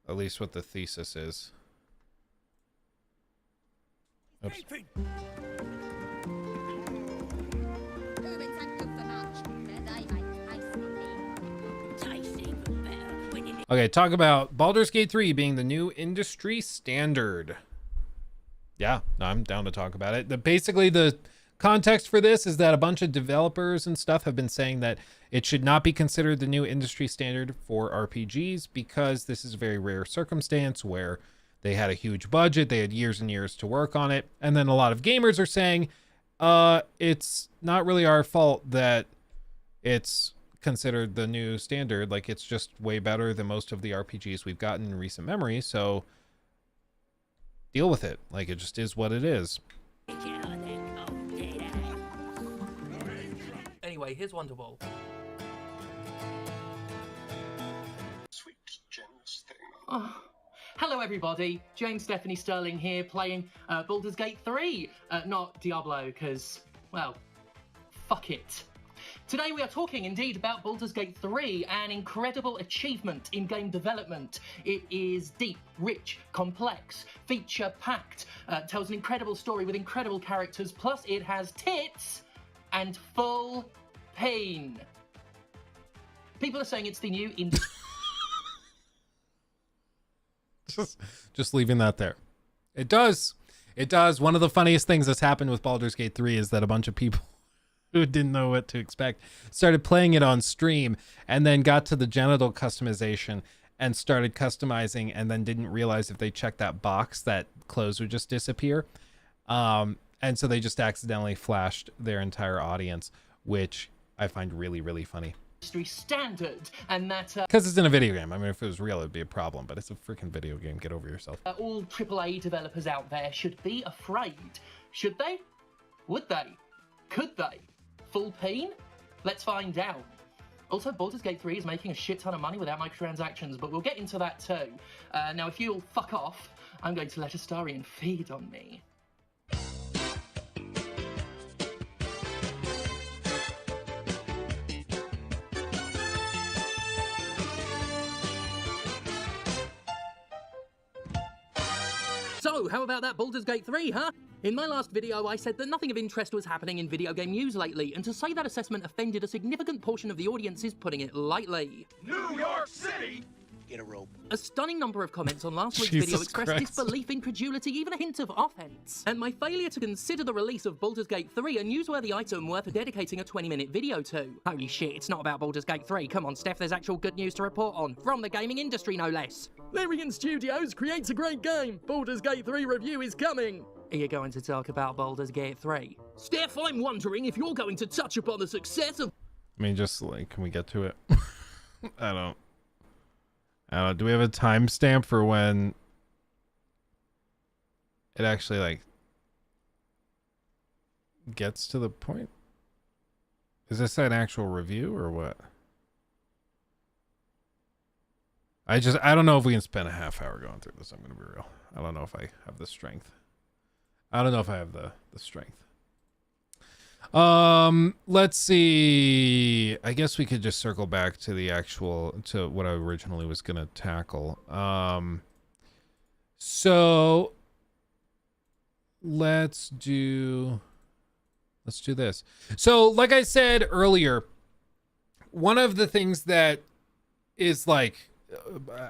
at least what the thesis is. Oops. Okay, talk about Baldur's Gate 3 being the new industry standard. Yeah, no, I'm down to talk about it. Basically, the context for this is that a bunch of developers and stuff have been saying that it should not be considered the new industry standard for RPGs because this is a very rare circumstance where they had a huge budget, they had years and years to work on it, and then a lot of gamers are saying, it's not really our fault that it's considered the new standard. Like, it's just way better than most of the RPGs we've gotten in recent memory, so deal with it. Like, it just is what it is. Anyway, here's Wonderwall. Sweet, generous thing. Oh. Hello everybody, James Stephanie Sterling here playing Baldur's Gate 3, not Diablo, because, well, fuck it. Today we are talking indeed about Baldur's Gate 3, an incredible achievement in game development. It is deep, rich, complex, feature-packed, tells an incredible story with incredible characters, plus it has tits and full pain. People are saying it's the new industry. Just leaving that there. It does. One of the funniest things that's happened with Baldur's Gate 3 is that a bunch of people who didn't know what to expect started playing it on stream and then got to the genital customization and started customizing and then didn't realize if they checked that box that clothes would just disappear. And so they just accidentally flashed their entire audience, which I find really, really funny. Standard, and that because it's in a video game. I mean, if it was real it'd be a problem, but it's a freaking video game. Get over yourself. All AAA developers out there should be afraid. Should they? Would they? Could they? Full pain? Let's find out. Also, Baldur's Gate 3 is making a shit ton of money without microtransactions, but we'll get into that too. Now, if you'll fuck off, I'm going to let Astarion feed on me. So, how about that Baldur's Gate 3, huh? In my last video, I said that nothing of interest was happening in video game news lately, and to say that assessment offended a significant portion of the audience is putting it lightly. New York City! Get a rope. A stunning number of comments on last week's video expressed disbelief, incredulity, even a hint of offense. And my failure to consider the release of Baldur's Gate 3 a newsworthy item worth dedicating a 20-minute video to. Holy shit, it's not about Baldur's Gate 3. Come on, Steph, there's actual good news to report on. From the gaming industry, no less. Larian Studios creates a great game. Baldur's Gate 3 review is coming. Are you going to talk about Baldur's Gate 3? Steph, I'm wondering if you're going to touch upon the success of... I mean, just like, can we get to it? I don't know. Do we have a timestamp for when it actually like gets to the point? Is this an actual review or what? I don't know if we can spend a half hour going through this. I'm gonna be real. I don't know if I have the strength. I don't know if I have the strength. Let's see. I guess we could just circle back to the to what I originally was going to tackle. So let's do this. So like I said earlier, one of the things that is like,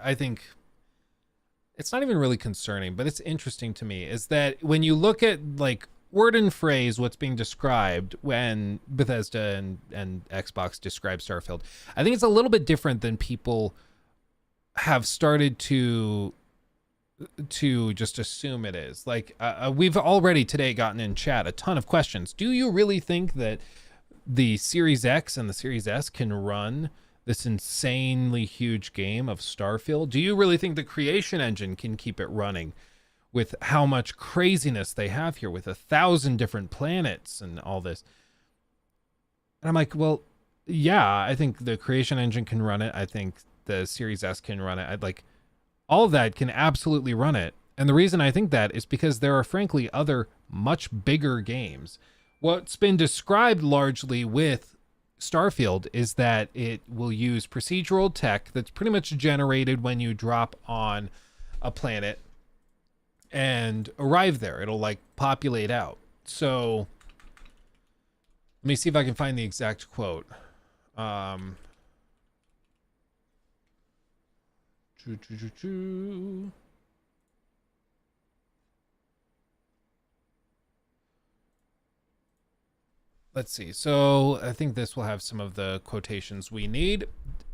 I think it's not even really concerning, but it's interesting to me, is that when you look at like word and phrase what's being described when Bethesda and Xbox describe Starfield, I think it's a little bit different than people have started to just assume it is. Like we've already today gotten in chat a ton of questions. Do you really think that the Series X and the Series S can run this insanely huge game of Starfield? Do you really think the creation engine can keep it running with how much craziness they have here with 1,000 different planets and all this? And I'm like, well, yeah, I think the creation engine can run it. I think the Series S can run it. I'd like all of that can absolutely run it. And the reason I think that is because there are frankly other much bigger games. What's been described largely with Starfield is that it will use procedural tech that's pretty much generated when you drop on a planet and arrive there. It'll like populate out. So let me see if I can find the exact quote. Let's see. So I think this will have some of the quotations we need.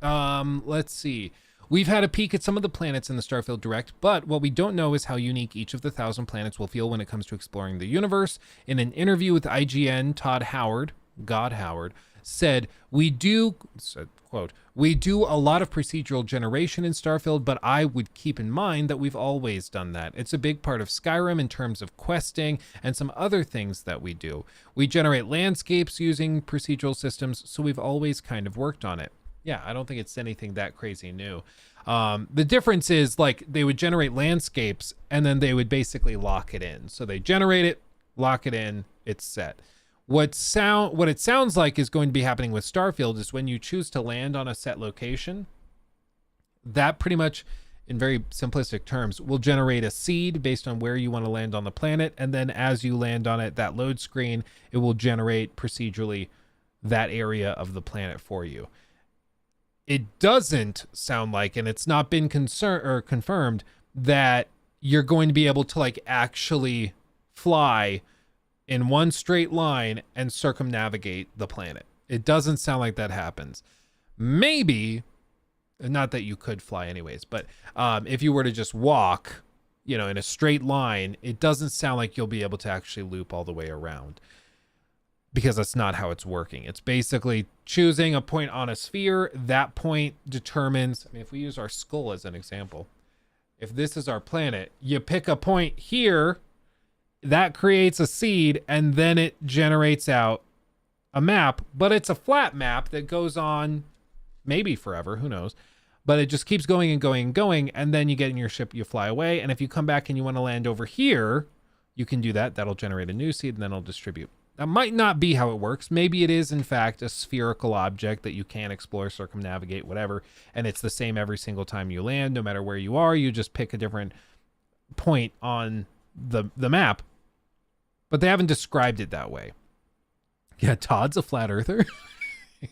Let's see. We've had a peek at some of the planets in the Starfield Direct, but what we don't know is how unique each of the 1,000 planets will feel when it comes to exploring the universe. In an interview with IGN, God Howard, said, quote, "We do a lot of procedural generation in Starfield, but I would keep in mind that we've always done that. It's a big part of Skyrim in terms of questing and some other things that we do. We generate landscapes using procedural systems, so we've always kind of worked on it." Yeah, I don't think it's anything that crazy new. The difference is like they would generate landscapes and then they would basically lock it in. So they generate it, lock it in, it's set. What it sounds like is going to be happening with Starfield is when you choose to land on a set location, that pretty much, in very simplistic terms, will generate a seed based on where you want to land on the planet. And then as you land on it, that load screen, it will generate procedurally that area of the planet for you. It doesn't sound like, and it's not been confirmed, that you're going to be able to like actually fly in one straight line and circumnavigate the planet. It doesn't sound like that happens. Maybe, not that you could fly anyways, but if you were to just walk, in a straight line, it doesn't sound like you'll be able to actually loop all the way around, because that's not how it's working. It's basically choosing a point on a sphere. That point determines, if we use our skull as an example, if this is our planet, you pick a point here, that creates a seed, and then it generates out a map, but it's a flat map that goes on maybe forever, who knows, but it just keeps going and going and going, and then you get in your ship, you fly away, and if you come back and you want to land over here, you can do that. That'll generate a new seed, and then it'll distribute. That might not be how it works. Maybe it is, in fact, a spherical object that you can explore, circumnavigate, whatever, and it's the same every single time you land, no matter where you are. You just pick a different point on the map, but they haven't described it that way. Yeah, Todd's a flat earther.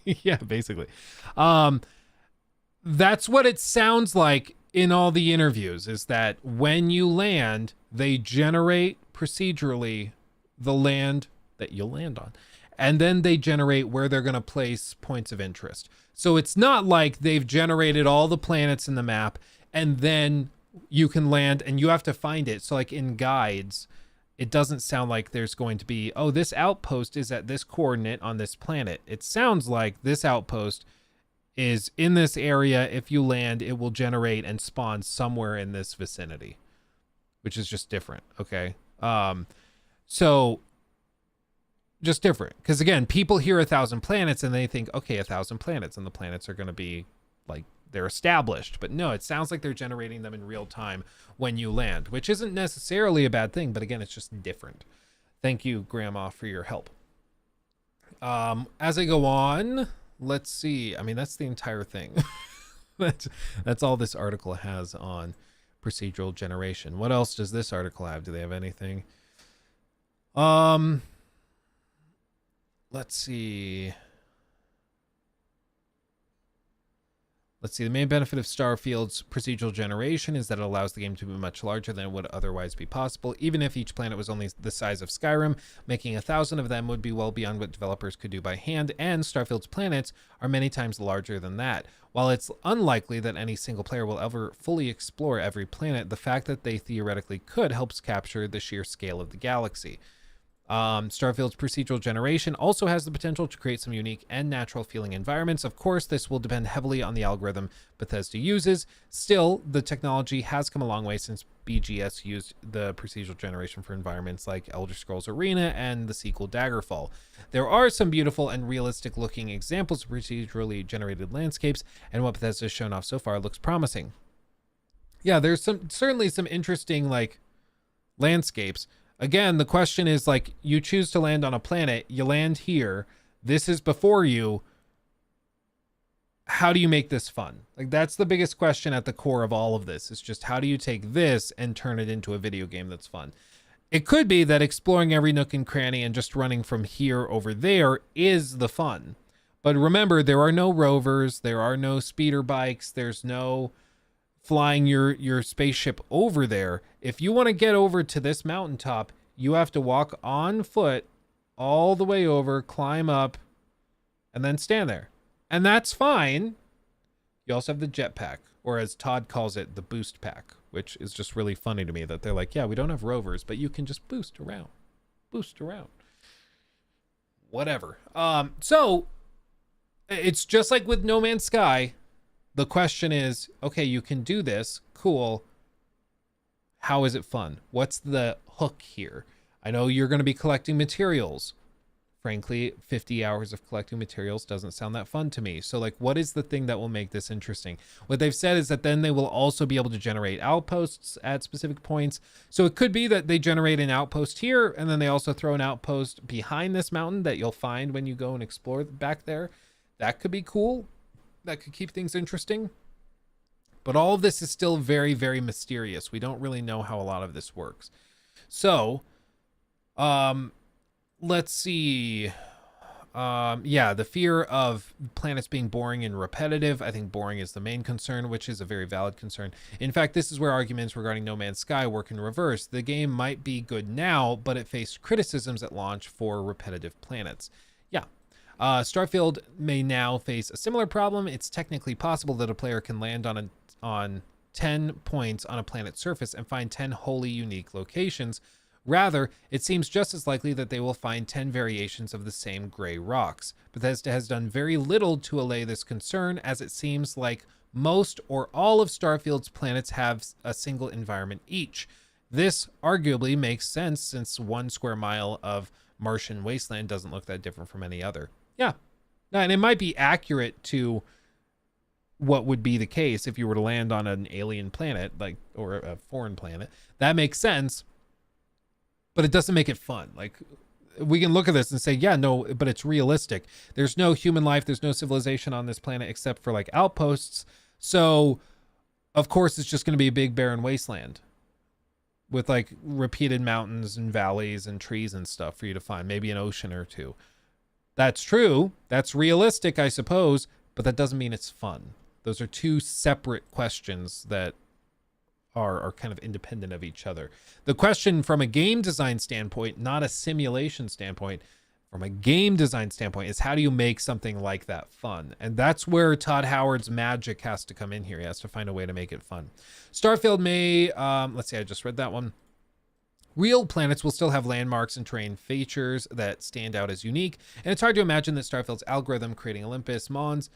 Yeah, basically. That's what it sounds like in all the interviews, is that when you land, they generate procedurally the land that you'll land on. And then they generate where they're going to place points of interest. So it's not like they've generated all the planets in the map and then you can land and you have to find it. So like in guides, it doesn't sound like there's going to be, oh, this outpost is at this coordinate on this planet. It sounds like this outpost is in this area. If you land, it will generate and spawn somewhere in this vicinity, which is just different. Okay. So just different. Because again, people hear 1,000 planets and they think, okay, 1,000 planets and the planets are going to be like, they're established. But no, it sounds like they're generating them in real time when you land, which isn't necessarily a bad thing. But again, it's just different. Thank you, Grandma, for your help. As I go on, let's see. I mean, that's the entire thing. That's all this article has on procedural generation. What else does this article have? Do they have anything? Let's see. The main benefit of Starfield's procedural generation is that it allows the game to be much larger than it would otherwise be possible. Even if each planet was only the size of Skyrim, making 1,000 of them would be well beyond what developers could do by hand, and Starfield's planets are many times larger than that. While it's unlikely that any single player will ever fully explore every planet, the fact that they theoretically could helps capture the sheer scale of the galaxy. Starfield's procedural generation also has the potential to create some unique and natural feeling environments. Of course, this will depend heavily on the algorithm Bethesda uses. Still, the technology has come a long way since BGS used the procedural generation for environments like Elder Scrolls Arena and the sequel Daggerfall. There are some beautiful and realistic looking examples of procedurally generated landscapes, and what Bethesda has shown off so far looks promising. Yeah, there's certainly some interesting like landscapes. Again, the question is like, you choose to land on a planet, you land here, this is before you. How do you make this fun? Like, that's the biggest question at the core of all of this. It's just, how do you take this and turn it into a video game that's fun? It could be that exploring every nook and cranny and just running from here over there is the fun. But remember, there are no rovers, there are no speeder bikes, there's no flying your spaceship over there. If you want to get over to this mountaintop, you have to walk on foot all the way over, climb up, and then stand there. And that's fine. You also have the jetpack, or as Todd calls it, the boost pack, which is just really funny to me that they're like, yeah, we don't have rovers, but you can just boost around. Whatever. So it's just like with No Man's Sky. The question is, okay, you can do this. Cool. How is it fun? What's the hook here? I know you're going to be collecting materials. Frankly, 50 hours of collecting materials doesn't sound that fun to me. So like, what is the thing that will make this interesting? What they've said is that then they will also be able to generate outposts at specific points. So it could be that they generate an outpost here, and then they also throw an outpost behind this mountain that you'll find when you go and explore back there. That could be cool. That could keep things interesting. But all of this is still very, very mysterious. We don't really know how a lot of this works. So, let's see. Yeah, the fear of planets being boring and repetitive. I think boring is the main concern, which is a very valid concern. In fact, this is where arguments regarding No Man's Sky work in reverse. The game might be good now, but it faced criticisms at launch for repetitive planets. Yeah. Starfield may now face a similar problem. It's technically possible that a player can land on 10 points on a planet's surface and find 10 wholly unique locations. Rather, it seems just as likely that they will find 10 variations of the same gray rocks. Bethesda has done very little to allay this concern, as it seems like most or all of Starfield's planets have a single environment each. This arguably makes sense, since 1 square mile of Martian wasteland doesn't look that different from any other. Yeah. And it might be accurate to what would be the case if you were to land on an alien planet, like, or a foreign planet. That makes sense, but it doesn't make it fun. Like, we can look at this and say, yeah, no, but it's realistic. There's no human life, there's no civilization on this planet except for like outposts. So of course it's just going to be a big barren wasteland. with like repeated mountains and valleys and trees and stuff for you to find, maybe an ocean or two. That's true. That's realistic, I suppose, but that doesn't mean it's fun. Those are two separate questions that are kind of independent of each other. The question from a game design standpoint, not a simulation standpoint, from a game design standpoint, is how do you make something like that fun? And that's where Todd Howard's magic has to come in here. He has to find a way to make it fun. Starfield may, let's see, I just read that one. Real planets will still have landmarks and terrain features that stand out as unique, and it's hard to imagine that Starfield's algorithm creating Olympus, Mons,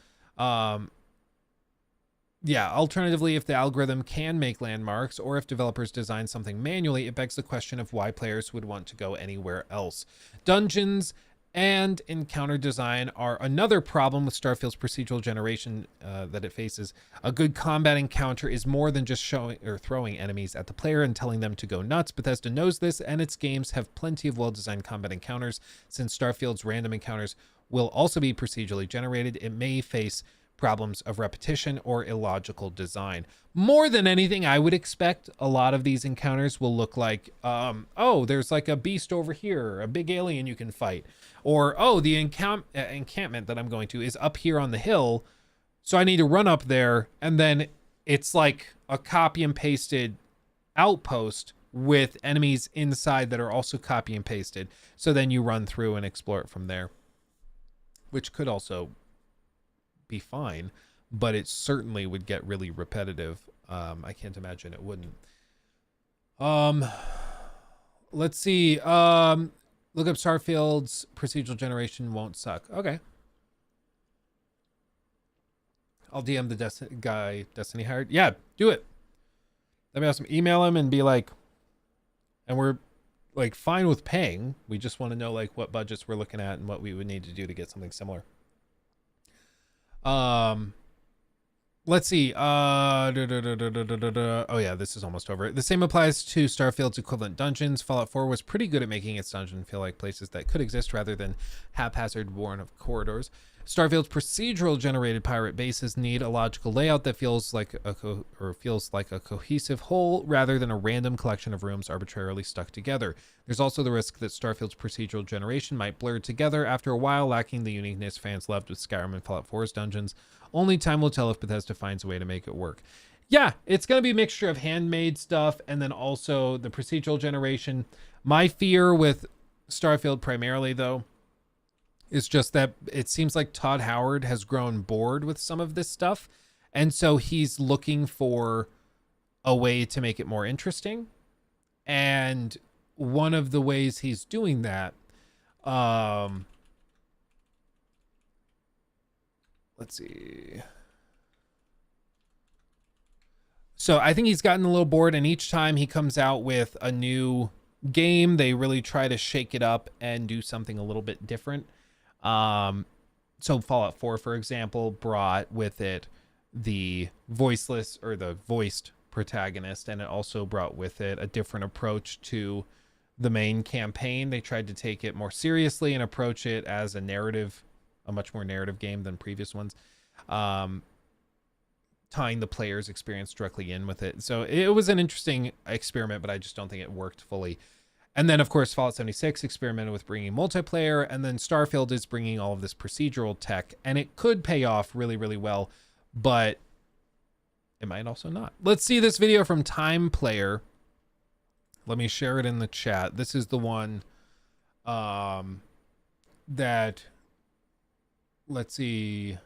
alternatively, if the algorithm can make landmarks, or if developers design something manually, it begs the question of why players would want to go anywhere else. Dungeons and encounter design are another problem with Starfield's procedural generation that it faces. A good combat encounter is more than just showing or throwing enemies at the player and telling them to go nuts. Bethesda knows this, and its games have plenty of well-designed combat encounters. Since Starfield's random encounters will also be procedurally generated, it may face problems of repetition or illogical design. More than anything, I would expect a lot of these encounters will look like, oh, there's like a beast over here, a big alien you can fight. Or, oh, the encampment that I'm going to is up here on the hill, so I need to run up there, and then it's like a copy and pasted outpost with enemies inside that are also copy and pasted. So then you run through and explore it from there, which could also be fine, but it certainly would get really repetitive. I can't imagine it wouldn't. Let's see. Look up Starfield's procedural generation won't suck. Okay. I'll DM the guy Destiny hired. Yeah, do it. That'd be awesome. Email him and be like, and we're like fine with paying. We just want to know like what budgets we're looking at and what we would need to do to get something similar. Let's see. Oh yeah, this is almost over. The same applies to Starfield's equivalent dungeons. Fallout 4 was pretty good at making its dungeon feel like places that could exist rather than haphazard worn of corridors. Starfield's procedural generated pirate bases need a logical layout that feels like a cohesive whole rather than a random collection of rooms arbitrarily stuck together. There's also the risk that Starfield's procedural generation might blur together after a while, lacking the uniqueness fans loved with Skyrim and Fallout 4's dungeons. Only time will tell if Bethesda finds a way to make it work. Yeah, it's going to be a mixture of handmade stuff and then also the procedural generation. My fear with Starfield primarily, though, is just that it seems like Todd Howard has grown bored with some of this stuff. And so he's looking for a way to make it more interesting. And one of the ways he's doing that, let's see. So I think he's gotten a little bored, and each time he comes out with a new game, they really try to shake it up and do something a little bit different. So Fallout 4, for example, brought with it the voiceless or the voiced protagonist, and it also brought with it a different approach to the main campaign. They tried to take it more seriously and approach it as a much more narrative game than previous ones, tying the player's experience directly in with it. So it was an interesting experiment, but I just don't think it worked fully. And then, of course, Fallout 76 experimented with bringing multiplayer, and then Starfield is bringing all of this procedural tech, and it could pay off really, really well, but it might also not. Let's see this video from Time Player. Let me share it in the chat. This is the one that, let's see,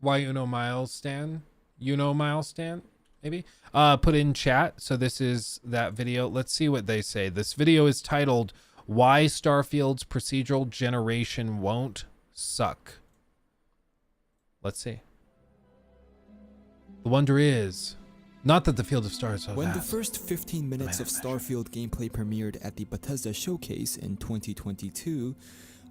why Miles Stan? Miles Stan? Maybe put in chat. So this is that video. Let's see what they say. This video is titled "Why Starfield's Procedural Generation Won't Suck." Let's see. The wonder is not that the Field of Stars are when vast. the first 15 minutes of Starfield gameplay premiered at the Bethesda showcase in 2022,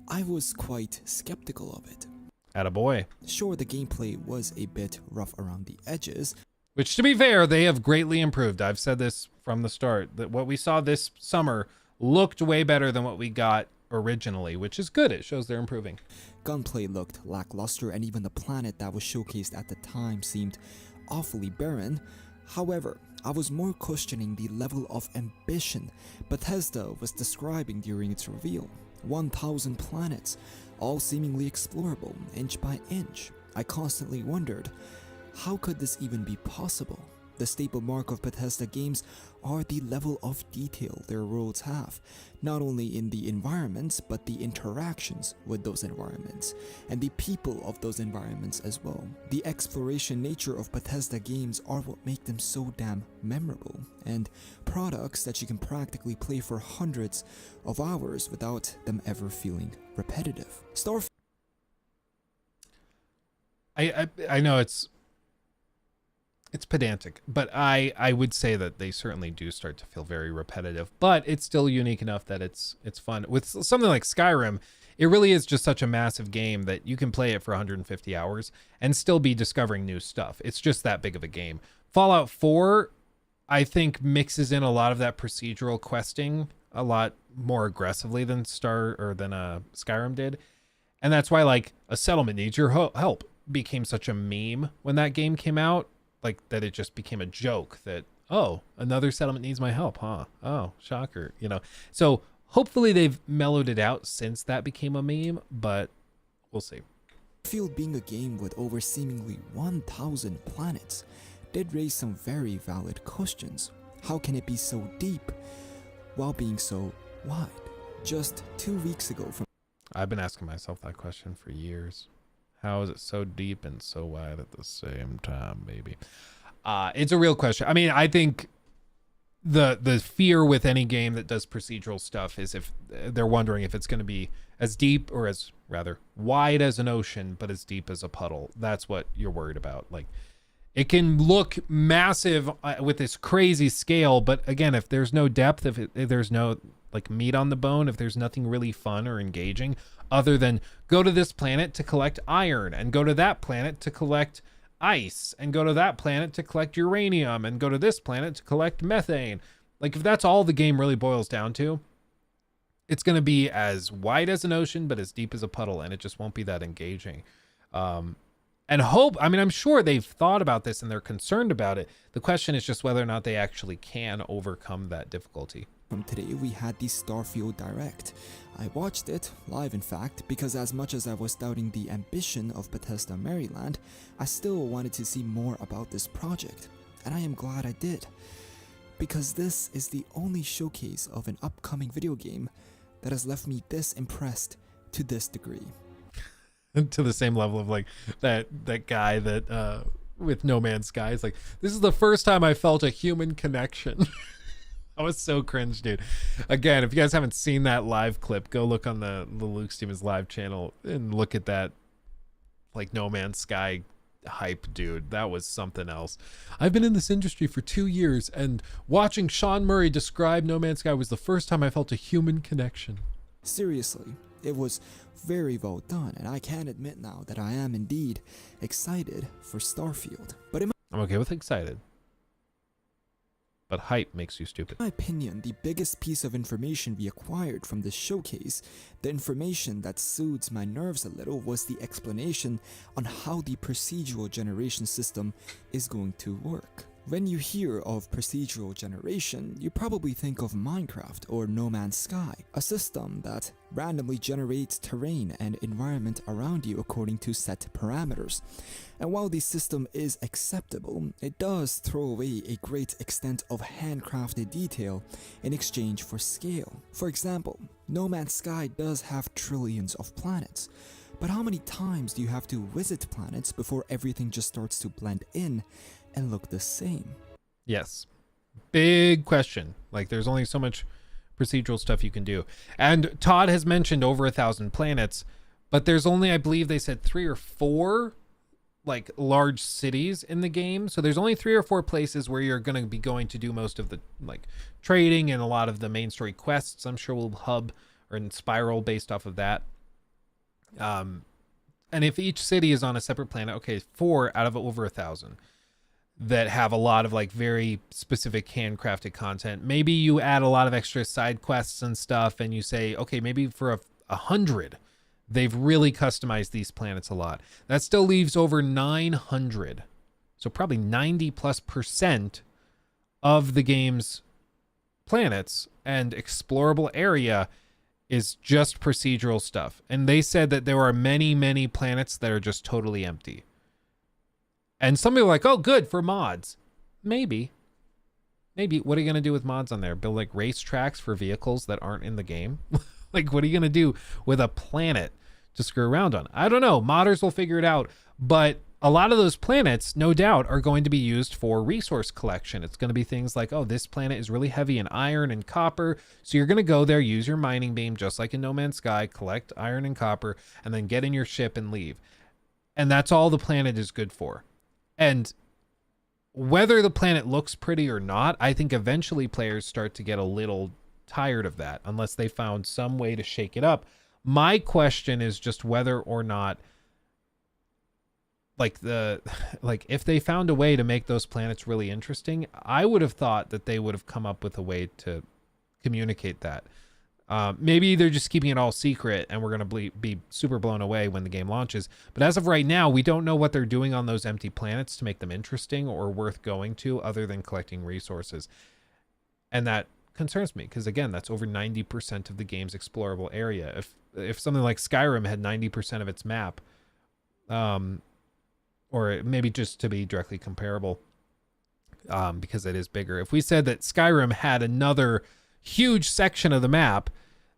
I was quite skeptical of it. Attaboy. Sure, the gameplay was a bit rough around the edges, which, to be fair, they have greatly improved. I've said this from the start, that what we saw this summer looked way better than what we got originally, which is good. It shows they're improving. Gunplay looked lackluster, and even the planet that was showcased at the time seemed awfully barren. However, I was more questioning the level of ambition Bethesda was describing during its reveal. 1,000 planets, all seemingly explorable inch by inch. I constantly wondered, how could this even be possible? The staple mark of Bethesda games are the level of detail their worlds have, not only in the environments, but the interactions with those environments, and the people of those environments as well. The exploration nature of Bethesda games are what make them so damn memorable, and products that you can practically play for hundreds of hours without them ever feeling repetitive. Starfield. I know it's pedantic, but I would say that they certainly do start to feel very repetitive, but it's still unique enough that it's fun. With something like Skyrim, it really is just such a massive game that you can play it for 150 hours and still be discovering new stuff. It's just that big of a game. Fallout 4, I think, mixes in a lot of that procedural questing a lot more aggressively than Skyrim did. And that's why, like, a settlement needs your help became such a meme when that game came out. Like, that it just became a joke that, oh, another settlement needs my help, huh? Oh, shocker, you know. So hopefully they've mellowed it out since that became a meme, but we'll see. Starfield being a game with over seemingly 1,000 planets did raise some very valid questions. How can it be so deep while being so wide? Just 2 weeks ago from... I've been asking myself that question for years. How is it so deep and so wide at the same time, baby? It's a real question. I mean, I think the fear with any game that does procedural stuff is if they're wondering if it's going to be as deep, or as rather wide as an ocean, but as deep as a puddle. That's what you're worried about. Like, it can look massive with this crazy scale, but again, if there's no depth, if there's no like meat on the bone, if there's nothing really fun or engaging other than go to this planet to collect iron, and go to that planet to collect ice, and go to that planet to collect uranium, and go to this planet to collect methane. Like, if that's all the game really boils down to, it's going to be as wide as an ocean, but as deep as a puddle, and it just won't be that engaging. I'm sure they've thought about this and they're concerned about it. The question is just whether or not they actually can overcome that difficulty. From today, we had the Starfield Direct. I watched it, live in fact, because as much as I was doubting the ambition of Bethesda Maryland, I still wanted to see more about this project. And I am glad I did. Because this is the only showcase of an upcoming video game that has left me this impressed to this degree. To the same level of like that guy that with No Man's Sky is like, this is the first time I felt a human connection. I was so cringe, dude. Again, if you guys haven't seen that live clip, go look on the Luke Stevens live channel and look at that like No Man's Sky hype, dude. That was something else. I've been in this industry for 2 years, and watching Sean Murray describe No Man's Sky was the first time I felt a human connection. Seriously, it was very well done, and I can admit now that I am indeed excited for Starfield. But I'm okay with excited. But hype makes you stupid. In my opinion, the biggest piece of information we acquired from this showcase, the information that soothes my nerves a little, was the explanation on how the procedural generation system is going to work. When you hear of procedural generation, you probably think of Minecraft or No Man's Sky, a system that randomly generates terrain and environment around you according to set parameters. And while the system is acceptable, it does throw away a great extent of handcrafted detail in exchange for scale. For example, No Man's Sky does have trillions of planets, but how many times do you have to visit planets before everything just starts to blend in and look the same? Yes. Big question. Like, there's only so much procedural stuff you can do. And Todd has mentioned over 1,000 planets, but there's only, I believe they said 3 or 4 like large cities in the game. So there's only 3 or 4 places where you're going to be going to do most of the like trading, and a lot of the main story quests I'm sure will hub or spiral based off of that. And if each city is on a separate planet, okay, 4 out of over 1,000 that have a lot of like very specific handcrafted content. Maybe you add a lot of extra side quests and stuff, and you say, okay, maybe for 100, they've really customized these planets a lot. That still leaves over 900. So probably 90+% of the game's planets and explorable area is just procedural stuff. And they said that there are many, many planets that are just totally empty. And some people are like, oh, good for mods. Maybe. What are you going to do with mods on there? Build like race tracks for vehicles that aren't in the game? Like, what are you going to do with a planet to screw around on? I don't know. Modders will figure it out. But a lot of those planets, no doubt, are going to be used for resource collection. It's going to be things like, oh, this planet is really heavy in iron and copper. So you're going to go there, use your mining beam, just like in No Man's Sky, collect iron and copper, and then get in your ship and leave. And that's all the planet is good for. And whether the planet looks pretty or not, I think eventually players start to get a little tired of that, unless they found some way to shake it up. My question is just whether or not, like if they found a way to make those planets really interesting, I would have thought that they would have come up with a way to communicate that. Maybe they're just keeping it all secret and we're going to be super blown away when the game launches. But as of right now, we don't know what they're doing on those empty planets to make them interesting or worth going to other than collecting resources. And that concerns me because, again, that's over 90% of the game's explorable area. If something like Skyrim had 90% of its map, or maybe just to be directly comparable, because it is bigger. If we said that Skyrim had another huge section of the map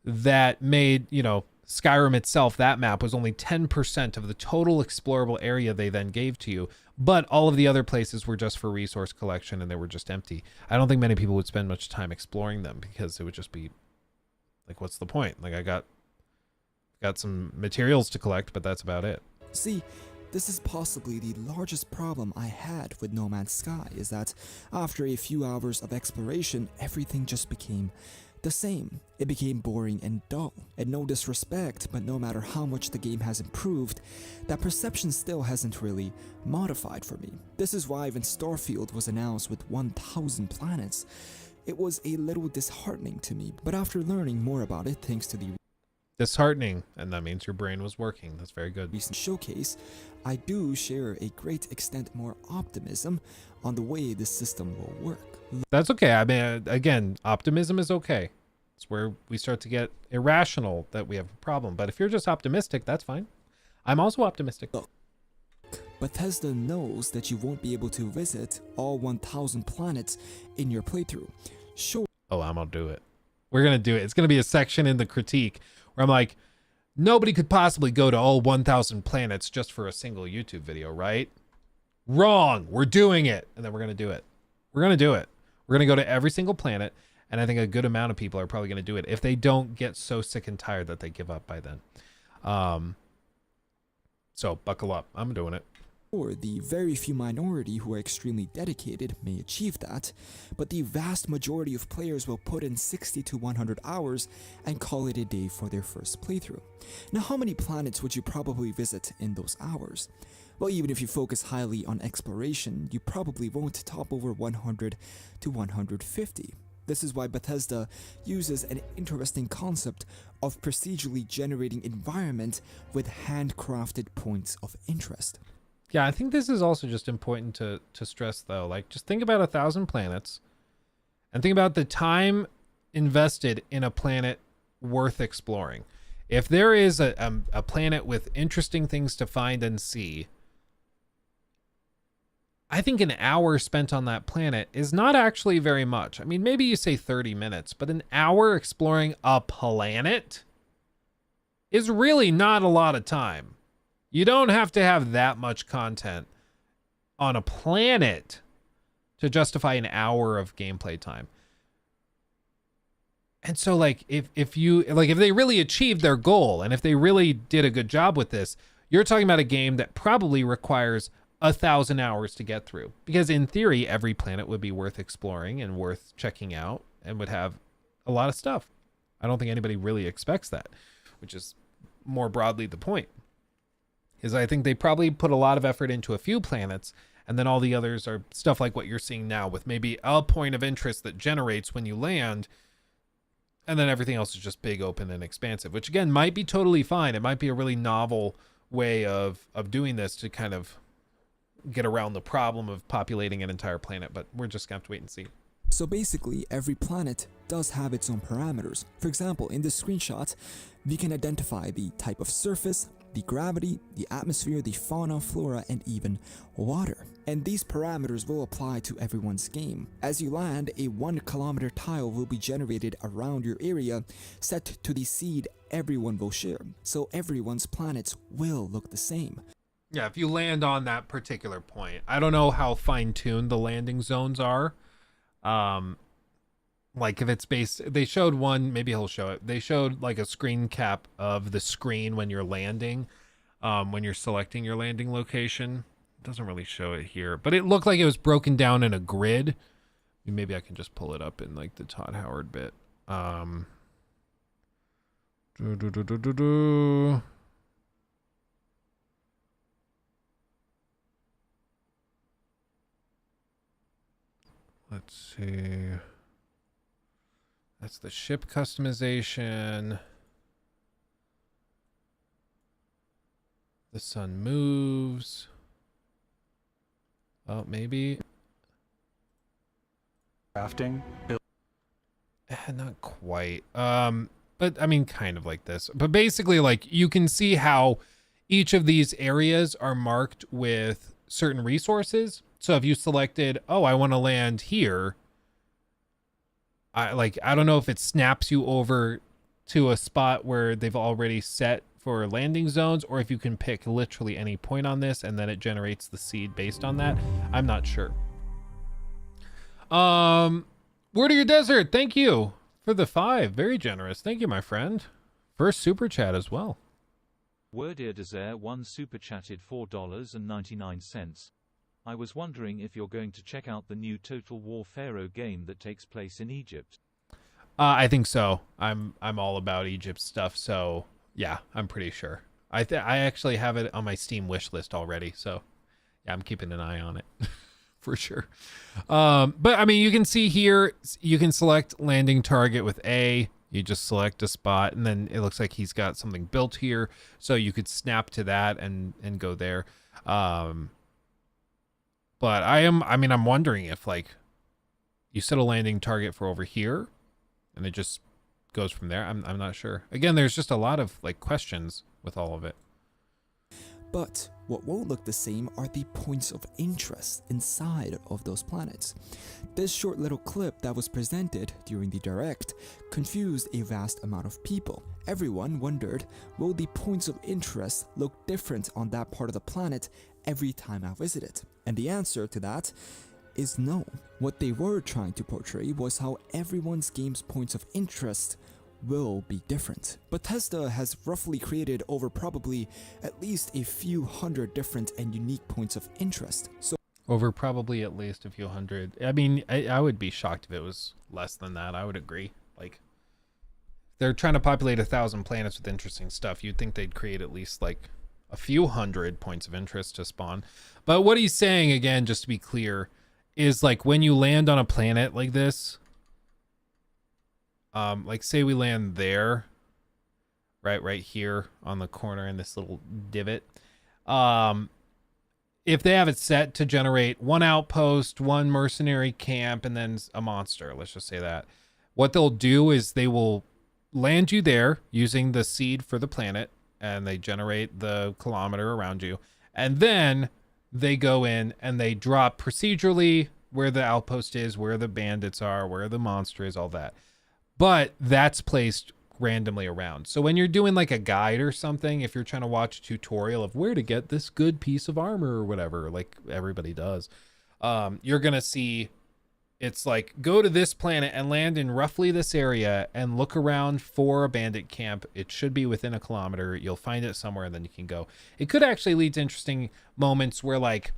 that made, Skyrim itself, that map was only 10% of the total explorable area they then gave to you, but all of the other places were just for resource collection and they were just empty. I don't think many people would spend much time exploring them because it would just be like, what's the point? Like, I got some materials to collect, but that's about it. See, this is possibly the largest problem I had with No Man's Sky, is that after a few hours of exploration, everything just became the same. It became boring and dull. And no disrespect, but no matter how much the game has improved, that perception still hasn't really modified for me. This is why when Starfield was announced with 1,000 planets, it was a little disheartening to me. But after learning more about it, thanks to the disheartening, and that means your brain was working. That's very good. Recent showcase, I do share a great extent more optimism on the way this system will work. That's okay. I mean, again, optimism is okay. It's where we start to get irrational that we have a problem. But if you're just optimistic, that's fine. I'm also optimistic. Look, Bethesda knows that you won't be able to visit all 1,000 planets in your playthrough. Sure. Oh, I'm gonna do it. We're gonna do it. It's gonna be a section in the critique where I'm like, nobody could possibly go to all 1,000 planets just for a single YouTube video, right? Wrong. We're doing it. And then we're going to do it. We're going to do it. We're going to go to every single planet. And I think a good amount of people are probably going to do it if they don't get so sick and tired that they give up by then. So buckle up. I'm doing it. Or the very few minority who are extremely dedicated may achieve that, but the vast majority of players will put in 60 to 100 hours and call it a day for their first playthrough. Now, how many planets would you probably visit in those hours? Well, even if you focus highly on exploration, you probably won't top over 100 to 150. This is why Bethesda uses an interesting concept of procedurally generating environment with handcrafted points of interest. Yeah, I think this is also just important to stress, though. Like, just think about 1,000 planets and think about the time invested in a planet worth exploring. If there is a planet with interesting things to find and see, I think an hour spent on that planet is not actually very much. I mean, maybe you say 30 minutes, but an hour exploring a planet is really not a lot of time. You don't have to have that much content on a planet to justify an hour of gameplay time. And so, like, if they really achieved their goal and if they really did a good job with this, you're talking about a game that probably requires 1,000 hours to get through. Because in theory, every planet would be worth exploring and worth checking out and would have a lot of stuff. I don't think anybody really expects that, which is more broadly the point. Is I think they probably put a lot of effort into a few planets, and then all the others are stuff like what you're seeing now, with maybe a point of interest that generates when you land, and then everything else is just big, open, and expansive, which again might be totally fine. It might be a really novel way of doing this to kind of get around the problem of populating an entire planet, but we're just gonna have to wait and see. So basically, every planet does have its own parameters. For example, in this screenshot, we can identify the type of surface, the gravity, the atmosphere, the fauna, flora, and even water. And these parameters will apply to everyone's game. As you land, a 1 kilometer tile will be generated around your area, set to the seed everyone will share. So everyone's planets will look the same. Yeah, if you land on that particular point. I don't know how fine-tuned the landing zones are. Like if it's based, they showed one, maybe he'll show it. They showed like a screen cap of the screen when you're landing, when you're selecting your landing location. It doesn't really show it here, but it looked like it was broken down in a grid. Maybe I can just pull it up in like the Todd Howard bit. Let's see. That's the ship customization. The sun moves. Oh, maybe. Crafting. Not quite. But I mean, kind of like this. But basically, like, you can see how each of these areas are marked with certain resources. So if you selected, oh, I want to land here, I don't know if it snaps you over to a spot where they've already set for landing zones, or if you can pick literally any point on this and then it generates the seed based on that. I'm not sure. Word of your desert, thank you for the 5. Very generous. Thank you, my friend. First super chat as well. Wordier Desert 1 super chatted $4.99. I was wondering if you're going to check out the new Total War Pharaoh game that takes place in Egypt. I think so. I'm all about Egypt stuff, so yeah, I'm pretty sure. I actually have it on my Steam wish list already, so yeah, I'm keeping an eye on it for sure. But I mean, you can see here, you can select landing target with A. You just select a spot, and then it looks like he's got something built here, so you could snap to that and go there. But I'm wondering if like you set a landing target for over here and it just goes from there. I'm not sure. Again, there's just a lot of like questions with all of it. But what won't look the same are the points of interest inside of those planets. This short little clip that was presented during the direct confused a vast amount of people. Everyone wondered, will the points of interest look different on that part of the planet every time I visit it? And the answer to that is no. What they were trying to portray was how everyone's game's points of interest will be different. Bethesda has roughly created over probably at least a few hundred different and unique points of interest. So over probably at least a few hundred. I mean, I would be shocked if it was less than that. I would agree. Like, they're trying to populate 1,000 planets with interesting stuff. You'd think they'd create at least like a few hundred points of interest to spawn. But what he's saying, again, just to be clear, is like when you land on a planet like this, like say we land there, right here on the corner in this little divot. If they have it set to generate 1 outpost, 1 mercenary camp, and then a monster, let's just say that, what they'll do is they will land you there using the seed for the planet, and they generate the kilometer around you, and then they go in and they drop procedurally where the outpost is, where the bandits are, where the monster is, all that. But that's placed randomly around. So when you're doing like a guide or something, if you're trying to watch a tutorial of where to get this good piece of armor or whatever, like everybody does, you're gonna see it's like, go to this planet and land in roughly this area and look around for a bandit camp. It should be within 1 kilometer. You'll find it somewhere and then you can go. It could actually lead to interesting moments where like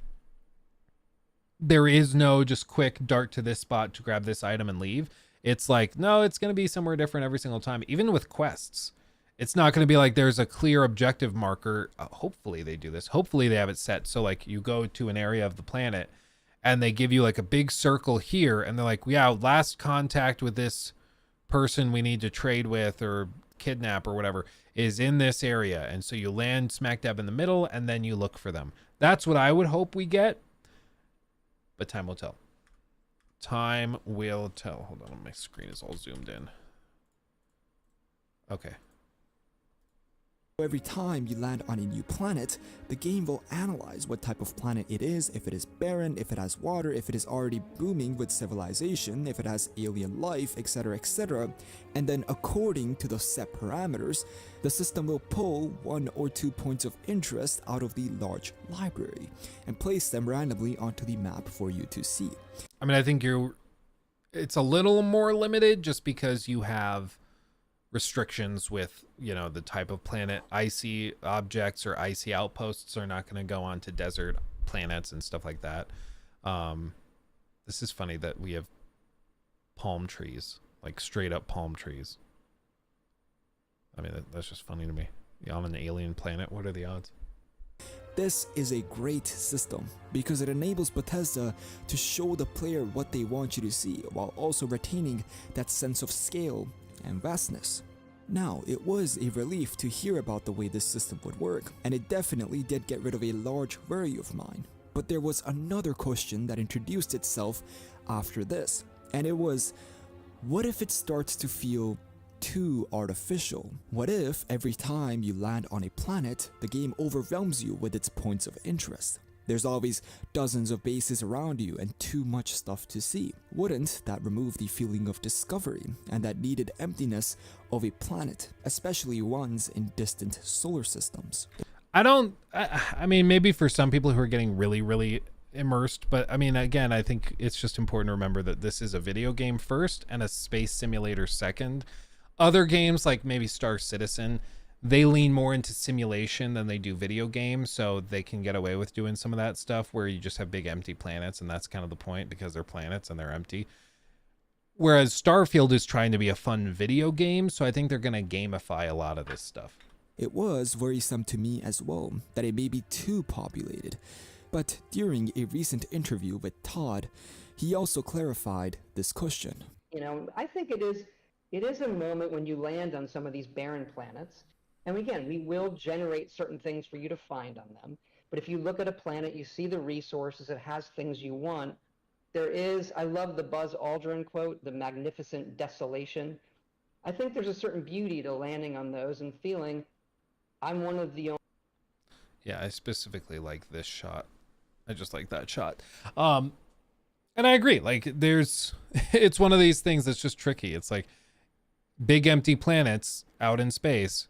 there is no just quick dart to this spot to grab this item and leave. It's like, no, it's going to be somewhere different every single time. Even with quests, it's not going to be like there's a clear objective marker. Hopefully they do this. Hopefully they have it set so like you go to an area of the planet and they give you like a big circle here and they're like, yeah, last contact with this person we need to trade with or kidnap or whatever is in this area. And so you land smack dab in the middle and then you look for them. That's what I would hope we get, but time will tell. Time will tell. Hold on, my screen is all zoomed in. Okay. Every time you land on a new planet, the game will analyze what type of planet it is, if it is barren, if it has water, if it is already booming with civilization, if it has alien life, etc., and then according to the set parameters, the system will pull 1 or 2 points of interest out of the large library and place them randomly onto the map for you to see. I mean, I think it's a little more limited just because you have restrictions with, you know, the type of planet. Icy objects or icy outposts are not going to go onto desert planets and stuff like that. This is funny that we have palm trees, like straight up palm trees. I mean, that's just funny to me. Yeah, on an alien planet, what are the odds? This is a great system because it enables Bethesda to show the player what they want you to see while also retaining that sense of scale and vastness. Now, it was a relief to hear about the way this system would work, and it definitely did get rid of a large worry of mine. But there was another question that introduced itself after this, and it was, what if it starts to feel too artificial? What if every time you land on a planet, the game overwhelms you with its points of interest? There's always dozens of bases around you and too much stuff to see. Wouldn't that remove the feeling of discovery and that needed emptiness of a planet, especially ones in distant solar systems? I mean, maybe for some people who are getting really, really immersed, but I mean, again, I think it's just important to remember that this is a video game first and a space simulator second. Other games like maybe Star Citizen, they lean more into simulation than they do video games, so they can get away with doing some of that stuff where you just have big empty planets, and that's kind of the point because they're planets and they're empty. Whereas Starfield is trying to be a fun video game, so I think they're going to gamify a lot of this stuff. It was worrisome to me as well that it may be too populated, but during a recent interview with Todd, he also clarified this question. You know, I think it is a moment when you land on some of these barren planets. And again, we will generate certain things for you to find on them. But if you look at a planet, you see the resources, it has things you want. There is, I love the Buzz Aldrin quote, the magnificent desolation. I think there's a certain beauty to landing on those and feeling I'm one of the only. Yeah, I specifically like this shot. I just like that shot. And I agree. Like, it's one of these things that's just tricky. It's like big empty planets out in space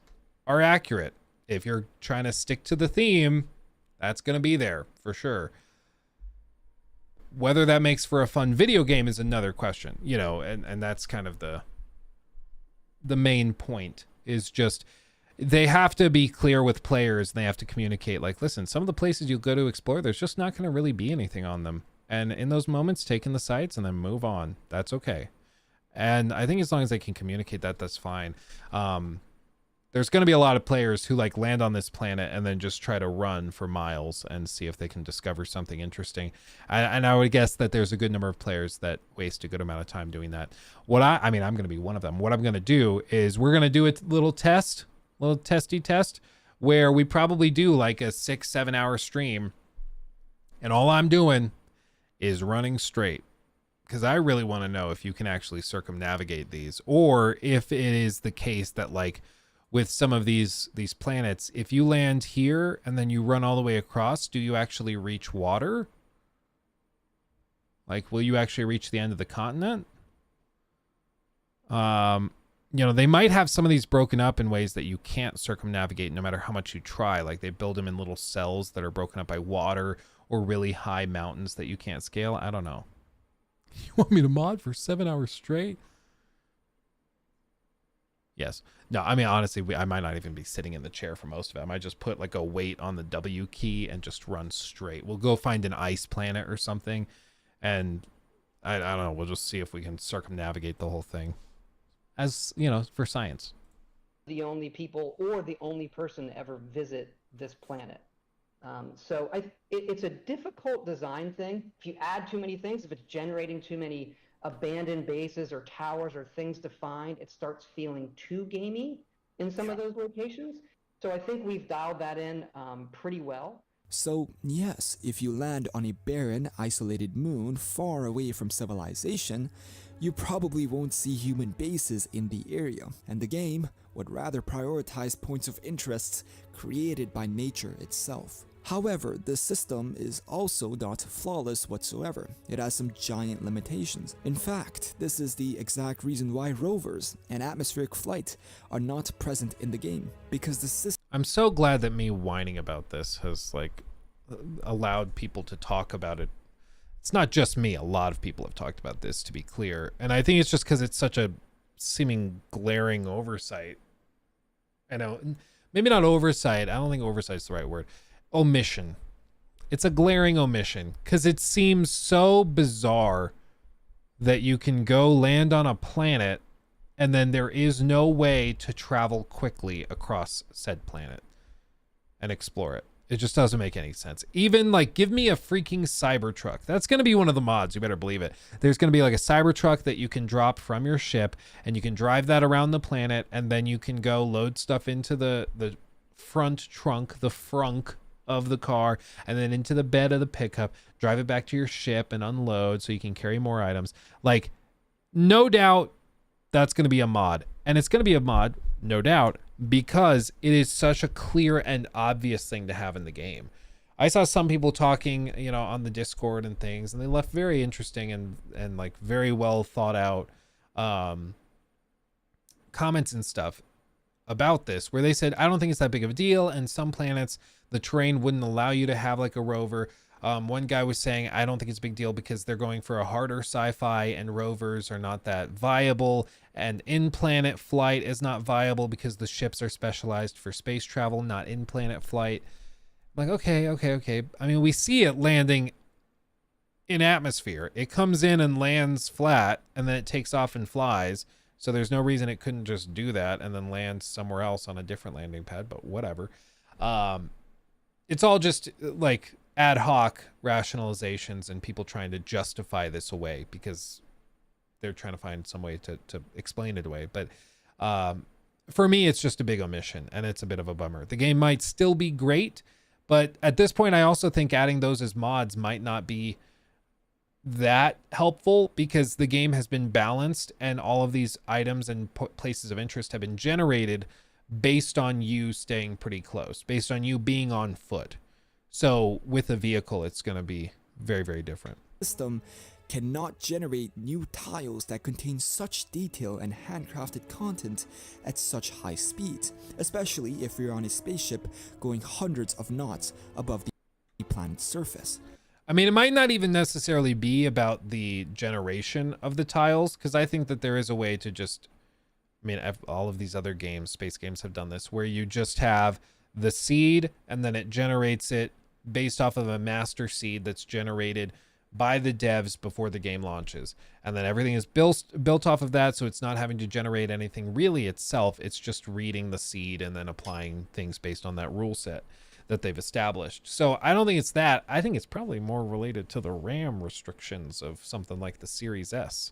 are accurate. If you're trying to stick to the theme, that's going to be there for sure. Whether that makes for a fun video game is another question, you know, and that's kind of the main point is just they have to be clear with players and they have to communicate like, listen, some of the places you go to explore, there's just not going to really be anything on them. And in those moments, take in the sights and then move on. That's okay. And I think as long as they can communicate that, that's fine. There's going to be a lot of players who like land on this planet and then just try to run for miles and see if they can discover something interesting. And I would guess that there's a good number of players that waste a good amount of time doing that. I mean, I'm going to be one of them. What I'm going to do is we're going to do a little testy test where we probably do like a 6-7 hour stream. And all I'm doing is running straight. Because I really want to know if you can actually circumnavigate these, or if it is the case that like with some of these planets, if you land here and then you run all the way across, do you actually reach water? Like, will you actually reach the end of the continent? You know, they might have some of these broken up in ways that you can't circumnavigate no matter how much you try. Like they build them in little cells that are broken up by water or really high mountains that you can't scale. I don't know. You want me to mod for 7 hours straight? Yes. No, I mean, honestly, I might not even be sitting in the chair for most of it. I might just put like a weight on the W key and just run straight. We'll go find an ice planet or something. And I don't know. We'll just see if we can circumnavigate the whole thing. As, you know, for science. The only people or the only person to ever visit this planet. So it's a difficult design thing. If you add too many things, if it's generating too many abandoned bases or towers or things to find, it starts feeling too gamey in some of those locations. So I think we've dialed that in pretty well. So yes, if you land on a barren, isolated moon far away from civilization, you probably won't see human bases in the area, and the game would rather prioritize points of interest created by nature itself. However, the system is also not flawless whatsoever. It has some giant limitations. In fact, this is the exact reason why rovers and atmospheric flight are not present in the game, because the system... I'm so glad that me whining about this has like allowed people to talk about it. It's not just me. A lot of people have talked about this, to be clear. And I think it's just because it's such a seeming glaring oversight. I know, maybe not oversight. I don't think oversight is the right word. Omission. It's a glaring omission because it seems so bizarre that you can go land on a planet and then there is no way to travel quickly across said planet and explore it. It just doesn't make any sense. Even like, give me a freaking Cybertruck. That's going to be one of the mods. You better believe it. There's going to be like a Cybertruck that you can drop from your ship and you can drive that around the planet and then you can go load stuff into the front trunk, the frunk of the car, and then into the bed of the pickup, drive it back to your ship and unload so you can carry more items. Like, no doubt that's going to be a mod. And it's going to be a mod, no doubt, because it is such a clear and obvious thing to have in the game. I saw some people talking, you know, on the Discord and things, and they left very interesting and like very well thought out comments and stuff about this, where they said, I don't think it's that big of a deal, and some planets the terrain wouldn't allow you to have like a rover. One guy was saying, I don't think it's a big deal because they're going for a harder sci-fi and rovers are not that viable, and in-planet flight is not viable because the ships are specialized for space travel, not in-planet flight. I'm like, okay. I mean, we see it landing in atmosphere. It comes in and lands flat, and then it takes off and flies. So there's no reason it couldn't just do that and then land somewhere else on a different landing pad, but whatever. It's all just like ad hoc rationalizations and people trying to justify this away because they're trying to find some way to explain it away. But for me, it's just a big omission and it's a bit of a bummer. The game might still be great, but at this point, I also think adding those as mods might not be that helpful because the game has been balanced and all of these items and places of interest have been generated based on you staying pretty close, based on you being on foot. So with a vehicle, it's going to be very, very different. System cannot generate new tiles that contain such detail and handcrafted content at such high speeds, especially if you're on a spaceship going hundreds of knots above the planet's surface. I mean, it might not even necessarily be about the generation of the tiles, because I think that there is a way to just, I mean, all of these other games, space games have done this, where you just have the seed and then it generates it based off of a master seed that's generated by the devs before the game launches. And then everything is built off of that, so it's not having to generate anything really itself. It's just reading the seed and then applying things based on that rule set that they've established. So I don't think it's that. I think it's probably more related to the RAM restrictions of something like the Series S.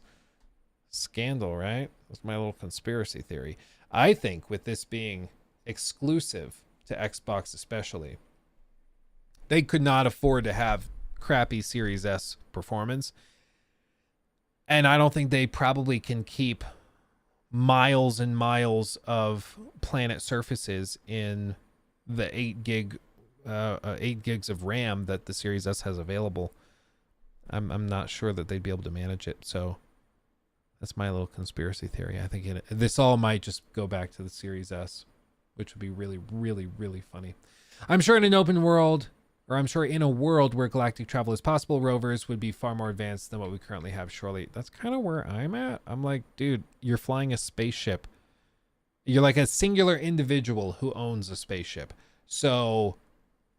Scandal, right? That's my little conspiracy theory. I think with this being exclusive to Xbox especially, they could not afford to have crappy Series S performance. And I don't think they probably can keep miles and miles of planet surfaces in the 8 gigs of RAM that the Series S has available. I'm not sure that they'd be able to manage it. So that's my little conspiracy theory. I think this all might just go back to the Series S, which would be really, really, really funny. I'm sure in an open world, or I'm sure in a world where galactic travel is possible, rovers would be far more advanced than what we currently have, surely. That's kind of where I'm at. I'm like, dude, you're flying a spaceship. You're like a singular individual who owns a spaceship. So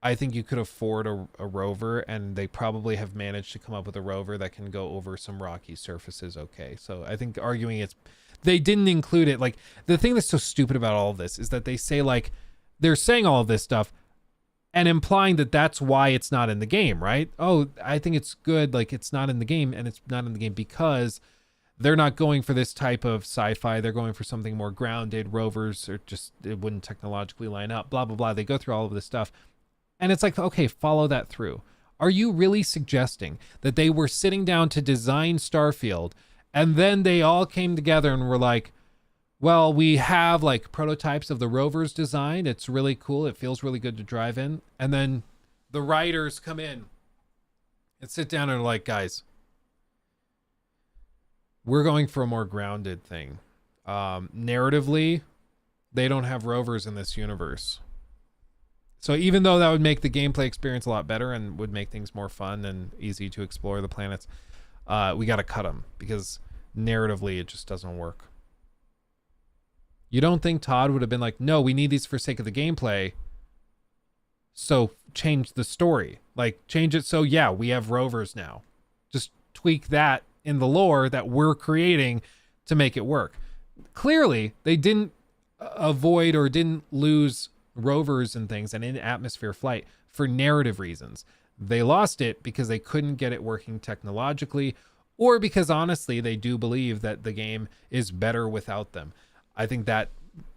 I think you could afford a rover, and they probably have managed to come up with a rover that can go over some rocky surfaces. Okay. So I think arguing they didn't include it. Like, the thing that's so stupid about all of this is that they say, like, they're saying all of this stuff and implying that that's why it's not in the game, right? Oh, I think it's good. Like, it's not in the game, and it's not in the game because they're not going for this type of sci-fi. They're going for something more grounded. Rovers are just, it wouldn't technologically line up, blah, blah, blah. They go through all of this stuff. And it's like, okay, follow that through. Are you really suggesting that they were sitting down to design Starfield and then they all came together and were like, well, we have like prototypes of the rovers designed. It's really cool. It feels really good to drive in. And then the writers come in and sit down and are like, guys, we're going for a more grounded thing. Narratively, they don't have rovers in this universe. So even though that would make the gameplay experience a lot better and would make things more fun and easy to explore the planets, we got to cut them because narratively it just doesn't work. You don't think Todd would have been like, no, we need these for sake of the gameplay, so change the story. Like, change it so, yeah, we have rovers now. Just tweak that in the lore that we're creating to make it work. Clearly, they didn't avoid or didn't lose rovers and things and in atmosphere flight for narrative reasons. They lost it because they couldn't get it working technologically, or because honestly they do believe that the game is better without them. I think that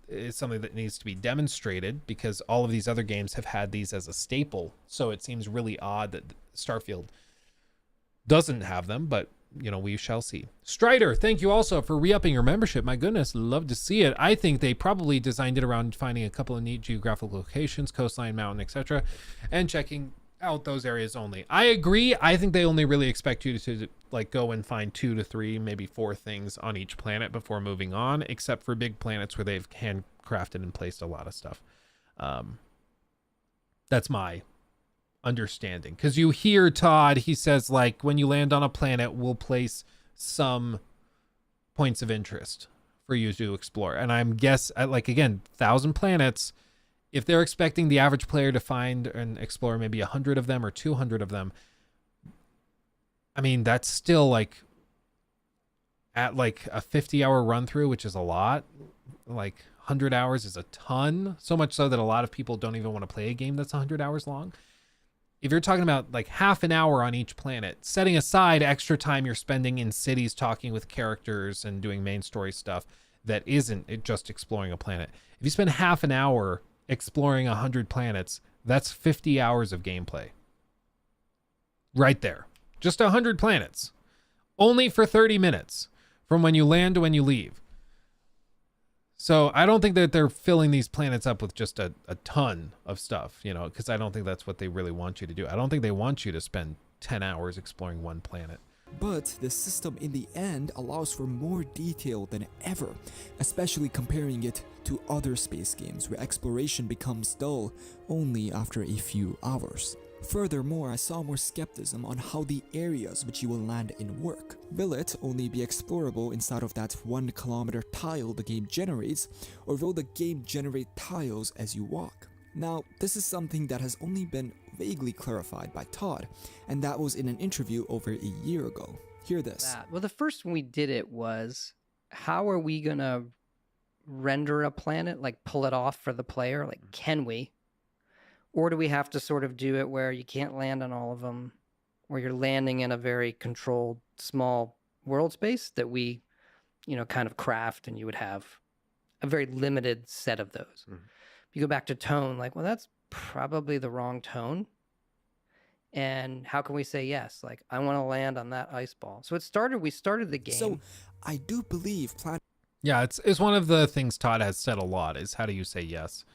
is something that needs to be demonstrated because all of these other games have had these as a staple, so it seems really odd that Starfield doesn't have them, but you know, we shall see. Strider, thank you also for re-upping your membership. My goodness, love to see it. I think they probably designed it around finding a couple of neat geographical locations, coastline, mountain, etc., and checking out those areas only. I agree. I think they only really expect you to like go and find 2 to 3, maybe 4 things on each planet before moving on, except for big planets where they've handcrafted and placed a lot of stuff. That's my understanding, because you hear Todd, he says like, when you land on a planet, we'll place some points of interest for you to explore. And I'm like, again, 1,000 planets, if they're expecting the average player to find and explore maybe 100 of them or 200 of them, I mean, that's still like at like a 50-hour run through, which is a lot. Like 100 hours is a ton, so much so that a lot of people don't even want to play a game that's 100 hours long. If you're talking about like half an hour on each planet, setting aside extra time you're spending in cities talking with characters and doing main story stuff that isn't just exploring a planet. If you spend half an hour exploring 100 planets, that's 50 hours of gameplay. Right there. Just 100 planets. Only for 30 minutes from when you land to when you leave. So I don't think that they're filling these planets up with just a ton of stuff, you know, because I don't think that's what they really want you to do. I don't think they want you to spend 10 hours exploring one planet. But the system in the end allows for more detail than ever, especially comparing it to other space games where exploration becomes dull only after a few hours. Furthermore, I saw more skepticism on how the areas which you will land in work. Will it only be explorable inside of that 1 kilometer tile the game generates, or will the game generate tiles as you walk? Now, this is something that has only been vaguely clarified by Todd, and that was in an interview over a year ago. Hear this. Well, the first when we did it was, how are we gonna render a planet, like pull it off for the player? Like, can we? Or do we have to sort of do it where you can't land on all of them, where you're landing in a very controlled, small world space that we, you know, kind of craft, and you would have a very limited set of those. Mm-hmm. If you go back to tone, like, well, that's probably the wrong tone. And how can we say yes? Like, I want to land on that ice ball. So we started the game. So I do believe Yeah, it's one of the things Todd has said a lot is, how do you say yes?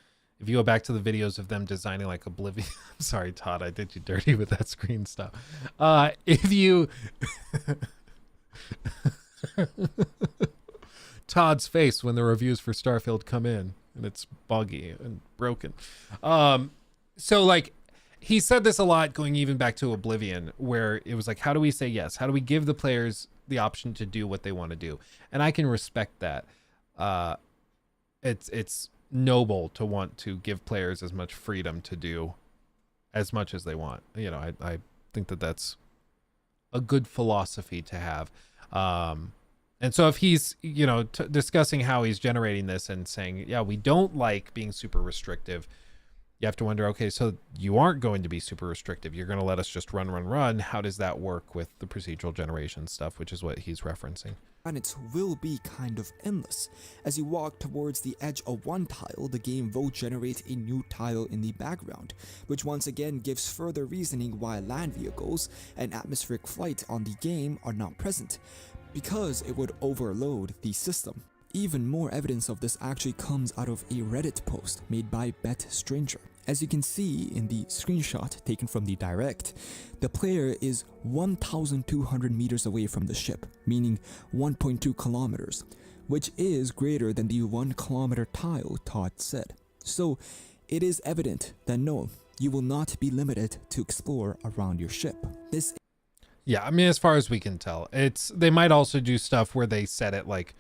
If you go back to the videos of them designing like Oblivion, I'm sorry, Todd, I did you dirty with that screen stuff. If you, Todd's face when the reviews for Starfield come in and it's buggy and broken. So like, he said this a lot going even back to Oblivion, where it was like, how do we say yes? How do we give the players the option to do what they want to do? And I can respect that. It's noble to want to give players as much freedom to do as much as they want. You know, I think that that's a good philosophy to have. And so if he's, you know, discussing how he's generating this and saying, yeah, we don't like being super restrictive, you have to wonder, okay, so you aren't going to be super restrictive. You're going to let us just run. How does that work with the procedural generation stuff, which is what he's referencing? Planets will be kind of endless. As you walk towards the edge of one tile, the game will generate a new tile in the background, which once again gives further reasoning why land vehicles and atmospheric flight on the game are not present, because it would overload the system. Even more evidence of this actually comes out of a Reddit post made by Bet Stranger. As you can see in the screenshot taken from the direct, the player is 1,200 meters away from the ship, meaning 1.2 kilometers, which is greater than the 1 kilometer tile Todd said. So it is evident that no, you will not be limited to explore around your ship. Yeah, I mean, as far as we can tell, they might also do stuff where they set it like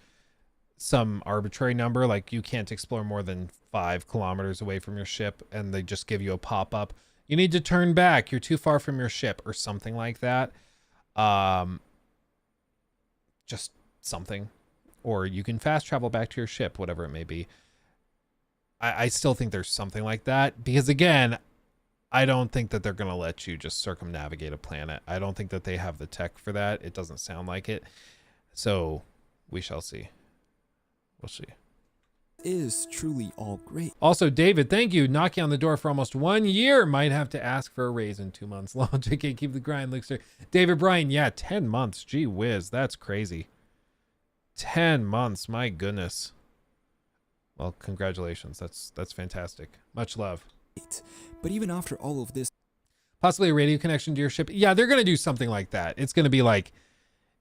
some arbitrary number, like you can't explore more than 5 kilometers away from your ship, and they just give you a pop-up, you need to turn back, you're too far from your ship, or something like that. Just something. Or you can fast travel back to your ship, whatever it may be. I still think there's something like that, because again, I don't think that they're going to let you just circumnavigate a planet. I don't think that they have the tech for that. It doesn't sound like it. So we shall see. We'll see. Is truly all great. Also, David, thank you. Knocking on the door for almost 1 year. Might have to ask for a raise in 2 months. Long JK, keep the grind, Luxer. David Bryan, yeah, 10 months. Gee whiz, that's crazy. 10 months, my goodness. Well, congratulations. That's fantastic. Much love. But even after all of this, possibly a radio connection to your ship. Yeah, they're going to do something like that. It's going to be like,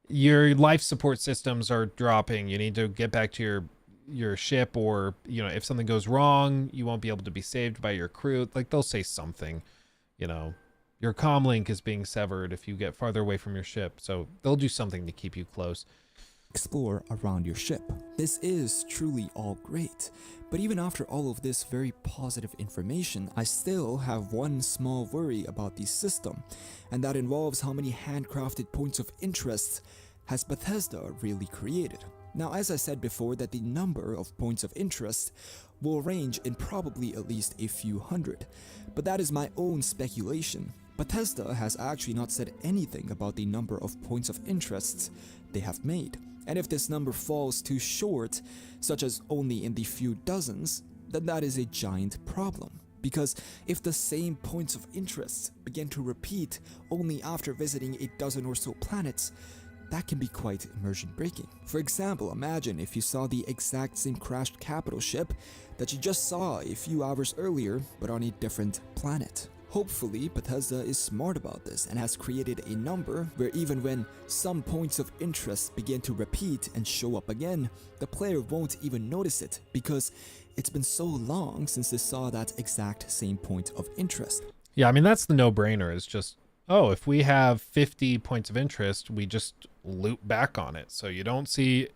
your life support systems are dropping. You need to get back to your ship, or, you know, if something goes wrong, you won't be able to be saved by your crew. Like, they'll say something, you know, your comm link is being severed if you get farther away from your ship. So they'll do something to keep you close. Explore around your ship. This is truly all great. But even after all of this very positive information, I still have one small worry about the system, and that involves how many handcrafted points of interest has Bethesda really created. Now, as I said before, that the number of points of interest will range in probably at least a few hundred, but that is my own speculation. Bethesda has actually not said anything about the number of points of interest they have made, and if this number falls too short, such as only in the few dozens, then that is a giant problem. Because if the same points of interest begin to repeat only after visiting a dozen or so planets, that can be quite immersion breaking. For example, imagine if you saw the exact same crashed capital ship that you just saw a few hours earlier, but on a different planet. Hopefully, Bethesda is smart about this and has created a number where even when some points of interest begin to repeat and show up again, the player won't even notice it because it's been so long since they saw that exact same point of interest. Yeah, I mean, that's the no-brainer, is just, oh, if we have 50 points of interest, we just loop back on it. So you don't see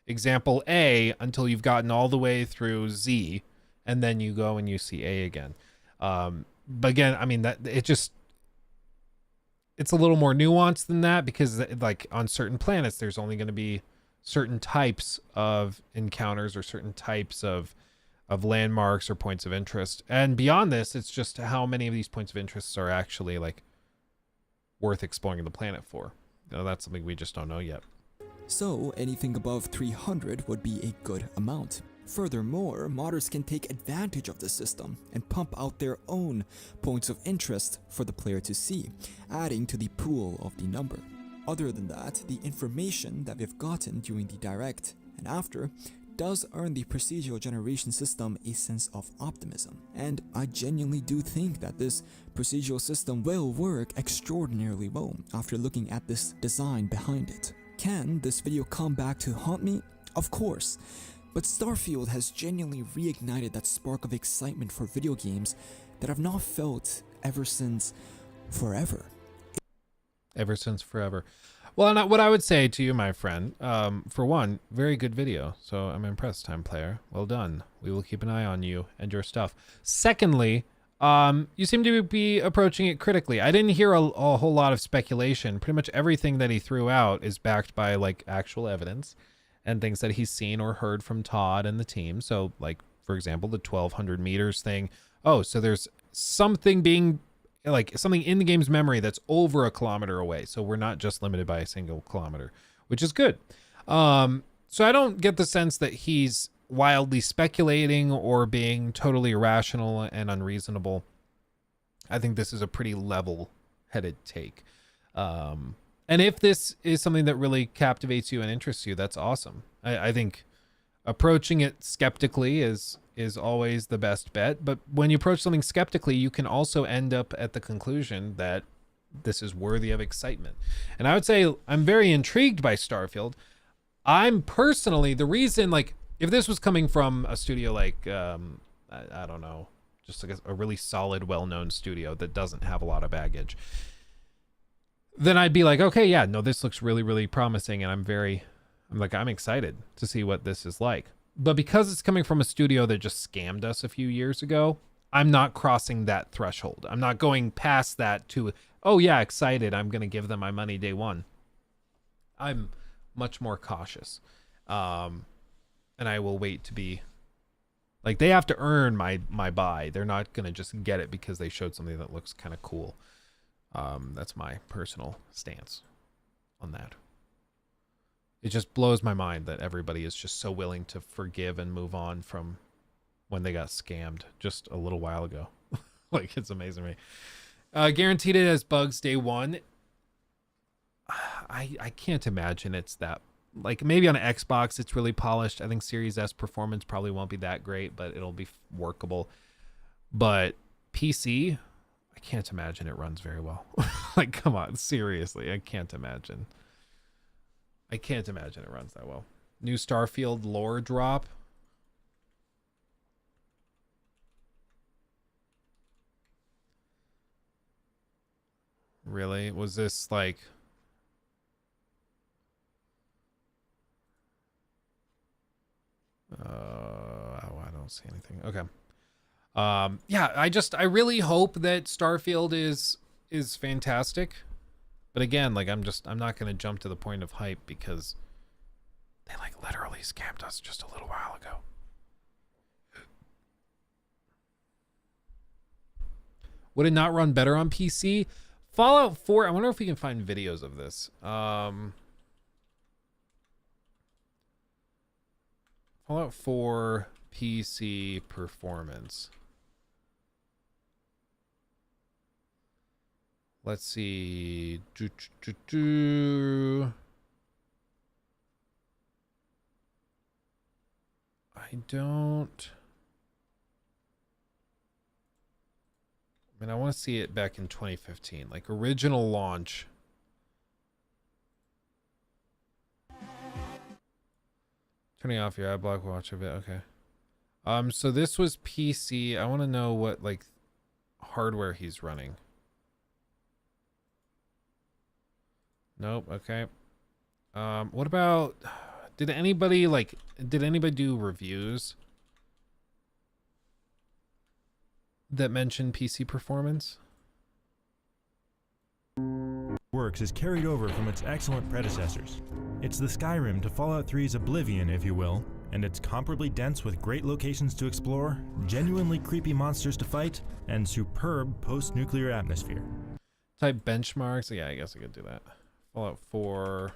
example A until you've gotten all the way through Z, and then you go and you see A again. But again, I mean, that it's a little more nuanced than that, because like on certain planets, there's only going to be certain types of encounters or certain types of landmarks or points of interest. And beyond this, it's just how many of these points of interest are actually like worth exploring the planet for. You know, that's something we just don't know yet. So anything above 300 would be a good amount. Furthermore, modders can take advantage of the system and pump out their own points of interest for the player to see, adding to the pool of the number. Other than that, the information that we've gotten during the direct and after does earn the procedural generation system a sense of optimism, and I genuinely do think that this procedural system will work extraordinarily well after looking at this design behind it. Can this video come back to haunt me? Of course. But Starfield has genuinely reignited that spark of excitement for video games that I've not felt ever since forever. Ever since forever. Well, and what I would say to you, my friend, for one, very good video. So I'm impressed, Time Player. Well done. We will keep an eye on you and your stuff. Secondly, you seem to be approaching it critically. I didn't hear a whole lot of speculation. Pretty much everything that he threw out is backed by like actual evidence and things that he's seen or heard from Todd and the team. So like, for example, the 1,200 meters thing, oh, so there's something being like something in the game's memory that's over a kilometer away. So we're not just limited by a single kilometer, which is good. So I don't get the sense that he's wildly speculating or being totally irrational and unreasonable. I think this is a pretty level-headed take. And if this is something that really captivates you and interests you, that's awesome. I think approaching it skeptically is always the best bet. But when you approach something skeptically, you can also end up at the conclusion that this is worthy of excitement. And I would say I'm very intrigued by Starfield. I'm personally, the reason, like, if this was coming from a studio like, I don't know, just like a really solid, well-known studio that doesn't have a lot of baggage, then I'd be like, okay, yeah, no, this looks really, really promising. And I'm excited to see what this is like. But because it's coming from a studio that just scammed us a few years ago, I'm not crossing that threshold. I'm not going past that to, oh yeah, excited, I'm going to give them my money day one. I'm much more cautious. And I will wait to be, like, they have to earn my buy. They're not going to just get it because they showed something that looks kind of cool. That's my personal stance on that. It just blows my mind that everybody is just so willing to forgive and move on from when they got scammed just a little while ago. Like, it's amazing to me. Guaranteed it has bugs day one. I can't imagine it's that, like, maybe on an Xbox it's really polished. I think Series S performance probably won't be that great, but it'll be workable. But PC, I can't imagine it runs very well. Like, come on, seriously, I can't imagine it runs that well. New Starfield lore drop. Really? Was this like... I don't see anything. Okay. Yeah, I really hope that Starfield is fantastic. But again, like, I'm not going to jump to the point of hype because they, like, literally scammed us just a little while ago. Would it not run better on PC? Fallout 4, I wonder if we can find videos of this. Fallout 4 PC performance. Let's see. I don't... I mean, I want to see it back in 2015. Like, original launch. Turning off your ad block, watch of it. Okay. So this was PC. I want to know what, like, hardware he's running. Nope. Okay. What about, did anybody do reviews that mention PC performance? Works is carried over from its excellent predecessors. It's the Skyrim to Fallout 3's Oblivion, if you will, and it's comparably dense with great locations to explore, genuinely creepy monsters to fight, and superb post-nuclear atmosphere. Type benchmarks. Yeah, I guess I could do that. Fallout 4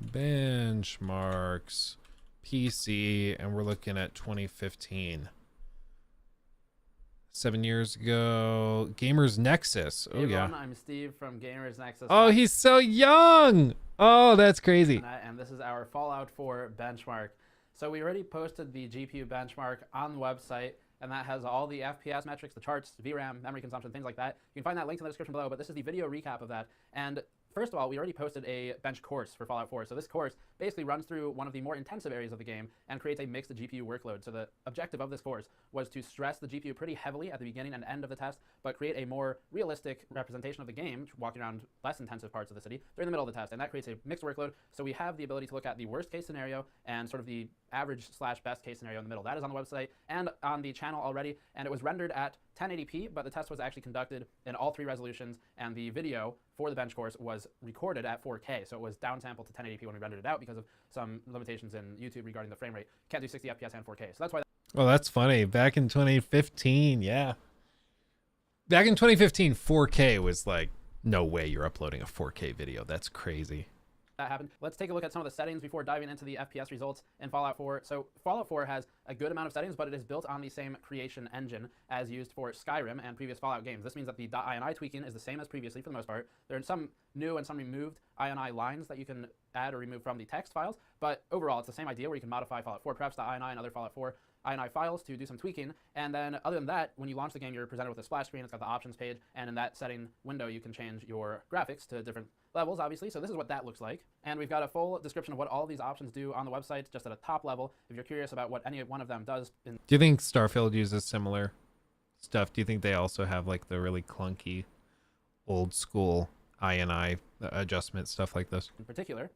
benchmarks PC, and we're looking at 2015. 7 years ago. Gamers Nexus. Oh, hey yeah. everyone, I'm Steve from Gamers Nexus. Oh, he's so young. Oh, that's crazy. And this is our Fallout 4 benchmark. So we already posted the GPU benchmark on the website, and that has all the FPS metrics, the charts, VRAM, memory consumption, things like that. You can find that link in the description below, but this is the video recap of that. And first of all, we already posted a bench course for Fallout 4. So this course basically runs through one of the more intensive areas of the game and creates a mixed GPU workload. So the objective of this course was to stress the GPU pretty heavily at the beginning and end of the test, but create a more realistic representation of the game, walking around less intensive parts of the city during the middle of the test. And that creates a mixed workload. So we have the ability to look at the worst case scenario and sort of the average / best case scenario in the middle. That is on the website and on the channel already. And it was rendered at 1080p, but the test was actually conducted in all 3 resolutions, and the video for the bench course was recorded at 4K. So it was downsampled to 1080p when we rendered it out because of some limitations in YouTube regarding the frame rate. Can't do 60 FPS and 4K. So that's why. Oh, that's funny. Back in 2015, yeah. Back in 2015, 4K was like, no way you're uploading a 4K video. That's crazy. That happened. Let's take a look at some of the settings before diving into the FPS results in Fallout 4. So Fallout 4 has a good amount of settings, but it is built on the same creation engine as used for Skyrim and previous Fallout games. This means that the .ini tweaking is the same as previously for the most part. There are some new and some removed ini lines that you can add or remove from the text files, but overall it's the same idea where you can modify Fallout 4 preps.ini and other Fallout 4 ini files to do some tweaking, and then other than that, when you launch the game, you're presented with a splash screen. It's got the options page, and in that setting window, you can change your graphics to different levels, obviously. So this is what that looks like, and we've got a full description of what all of these options do on the website, just at a top level. If you're curious about what any one of them does. Do you think Starfield uses similar stuff? Do you think they also have like the really clunky, old school ini adjustment stuff like this? In particular,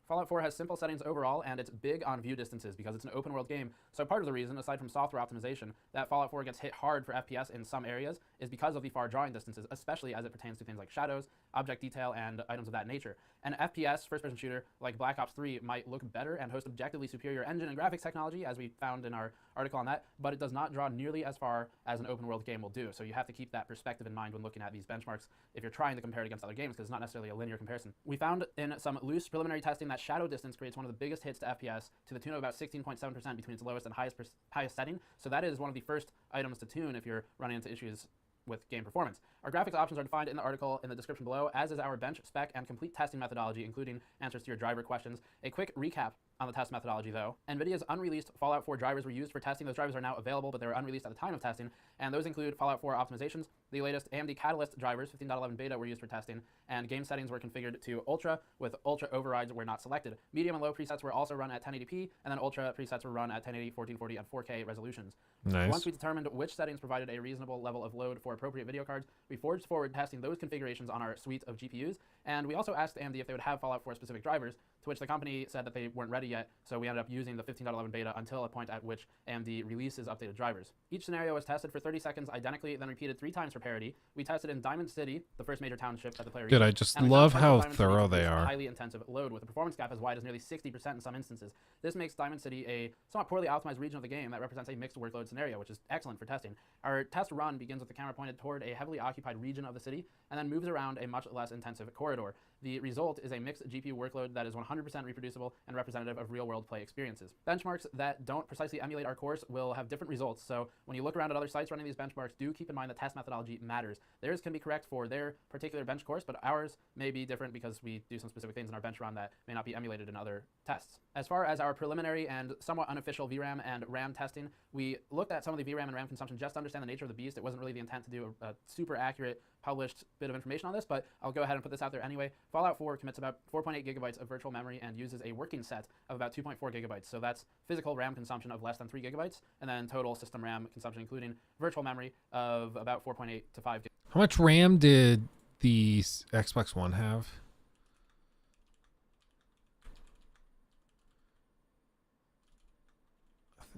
Fallout 4 has simple settings overall, and it's big on view distances because it's an open world game. So part of the reason, aside from software optimization, that Fallout 4 gets hit hard for FPS in some areas is because of the far drawing distances, especially as it pertains to things like shadows, object detail, and items of that nature. An FPS first-person shooter like Black Ops 3 might look better and host objectively superior engine and graphics technology, as we found in our article on that, but it does not draw nearly as far as an open world game will do. So you have to keep that perspective in mind when looking at these benchmarks if you're trying to compare it against other games, because it's not necessarily a linear comparison. We found in some loose preliminary testing that shadow distance creates one of the biggest hits to FPS, to the tune of about 16.7% between its lowest and highest setting. So that is one of the first items to tune if you're running into issues with game performance. Our graphics options are defined in the article in the description below, as is our bench, spec, and complete testing methodology, including answers to your driver questions. A quick recap on the test methodology, though. NVIDIA's unreleased Fallout 4 drivers were used for testing. Those drivers are now available, but they were unreleased at the time of testing, and those include Fallout 4 optimizations. The latest AMD Catalyst drivers, 15.11 beta, were used for testing, and game settings were configured to Ultra, with Ultra overrides were not selected. Medium and low presets were also run at 1080p, and then Ultra presets were run at 1080, 1440, and 4K resolutions. Nice. Once we determined which settings provided a reasonable level of load for appropriate video cards, we forged forward testing those configurations on our suite of GPUs, and we also asked AMD if they would have Fallout 4 specific drivers, to which the company said that they weren't ready yet, so we ended up using the 15.11 beta until a point at which AMD releases updated drivers. Each scenario was tested for 30 seconds identically, then repeated 3 times for parity. We tested in Diamond City, the first major township that the player reached. Dude, I just love how thorough they are. Highly intensive load with a performance gap as wide as nearly 60% in some instances. This makes Diamond City a somewhat poorly optimized region of the game that represents a mixed workload scenario, which is excellent for testing. Our test run begins with the camera pointed toward a heavily occupied region of the city and then moves around a much less intensive corridor. The result is a mixed GPU workload that is 100% reproducible and representative of real-world play experiences. Benchmarks that don't precisely emulate our course will have different results, so when you look around at other sites running these benchmarks, do keep in mind that test methodology matters. Theirs can be correct for their particular bench course, but ours may be different because we do some specific things in our bench run that may not be emulated in other tests. As far as our preliminary and somewhat unofficial VRAM and RAM testing, we looked at some of the VRAM and RAM consumption just to understand the nature of the beast. It wasn't really the intent to do a super accurate published bit of information on this, but I'll go ahead and put this out there anyway. Fallout 4 commits about 4.8 gigabytes of virtual memory and uses a working set of about 2.4 gigabytes. So that's physical RAM consumption of less than 3 gigabytes, and then total system RAM consumption, including virtual memory, of about 4.8 to 5 gigabytes. How much RAM did the Xbox One have?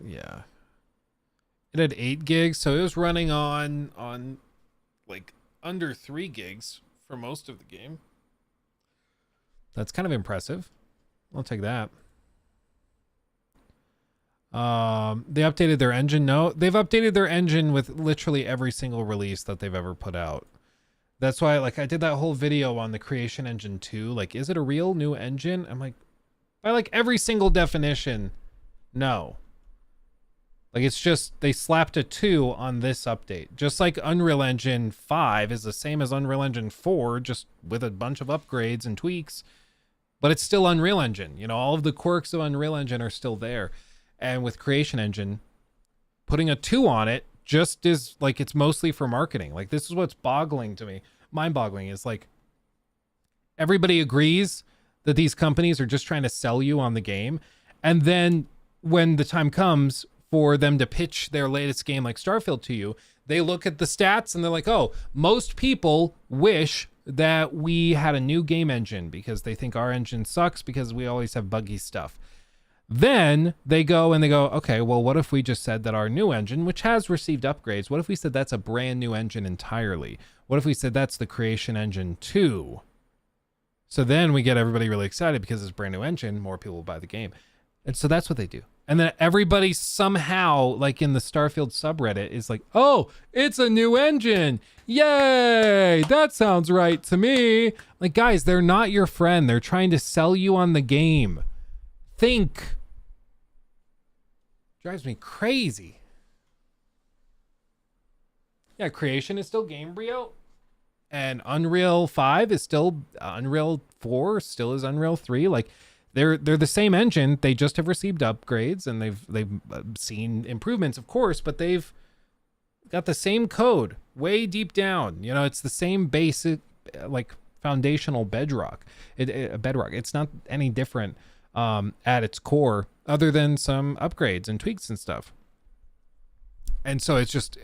Yeah. It had 8 gigs, so it was running on like under 3 gigs for most of the game. That's kind of impressive. I'll take that. They updated their engine. No, they've updated their engine with literally every single release that they've ever put out. That's why, like, I did that whole video on the Creation Engine 2. Like, is it a real new engine? I'm like, by like every single definition, no. Like, it's just, they slapped a 2 on this update. Just like Unreal Engine 5 is the same as Unreal Engine 4, just with a bunch of upgrades and tweaks. But it's still Unreal Engine. You know, all of the quirks of Unreal Engine are still there. And with Creation Engine, putting a 2 on it just is like, it's mostly for marketing. Like, this is what's boggling to me. Mind-boggling is like, everybody agrees that these companies are just trying to sell you on the game. And then when the time comes for them to pitch their latest game like Starfield to you, they look at the stats and they're like, oh, most people wish that we had a new game engine because they think our engine sucks because we always have buggy stuff. Then they go, okay, well, what if we just said that our new engine, which has received upgrades, what if we said that's a brand new engine entirely? What if we said that's the Creation Engine 2? So then we get everybody really excited because it's a brand new engine, more people will buy the game. And so that's what they do. And then everybody somehow, like in the Starfield subreddit, is like, oh, it's a new engine. Yay! That sounds right to me. Like, guys, they're not your friend. They're trying to sell you on the game. Think. Drives me crazy. Yeah, Creation is still Gamebryo. And Unreal 5 is still Unreal 4, still is Unreal 3. Like, they're the same engine. They just have received upgrades and they've seen improvements, of course, but they've got the same code way deep down. You know, it's the same basic, like, foundational bedrock. Bedrock. It's not any different at its core, other than some upgrades and tweaks and stuff. And so it's just,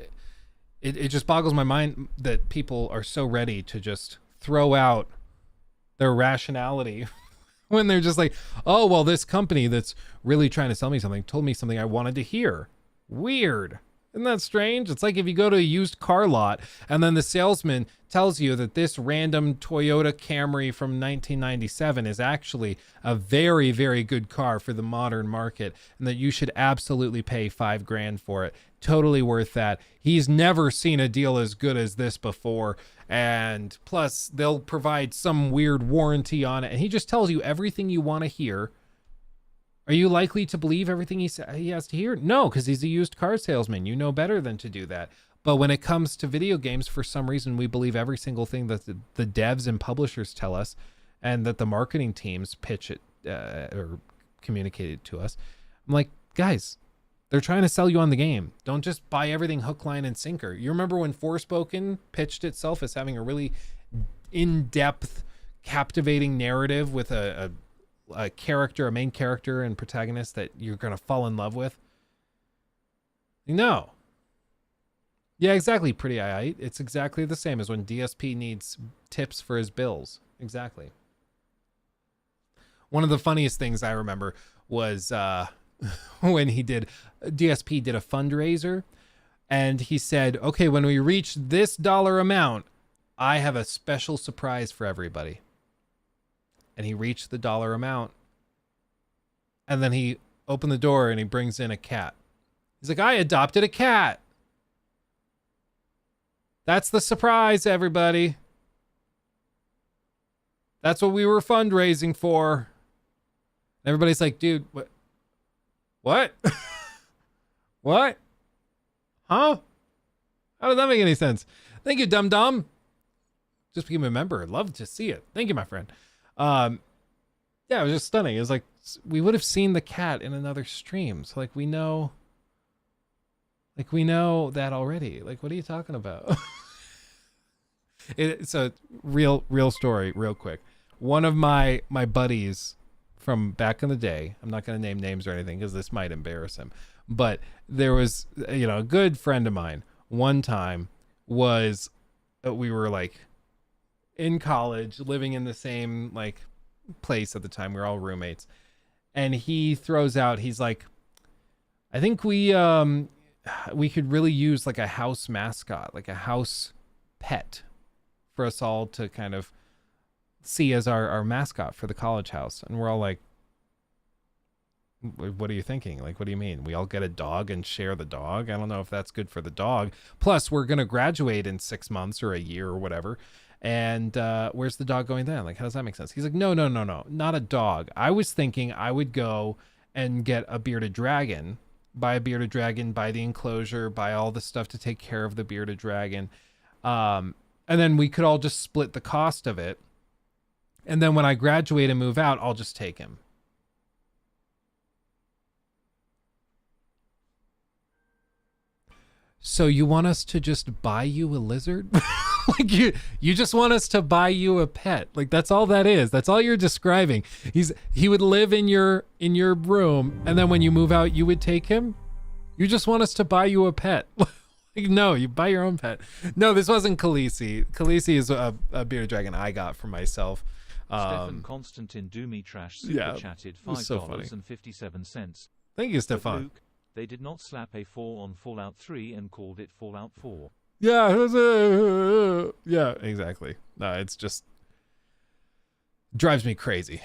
it just boggles my mind that people are so ready to just throw out their rationality when they're just like, oh, well, this company that's really trying to sell me something told me something I wanted to hear. Weird. Isn't that strange? It's like if you go to a used car lot and then the salesman tells you that this random Toyota Camry from 1997 is actually a very, very good car for the modern market and that you should absolutely pay $5,000 for it. Totally worth that. He's never seen a deal as good as this before. And plus, they'll provide some weird warranty on it. And he just tells you everything you want to hear. Are you likely to believe everything he has to hear? No, because he's a used car salesman. You know better than to do that. But when it comes to video games, for some reason, we believe every single thing that the devs and publishers tell us and that the marketing teams pitch it or communicate it to us. I'm like, guys, they're trying to sell you on the game. Don't just buy everything hook, line, and sinker. You remember when Forspoken pitched itself as having a really in-depth, captivating narrative with a character, a main character and protagonist that you're going to fall in love with? No. Yeah, exactly, Pretty Eye. It's exactly the same as when DSP needs tips for his bills. Exactly. One of the funniest things I remember was when DSP did a fundraiser and he said, okay, when we reach this dollar amount, I have a special surprise for everybody. And he reached the dollar amount. And then he opened the door and he brings in a cat. He's like, I adopted a cat. That's the surprise, everybody. That's what we were fundraising for. Everybody's like, dude, what? What? What? Huh? How did that make any sense? Thank you, Dum Dum. Just became a member. I'd love to see it. Thank you, my friend. Yeah, it was just stunning. It was like, we would have seen the cat in another stream. So like we know that already. Like, what are you talking about? So real story, real quick. One of my buddies from back in the day, I'm not going to name names or anything because this might embarrass him, but there was, a good friend of mine one time we were like in college, living in the same like place at the time. We were all roommates, and he throws out, he's like, I think we could really use like a house mascot, like a house pet for us all to kind of see as our mascot for the college house. And we're all like, what are you thinking? Like, what do you mean? We all get a dog and share the dog? I don't know if that's good for the dog. Plus, we're going to graduate in 6 months or a year or whatever. And where's the dog going then? Like, how does that make sense? He's like, no, not a dog. I was thinking I would go and get a bearded dragon, buy a bearded dragon, buy the enclosure, buy all the stuff to take care of the bearded dragon. And then we could all just split the cost of it. And then when I graduate and move out, I'll just take him. So you want us to just buy you a lizard? Like you just want us to buy you a pet. Like that's all that is. That's all you're describing. He would live in your room, and then when you move out, you would take him? You just want us to buy you a pet. Like, no, you buy your own pet. No, this wasn't Khaleesi. Khaleesi is a bearded dragon I got for myself. Stefan Constantine Doomy Trash super chatted $5.57. Thank you, Stefan. Luke, they did not slap a 4 on Fallout 3 and called it Fallout 4. Yeah, exactly. No, it's just drives me crazy.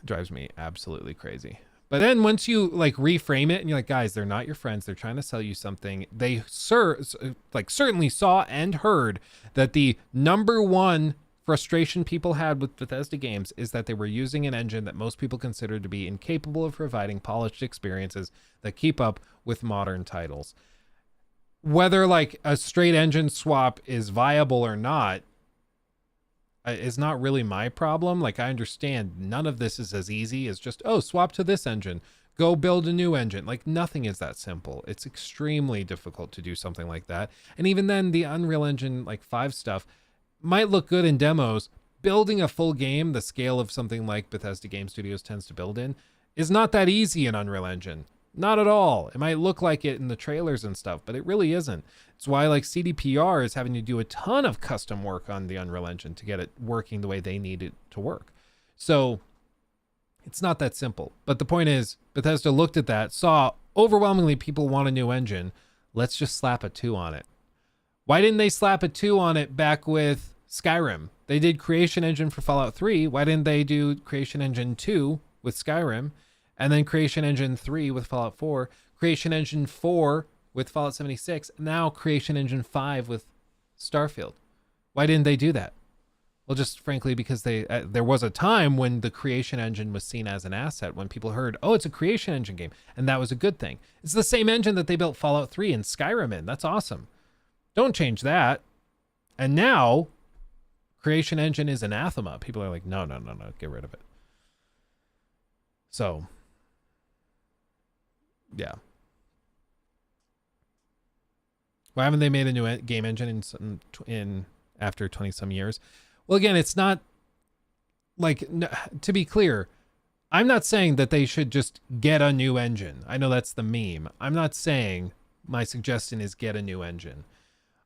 Drives me absolutely crazy. But then once you like reframe it and you're like, guys, they're not your friends. They're trying to sell you something. They certainly saw and heard that the number one frustration people had with Bethesda games is that they were using an engine that most people consider to be incapable of providing polished experiences that keep up with modern titles. Whether like a straight engine swap is viable or not is not really my problem. Like, I understand none of this is as easy as just, oh, swap to this engine, go build a new engine. Like, nothing is that simple. It's extremely difficult to do something like that. And even then, the Unreal Engine like 5 stuff might look good in demos. Building a full game the scale of something like Bethesda Game Studios tends to build in is not that easy in Unreal Engine. Not at all. It might look like it in the trailers and stuff, but it really isn't. It's why like CDPR is having to do a ton of custom work on the Unreal Engine to get it working the way they need it to work. So it's not that simple. But the point is, Bethesda looked at that, saw overwhelmingly people want a new engine. Let's just slap a 2 on it. Why didn't they slap a 2 on it back with Skyrim? They did Creation Engine for Fallout 3. Why didn't they do Creation Engine 2 with Skyrim? And then Creation Engine 3 with Fallout 4, Creation Engine 4 with Fallout 76, now Creation Engine 5 with Starfield. Why didn't they do that? Well, just frankly, because there was a time when the Creation Engine was seen as an asset, when people heard, oh, it's a Creation Engine game, and that was a good thing. It's the same engine that they built Fallout 3 and Skyrim in. That's awesome. Don't change that. And now, Creation Engine is anathema. People are like, no, get rid of it. So... yeah. Why haven't they made a new game engine in after 20 some years? Well, again, it's not like, to be clear, I'm not saying that they should just get a new engine. I know that's the meme. I'm not saying my suggestion is get a new engine.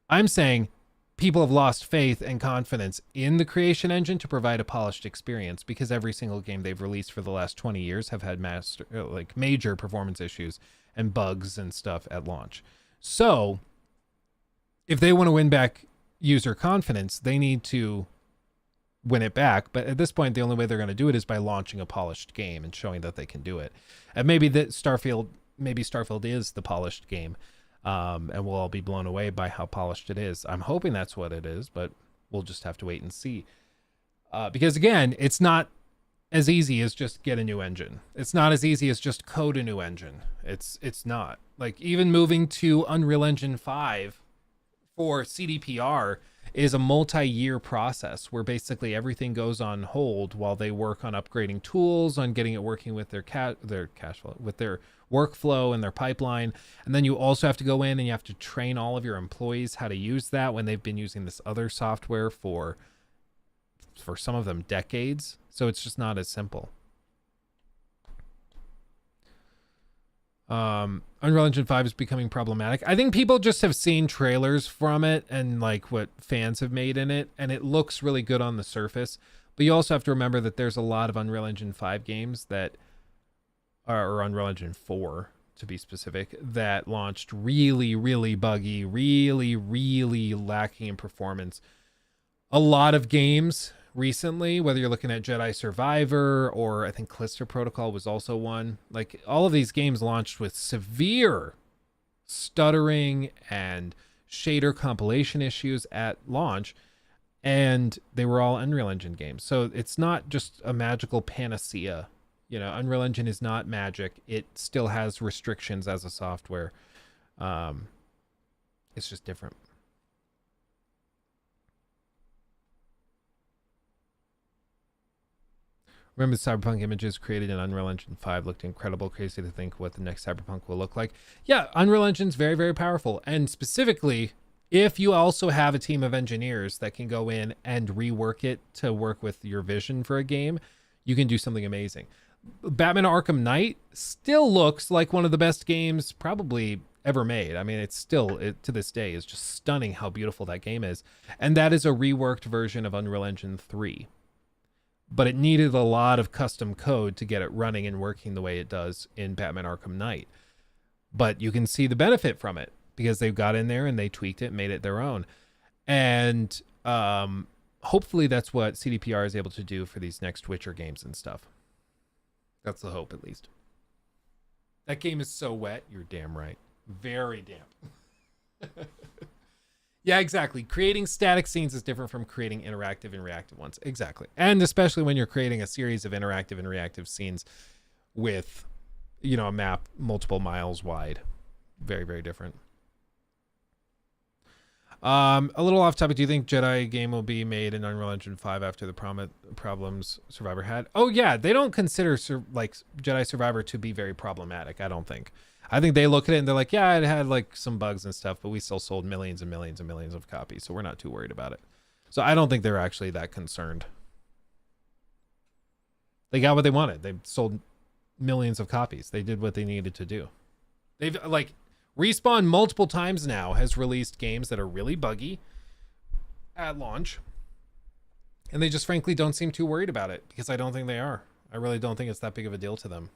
I'm saying people have lost faith and confidence in the Creation Engine to provide a polished experience, because every single game they've released for the last 20 years have had major performance issues and bugs and stuff at launch. So if they want to win back user confidence, they need to win it back. But at this point, the only way they're going to do it is by launching a polished game and showing that they can do it. And maybe Starfield is the polished game. And we'll all be blown away by how polished it is. I'm hoping that's what it is, but we'll just have to wait and see. Because again, it's not as easy as just get a new engine. It's not as easy as just code a new engine. It's not. Like, even moving to Unreal Engine 5 for CDPR is a multi-year process where basically everything goes on hold while they work on upgrading tools, on getting it working with their cash flow, with their workflow and their pipeline. And then you also have to go in and you have to train all of your employees how to use that when they've been using this other software for some of them decades. So it's just not as simple. Unreal Engine 5 is becoming problematic. I think people just have seen trailers from it and like what fans have made in it, and it looks really good on the surface. But you also have to remember that there's a lot of Unreal Engine 5 games that are, or Unreal Engine 4 to be specific, that launched really, really buggy, really, really lacking in performance. A lot of games recently, whether you're looking at Jedi Survivor or I think Callisto Protocol was also one, like all of these games launched with severe stuttering and shader compilation issues at launch, and they were all Unreal Engine games. So it's not just a magical panacea. You know, Unreal Engine is not magic. It still has restrictions as a software. It's just different. Remember, the Cyberpunk images created in Unreal Engine 5 looked incredible. Crazy to think what the next Cyberpunk will look like. Yeah, Unreal Engine's very, very powerful. And specifically, if you also have a team of engineers that can go in and rework it to work with your vision for a game, you can do something amazing. Batman Arkham Knight still looks like one of the best games probably ever made. I mean, it's still, to this day, is just stunning how beautiful that game is. And that is a reworked version of Unreal Engine 3. But it needed a lot of custom code to get it running and working the way it does in Batman Arkham Knight. But you can see the benefit from it because they've got in there and they tweaked it, made it their own. And hopefully that's what CDPR is able to do for these next Witcher games and stuff. That's the hope, at least. That game is so wet. You're damn right. Very damp. Yeah, exactly. Creating static scenes is different from creating interactive and reactive ones. Exactly. And especially when you're creating a series of interactive and reactive scenes with, you know, a map multiple miles wide. Very, very different. A little off topic. Do you think Jedi game will be made in Unreal Engine 5 after the problems Survivor had? Oh yeah, they don't consider like Jedi Survivor to be very problematic. I don't think. I think they look at it and they're like, yeah, it had like some bugs and stuff, but we still sold millions and millions and millions of copies, so we're not too worried about it. So I don't think they're actually that concerned. They got what they wanted. They sold millions of copies. They did what they needed to do. They've like Respawn multiple times now has released games that are really buggy at launch, and they just frankly don't seem too worried about it, because I don't think they are. I really don't think it's that big of a deal to them.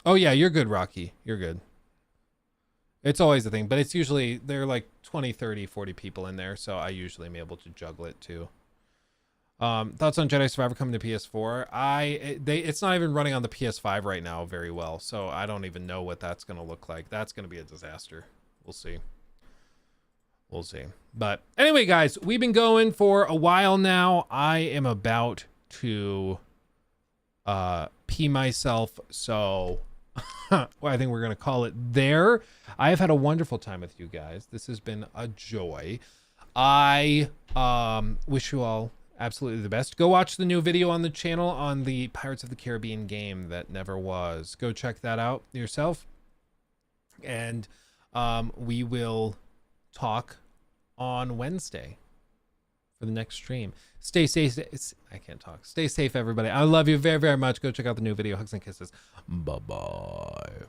Oh yeah, you're good, Rocky. You're good. It's always a thing, but it's usually there are like 20, 30, 40 people in there, so I usually am able to juggle it too. Thoughts on Jedi Survivor coming to PS4? It's not even running on the PS5 right now very well, so I don't even know what that's going to look like. That's going to be a disaster. We'll see. We'll see. But anyway, guys, we've been going for a while now. I am about to pee myself, so well, I think we're going to call it there. I have had a wonderful time with you guys. This has been a joy. I wish you all absolutely the best. Go watch the new video on the channel on the Pirates of the Caribbean game that never was. Go check that out yourself. And we will talk on Wednesday for the next stream. Stay safe. I can't talk. Stay safe, everybody. I love you very, very much. Go check out the new video. Hugs and kisses. Bye-bye.